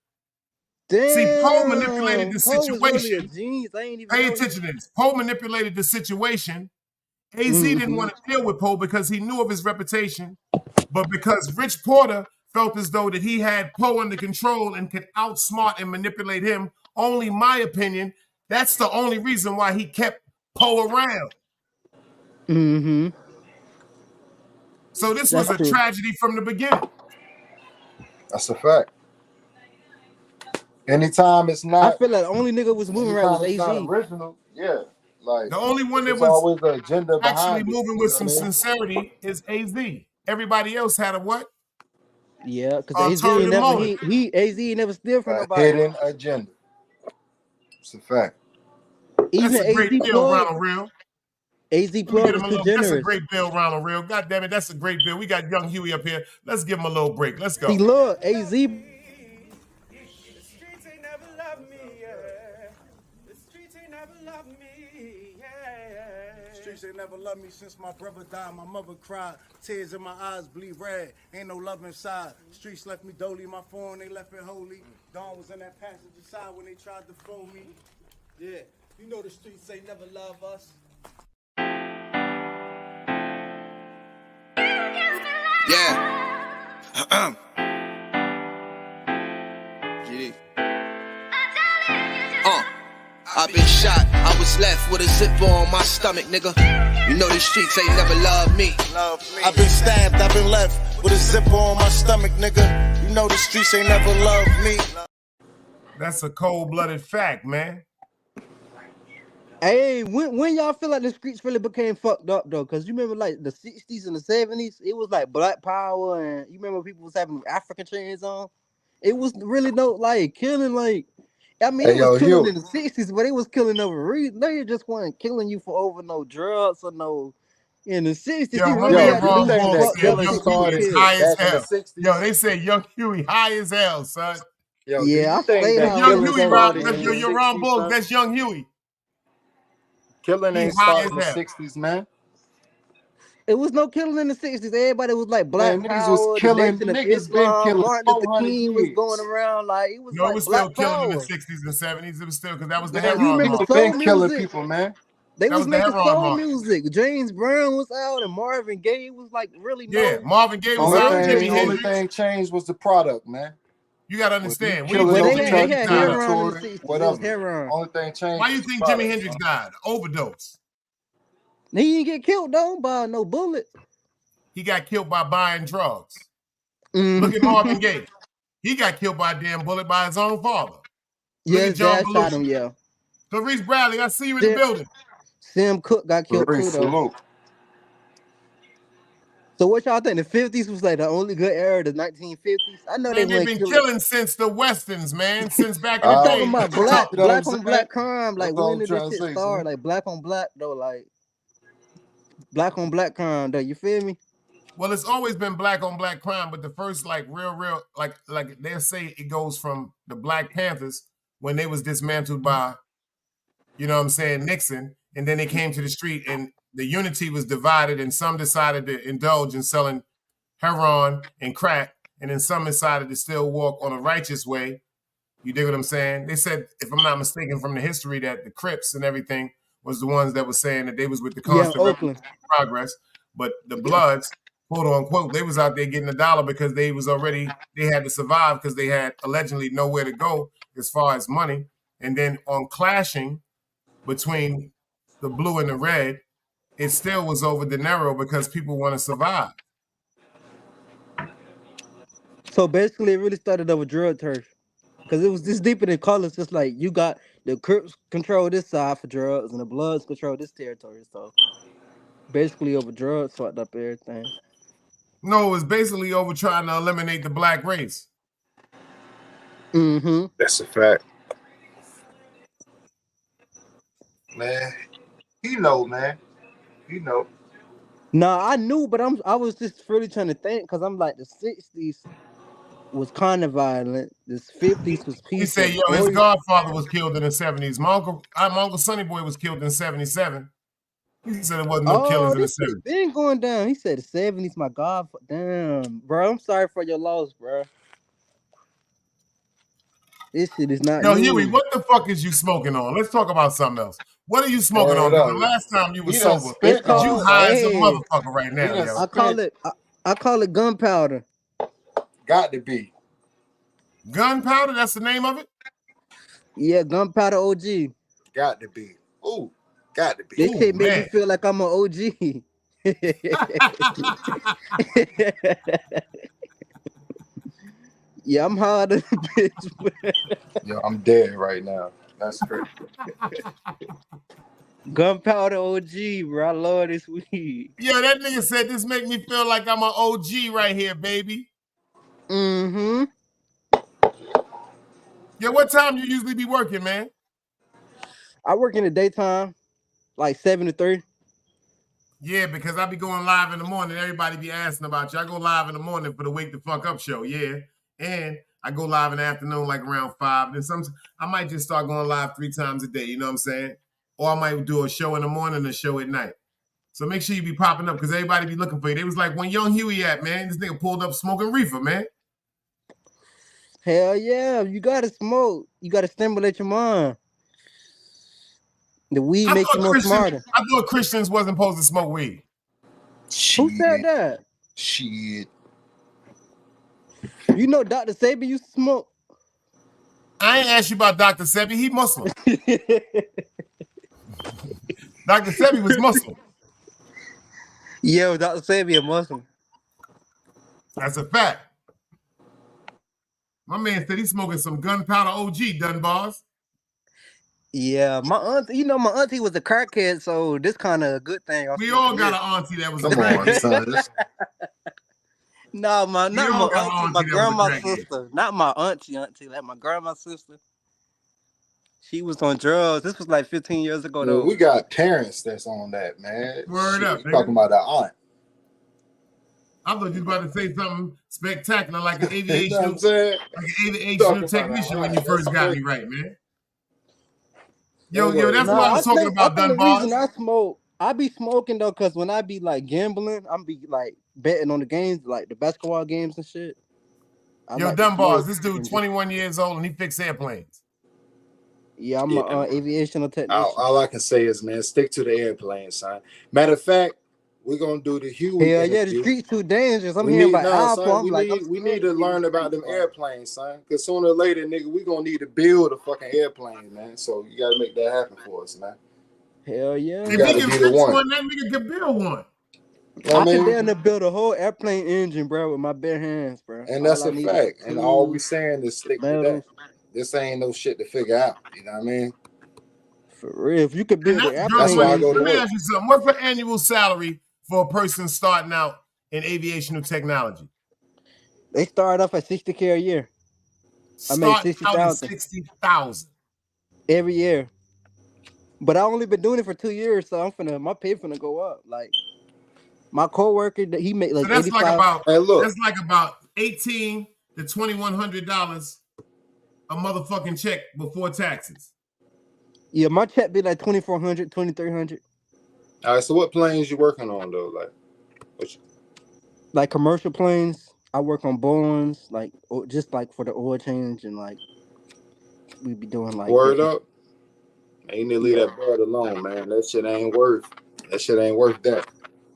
Damn. See, Poe manipulated the situation. Was really a genius. I ain't even Pay attention to this. Poe manipulated the situation. AZ didn't want to deal with Poe because he knew of his reputation, but because Rich Porter felt as though that he had Poe under control and could outsmart and manipulate him, only my opinion, that's the only reason why he kept Poe around. So this was a tragedy from the beginning. That's a fact. Anytime it's not, I feel like the only nigga was moving right was AZ. Original, yeah. Like the only one that was always the agenda actually behind moving with some sincerity is AZ. Everybody else had a what? Yeah, because AZ never steal from nobody. Hidden agenda. It's a fact. Even that's a great AZ bill, Ronald Real. AZ Plug was too generous. That's a great bill, Ronald Real. God damn it, that's a great bill. We got young Huey up here. Let's give him a little break. Let's go. He look, AZ. never loved me, yeah. Streets ain't never loved me since my brother died. My mother cried, tears in my eyes bleed red. Ain't no love inside. Streets left me dolly, my phone they left it holy. Dawn was in that passenger side when they tried to phone me. Yeah, you know the streets ain't never love us. Yeah. GD. I've been shot, I was left with a zipper on my stomach, nigga. You know the streets ain't never loved me. I've been stabbed, I've been left with a zipper on my stomach, nigga. You know the streets ain't never loved me. That's a cold-blooded fact, man. Hey, when y'all feel like the streets really became fucked up though? Cause you remember like the 60s and the 70s, it was like Black Power, and you remember people was having African chains on. It was really no like killing like. I mean, Hey, it was yo, killing Hugh. in the 60s, but it was killing over reason. They just weren't killing you for over no drugs or no. In the 60s, Yo, you my really man had to Ron do some Ball fucked said up Young shit to Huey get is killed. high as back in the hell. 60s. Yo, they say Young Huey high as hell, son. Yo, do Yeah, you I think stay that high on Young the killing Huey, dope, Rob, started that's in the your man. Ron 60s, Ball, son? that's Young Huey. Killing He ain't high started as in the hell. 60s, man. It was no killing in the 60s. Everybody was like Man, Black niggas was Power, the killing, Nation of niggas been Islam, killing Martin Luther 400 King was going years. around. Like, it was No, it like was still Black killing in the Power. 60s and 70s. It was still, because that was the Man, You heroin remember march. people been soul killing music? people, man. They That was was the making heroin soul march. music. James Brown was out and Marvin Gaye was like really Yeah, no Marvin Gaye was Only out. major Jimi thing, only hits. Hendrix. thing changed was the product, man. You got to When you understand. What do you killing But think over Jimi they Hendrix had died of? heroin in the territory, 60s. It was whatever. heroin. Only thing changed Why was you the think Jimi product, Hendrix son. died? Overdose. He didn't get killed though by no bullet. He got killed by buying drugs. Look at Mhm. Marvin Gaye. He got killed by a damn bullet by his own father. Look Yes, at John dad shot Belushi. him, yeah. Clarice Bradley, I see you in the building. Sam Cooke got killed too though. Salute. So what y'all think? The 50s was like the only good era, the 1950s? I know they Man, they've weren't been killing. killing since the Westerns, man, since back in the I'm All talking day. right. about So, You know what I'm black on saying? black crime. Like That's all when I'm did this trying to shit say, start? son. Like black on black though, like black on black crime though. You feel me? well, it's always been black on black crime, but the first like real, like they'll say it goes from the Black Panthers when they was dismantled by, you know what I'm saying, Nixon, and then they came to the street and the unity was divided, and some decided to indulge in selling heroin and crack, and then some decided to still walk on a righteous way. You dig what I'm saying? They said, if I'm not mistaken, from the history, that the Crips and everything was the ones that was saying that they was with the Yeah, in constant revolution Oakland. of progress, but the Bloods, quote unquote, they was out there getting $1 because they had to survive because they had allegedly nowhere to go as far as money. And then on clashing between the blue and the red, it still was over dinero because people want to survive. So basically, it really started over drug turf. Cause it was this deeper than colors. Just like you got the Crips control this side for drugs, and the Bloods control this territory. So basically, over drugs fucked up everything. No, it was basically over trying to eliminate the black race. Mm-hmm. That's a fact. Man, you know, man. You know. Nah, I knew, but I was just really trying to think, cause I'm like the 60s was kind of violent. This 50s was He peaceful. said, yo, his 40s. godfather was killed in the 70s. My uncle Sonny Boy was killed in 77. He said there wasn't no Oh, killings in the this shit 70s. been going down. He said the 70s, my God. Damn, bro. I'm sorry for your loss, bro. This shit is not Yo, Huey, news. what the fuck is you smoking on? Let's talk about something else. What are you smoking on? Word Because up. the last time you were He done sober, It's spent on you us, called, high son. as a hey, motherfucker right He now, done yo. I call spent. it I call it gunpowder. Got to be. Gunpowder, that's the name of it? Yeah, gunpowder OG. Got to be. Ooh, got to be. This Oh, shit make me man. feel like I'm an OG. Yeah, I'm hard as a bitch. Yo, I'm dead right now. That's crazy. Gunpowder OG, bro. I love this weed. Yo, that nigga said this make me feel like I'm an OG right here, baby. Mm-hmm. Yo, what time you usually be working, man? I work in the daytime, like 7 to 3. Yeah, because I be going live in the morning. Everybody be asking about you. I go live in the morning for the Wake the Fuck Up show, yeah. And I go live in the afternoon, like around 5. Then I might just start going live 3 times a day. You know what I'm saying? or I might do a show in the morning and a show at night. So make sure you be popping up because everybody be looking for you. They was like, when Young Huey at, man? This nigga pulled up smoking reefer, man. Hell yeah, you gotta smoke. You gotta stimulate your mind. The weed makes you more smarter. I thought Christians wasn't supposed to smoke weed. Who said that? Shit. You know Dr. Sabi used to smoke? I ain't asked you about Dr. Sebi. He Muslim. Dr. Sebi was Muslim. Yo, Dr. Sabi a Muslim. That's a fact. My man said he's smoking some gunpowder OG, Dunbars. Yeah, my aunt, you know, my auntie was a crackhead, so this kind of a good thing. We all got an auntie that was a Come on, crackhead. son. No, not my auntie, my that grandma's was a crackhead. sister. Not my auntie, like my grandma's sister. She was on drugs. This was like 15 years ago, though. Well, we got parents that's on that, man. Word up, You talking nigga. about the aunt. I thought you was about to say something spectacular like an You know what aviational, I'm saying? like an Talking aviational about technician a when aunt. you first That's got crazy. me right, man. Yo, that's what I was I talking think about, the reason Dunbars. I smoke, I be smoking though, cause when I be like gambling, I'm be like betting on the games, like the basketball games and shit. I Yo, like to Dunbars, smoke this dude and just- 21 years old and he fixed airplanes. Yeah, I'm Yeah, a aviational technician. All I can say is, man, stick to the airplane, son. Matter of fact, we're gonna do the Huey Hell yeah, the interview. streets too dangerous. I'm We hearing need about now, Alpo. son. I'm like, I'm We scared need to to be in learn the about streets, them bro. airplanes, son. Cause sooner or later, nigga, we gonna need to build a fucking airplane, man. So you gotta make that happen for us, man. Hell yeah. If he gotta can be the fix one. one, that nigga can build one. I mean, can damn near build a whole airplane engine, bro, with my bare hands, bro. and that's All I a need is fact. some And all we tools, saying is stick to metals. that. This ain't no shit to figure out. You know what I mean? For real, if you could And build an that's airplane, That's why I go to Let me work. ask you something. What's the annual salary for a person starting out in aviational technology? they start off at $60K a year. I made Starting out at 60,000 $60,000. every year. But I only been doing it for 2 years, so my pay finna go up. Like my coworker, that he made like So that's 85. like about Hey, look. that's like about $1,800 to $2,100 a motherfucking check before taxes. Yeah, my check be like 2,400, 2,300. All right. So what planes you working on though? Like, Like commercial planes, I work on Boeings, like just like for the oil change and like we be doing like word different- up. Man, you need to leave that bird alone, man. That shit ain't worth that.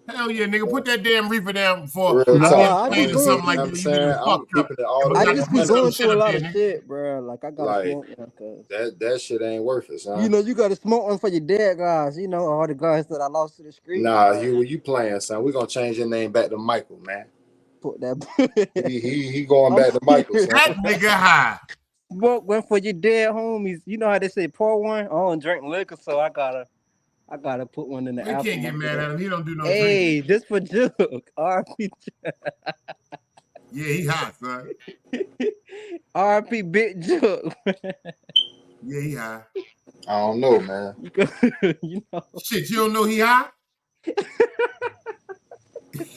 Hell yeah, nigga, put that damn reefer down before Real I talk. get a I plane be or something going. like You know what I'm that. You saying? niggas I'm fucked up. keeping it all the I way just be 100. going shit through a up lot there, of nigga. shit, bro. Like I gotta Like smoke, cause that shit ain't worth it, son. you know you gotta smoke one for your dead guys. You know all the guys that I lost to the street. Nah, like, you playing, son. We gonna change your name back to Michael, man. put that. He going I'm back to Michael, son. That nigga high. Smoke one for your dead homies. You know how they say pour one? I don't drink liquor, so I gotta put one in the We Alpo can't get mad Martinez. at him. He don't do no Hey, drinking. this for Juke. RP. Yeah, he hot, son. RP Big Juke. Yeah, he high. I don't know, man. You know. Shit, you don't know he high?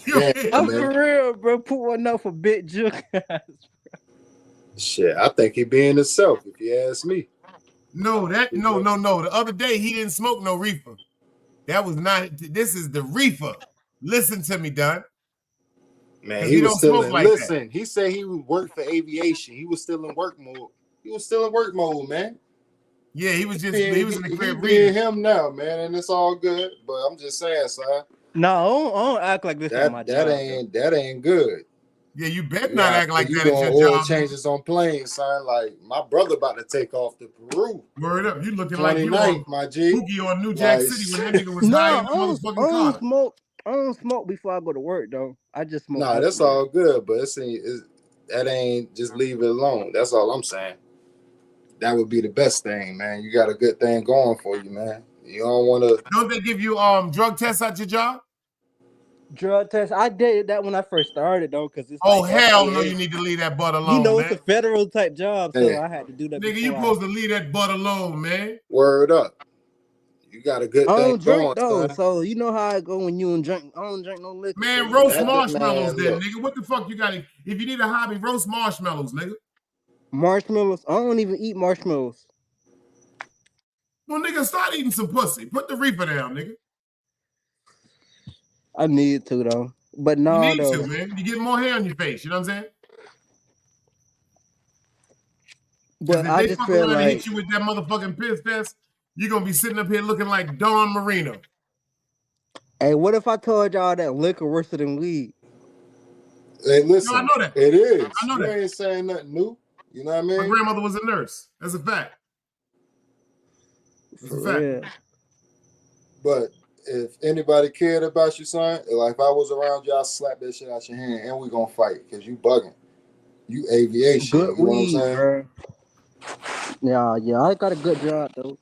Yeah, I'm man. for real, bro. Put one up for Big Juke. Shit, I think he being himself, if you ask me. No. The other day he didn't smoke no reefer. That was not. This is the reefer. Listen to me, Don. Man, 'Cause he was don't still smoke in. like Listen, he said he would work for aviation. He was still in work mode. He was still in work mode, man. Yeah, he was in the He crib being reading. him now, man, and it's all good. But I'm just saying, son. No, I don't act like this at my job. That ain't good. Yeah, you better not act like you that at doing your oil job. changes on planes, son. Like my brother about to take off to Peru. Word up, you looking like you 29th, on my G. Pookie on New Jack Like, City when that nigga was No, high I in the don't motherfucking car. smoke. I don't smoke before I go to work though. I just smoke. Nah, that's all good, but that ain't just leave it alone. That's all I'm saying. That would be the best thing, man. You got a good thing going for you, man. You don't want to. Don't they give you drug tests at your job? Drug test. I did that when I first started though, because it's Oh like hell no! FDA. You need to leave that butt alone, You know, man. it's a federal type job, so Hey. I had to do that. Nigga, you supposed to leave that butt alone, man. Word up. You got a good I thing don't drink going, though, son. so you know how I go when you don't drink. I don't drink no liquor. Man, so roast That- marshmallows man, then, look. nigga. What the fuck you got? If you need a hobby, roast marshmallows, nigga. marshmallows. I don't even eat marshmallows. Well, nigga, start eating some pussy. Put the reefer down, nigga. I need to though, but You no need though. to, man. You get more hair on your face. You know what I'm saying? Because But if I they just fuck feel around and like, hit you with that motherfucking piss test, you're gonna be sitting up here looking like Don Marino. hey, what if I told y'all that liquor worse than weed? Hey, No, I listen, know that. it is. I know You that. ain't saying nothing new. You know what I My mean? grandmother was a nurse. That's a fact. That's For a fact. real. But if anybody cared about you, son, like if I was around you, I'll slap that shit out your hand and we gonna fight because you bugging. You aviation. Good You know what I'm weed, saying? bro. Yeah, I got a good job though.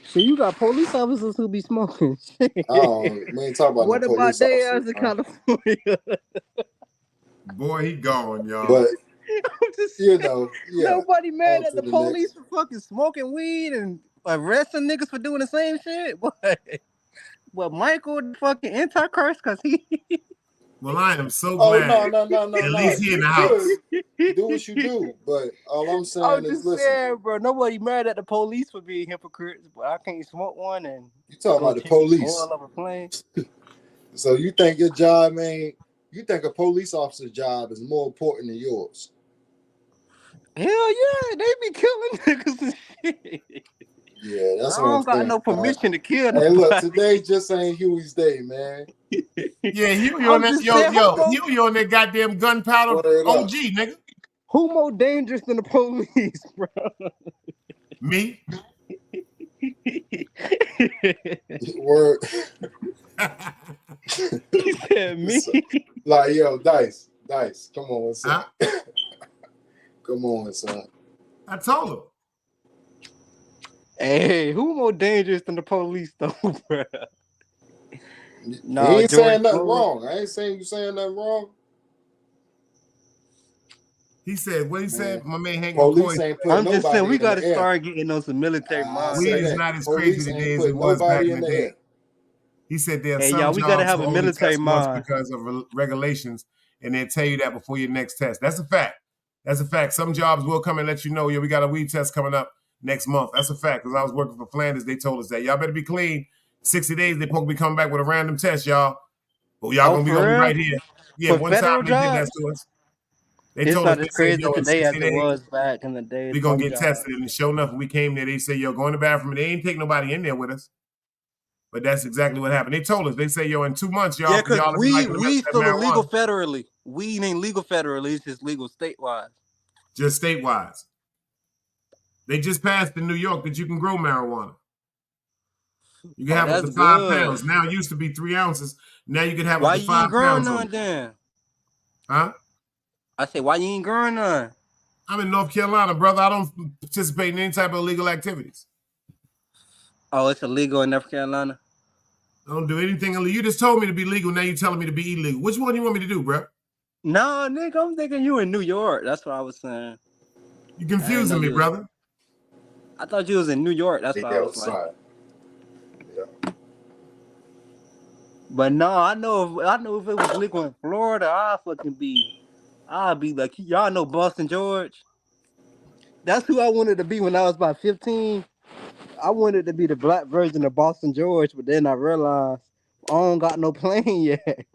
So you got police officers who be smoking. We ain't talking about no What about police they officers, ass in man. California? Boy, he gone, y'all. But I'm just you saying, know, yeah. nobody mad On at to the the police next. for fucking smoking weed and arresting niggas for doing the same shit. But Michael the fucking antichrist because he Well, I am so Oh glad. no. At least he in You the house. good. Do what you do. But all I'm I'm saying is just listen, saying, bro. Nobody mad at the police for being hypocrites, but I can't smoke one and you talking go about the change police. oil of a plane. So you think your job ain't you think a police officer's job is more important than yours? Hell yeah, they be killing niggas and shit. Yeah, that's I what I'm don't got saying. no permission to kill Hey, look, nobody. today just ain't Huey's day, man. Yeah, Huey on I'm that. just saying, Huey on that goddamn gunpowder Word OG, up. nigga. who more dangerous than the police, bro? Me. Word. He said me. Like, yo, Dice, come on, son. Huh? Come on, son. I told him. Hey, who more dangerous than the police, though, bro? He Nah, ain't George saying nothing Floyd. wrong. I ain't saying you saying nothing wrong. He said, what he said? My man Hank Police McCoy. ain't put I'm just saying nobody we in got the to air. start getting on some military I mind. Weed say is that. not as crazy Police today ain't as it put was back nobody in in the the day. air. He said there are Hey, some y'all, we got to jobs have who a only military test once mind. because of regulations, and they'll tell you that before your next test. That's a fact. That's a fact. Some jobs will come and let you know, yeah, we got a weed test coming up next month. That's a fact. Because I was working for Flanders, they told us that. Y'all better be clean. 60 days, they supposed to be coming back with a random test, y'all. But y'all Oh, gonna be for real? right here. Yeah, For one time federal they did that jobs, to us. They it's told us, not they as said, crazy yo, in today 60 as it days, was back in the day. we gonna Some get jobs. tested. And sure enough, when we came there, they say, yo, go in the bathroom. And they ain't take nobody in there with us. But that's exactly what happened. They told us, they say, yo, in 2 months, Yeah, y'all because will be like weed that still illegal marijuana. federally. Weed ain't legal federally. It's just legal statewide. Just statewide. They just passed in New York that you can grow marijuana. You can have up That's to 5 good. pounds. Now it used to be 3 ounces. Now you can have up Why to you 5 ain't growing pounds on none it. then? Huh? I say, why you ain't growing none? I'm in North Carolina, brother. I don't participate in any type of illegal activities. Oh, it's illegal in North Carolina? I don't do anything illegal. You just told me to be legal. Now you're telling me to be illegal. Which one do you want me to do, bro? Nah, nigga, I'm thinking you in New York. That's what I was saying. You're confusing me, brother. I thought you was in New York. That's what I was like. Yeah. But no, I know if it was legal in Florida, I'd be like, y'all know Boston George? That's who I wanted to be when I was about 15. I wanted to be the black version of Boston George, but then I realized I don't got no plane yet.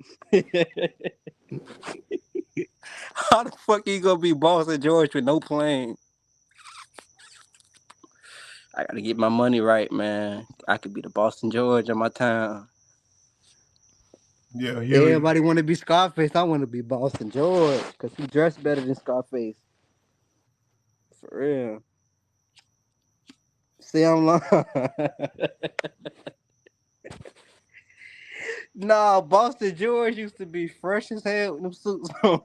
How the fuck you gonna be Boston George with no plane? I gotta get my money right, man. I could be the Boston George of my town. Yeah, Everybody want to be Scarface. I want to be Boston George because he dressed better than Scarface. For real. See, I'm lying. Nah, Boston George used to be fresh as hell with them suits on.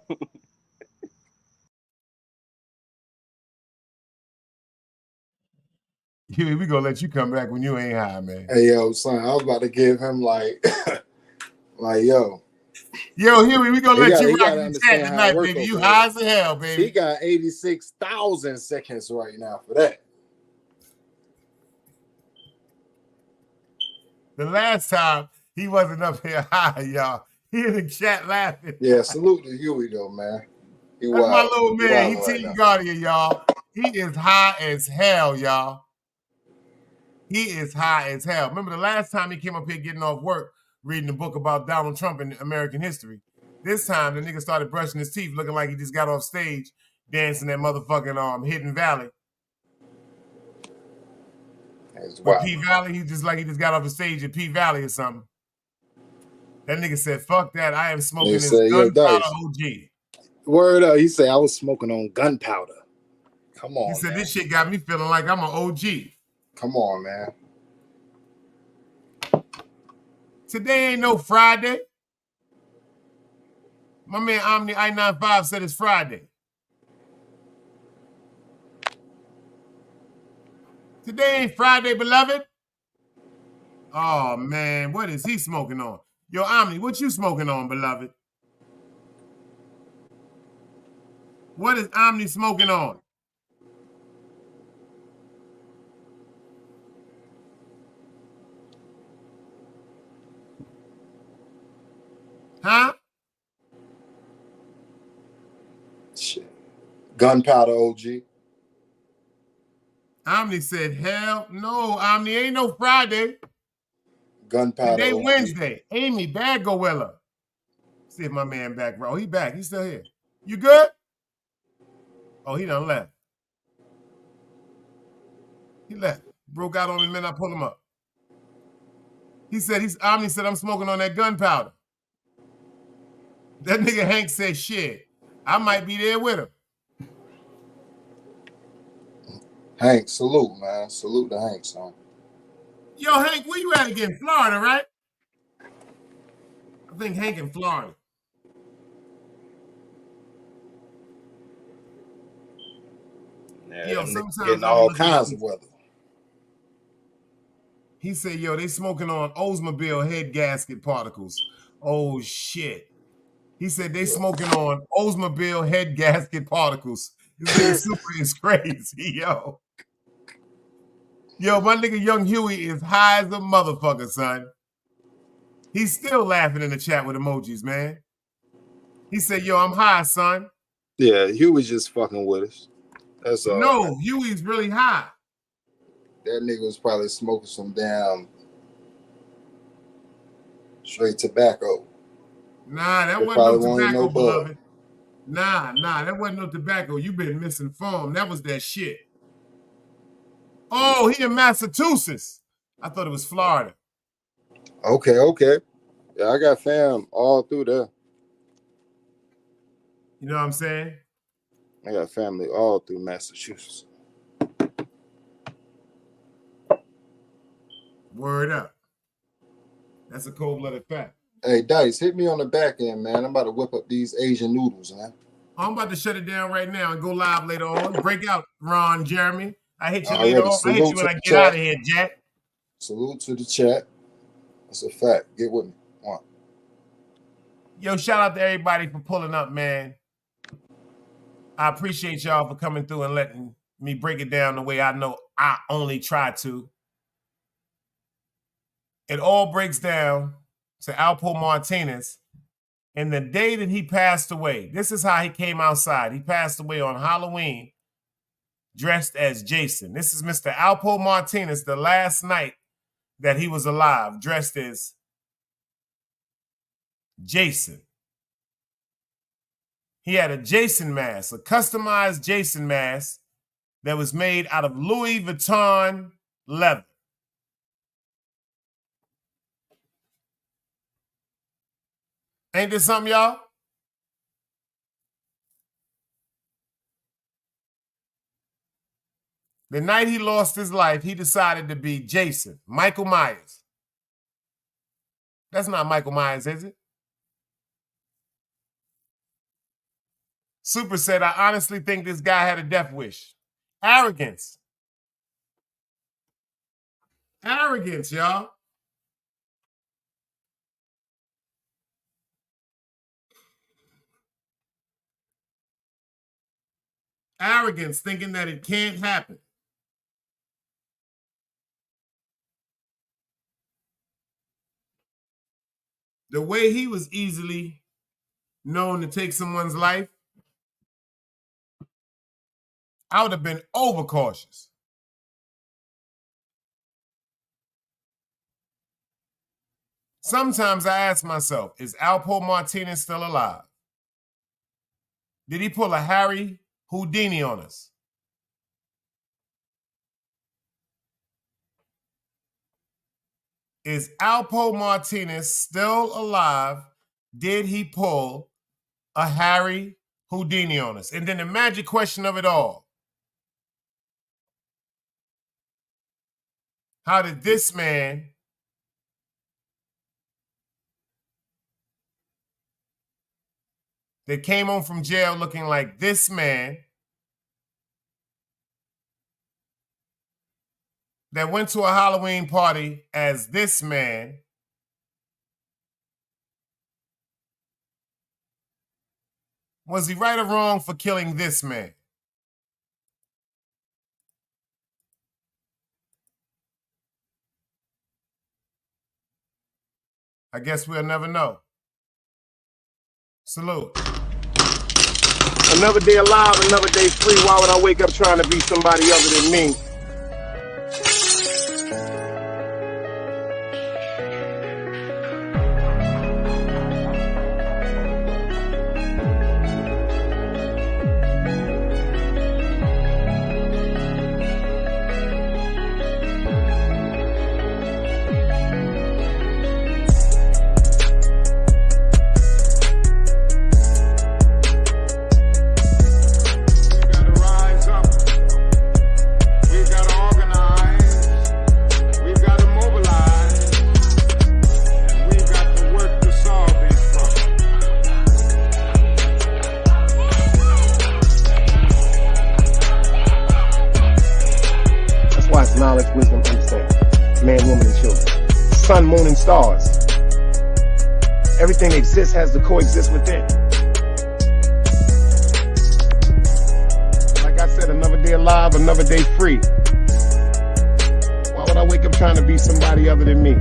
Yeah, we gonna let you come back when you ain't high, man. Hey, yo, son, I was about to give him like, yo. Yo, Huey, we gonna let you rock gotta in the chat understand how it tonight, work baby. over You here. high as hell, baby. He got 86,000 seconds right now for that. The last time he wasn't up here high, y'all. He in the chat laughing. Yeah, salute to Huey though, man. That's my little man. He Team Guardian, y'all. He is high as hell, y'all. He is high as hell. Remember the last time he came up here getting off work, reading a book about Donald Trump in American history. This time the nigga started brushing his teeth, looking like he just got off stage, dancing that motherfucking Hidden Valley. With P Valley, he just got off the stage at P Valley or something. That nigga said, "Fuck that! I am smoking this gunpowder OG." Word up, he said I was smoking on gunpowder. Come on, he said, man. "This shit got me feeling like I'm an OG." Come on, man. Today ain't no Friday. My man Omni I-95 said it's Friday. Today ain't Friday, beloved. Oh, man, what is he smoking on? Yo, Omni, what you smoking on, beloved? What is Omni smoking on? Huh? Shit. Gunpowder OG. Omni said, hell no, Omni, ain't no Friday. Gunpowder Today OG. Wednesday. Amy, bad gorilla. See if my man back, bro. He back. He's still here. You good? Oh, he done left. He left. Broke out on me, man. I pulled him up. He said, Omni said, I'm smoking on that gunpowder. That nigga Hank said, shit, I might be there with him. Hank, salute, man. Salute to Hank, son. Yo, Hank, where you at again? Florida, right? I think Hank in Florida. Yeah, yo, sometimes getting all kinds of weather. He said, yo, they smoking on Oldsmobile head gasket particles. Oh, shit. He said they smoking on Oldsmobile head gasket particles. This nigga Super is crazy, yo. Yo, my nigga Young Huey is high as a motherfucker, son. He's still laughing in the chat with emojis, man. He said, yo, I'm high, son. Yeah, Huey's just fucking with us. That's all. No, man. Huey's really high. That nigga was probably smoking some damn straight tobacco. Nah, that wasn't no tobacco, beloved. Nah, that wasn't no tobacco. You been misinformed. That was that shit. Oh, he in Massachusetts. I thought it was Florida. Okay. Yeah, I got fam all through there. You know what I'm saying? I got family all through Massachusetts. Word up. That's a cold-blooded fact. Hey, Dice, hit me on the back end, man. I'm about to whip up these Asian noodles, man. I'm about to shut it down right now and go live later on. Break out, Ron, Jeremy. I hit you later on. I hit you when I get out of here, Jack. Salute to the chat. That's a fact. Get with me. One. Yo, shout out to everybody for pulling up, man. I appreciate y'all for coming through and letting me break it down the way I know I only try to. It all breaks down to Alpo Martinez. And the day that he passed away, this is how he came outside. He passed away on Halloween, dressed as Jason. This is Mr. Alpo Martinez, the last night that he was alive, dressed as Jason. He had a Jason mask, a customized Jason mask that was made out of Louis Vuitton leather. Ain't this something, y'all? The night he lost his life, he decided to be Jason, Michael Myers. That's not Michael Myers, is it? Super said, I honestly think this guy had a death wish. Arrogance. Arrogance, y'all. Arrogance, thinking that it can't happen. The way he was easily known to take someone's life, I would have been overcautious. Sometimes I ask myself, is Alpo Martinez still alive? Did he pull a Harry Houdini on us? Is Alpo Martinez still alive? Did he pull a Harry Houdini on us? And then the magic question of it all. How did this man that came home from jail looking like this man, that went to a Halloween party as this man, was he right or wrong for killing this man? I guess we'll never know. Salute. Another day alive, another day free. Why would I wake up trying to be somebody other than me? Knowledge, wisdom, understanding. Man, woman, and children. Sun, moon, and stars. Everything exists has to coexist within. Like I said, another day alive, another day free. Why would I wake up trying to be somebody other than me?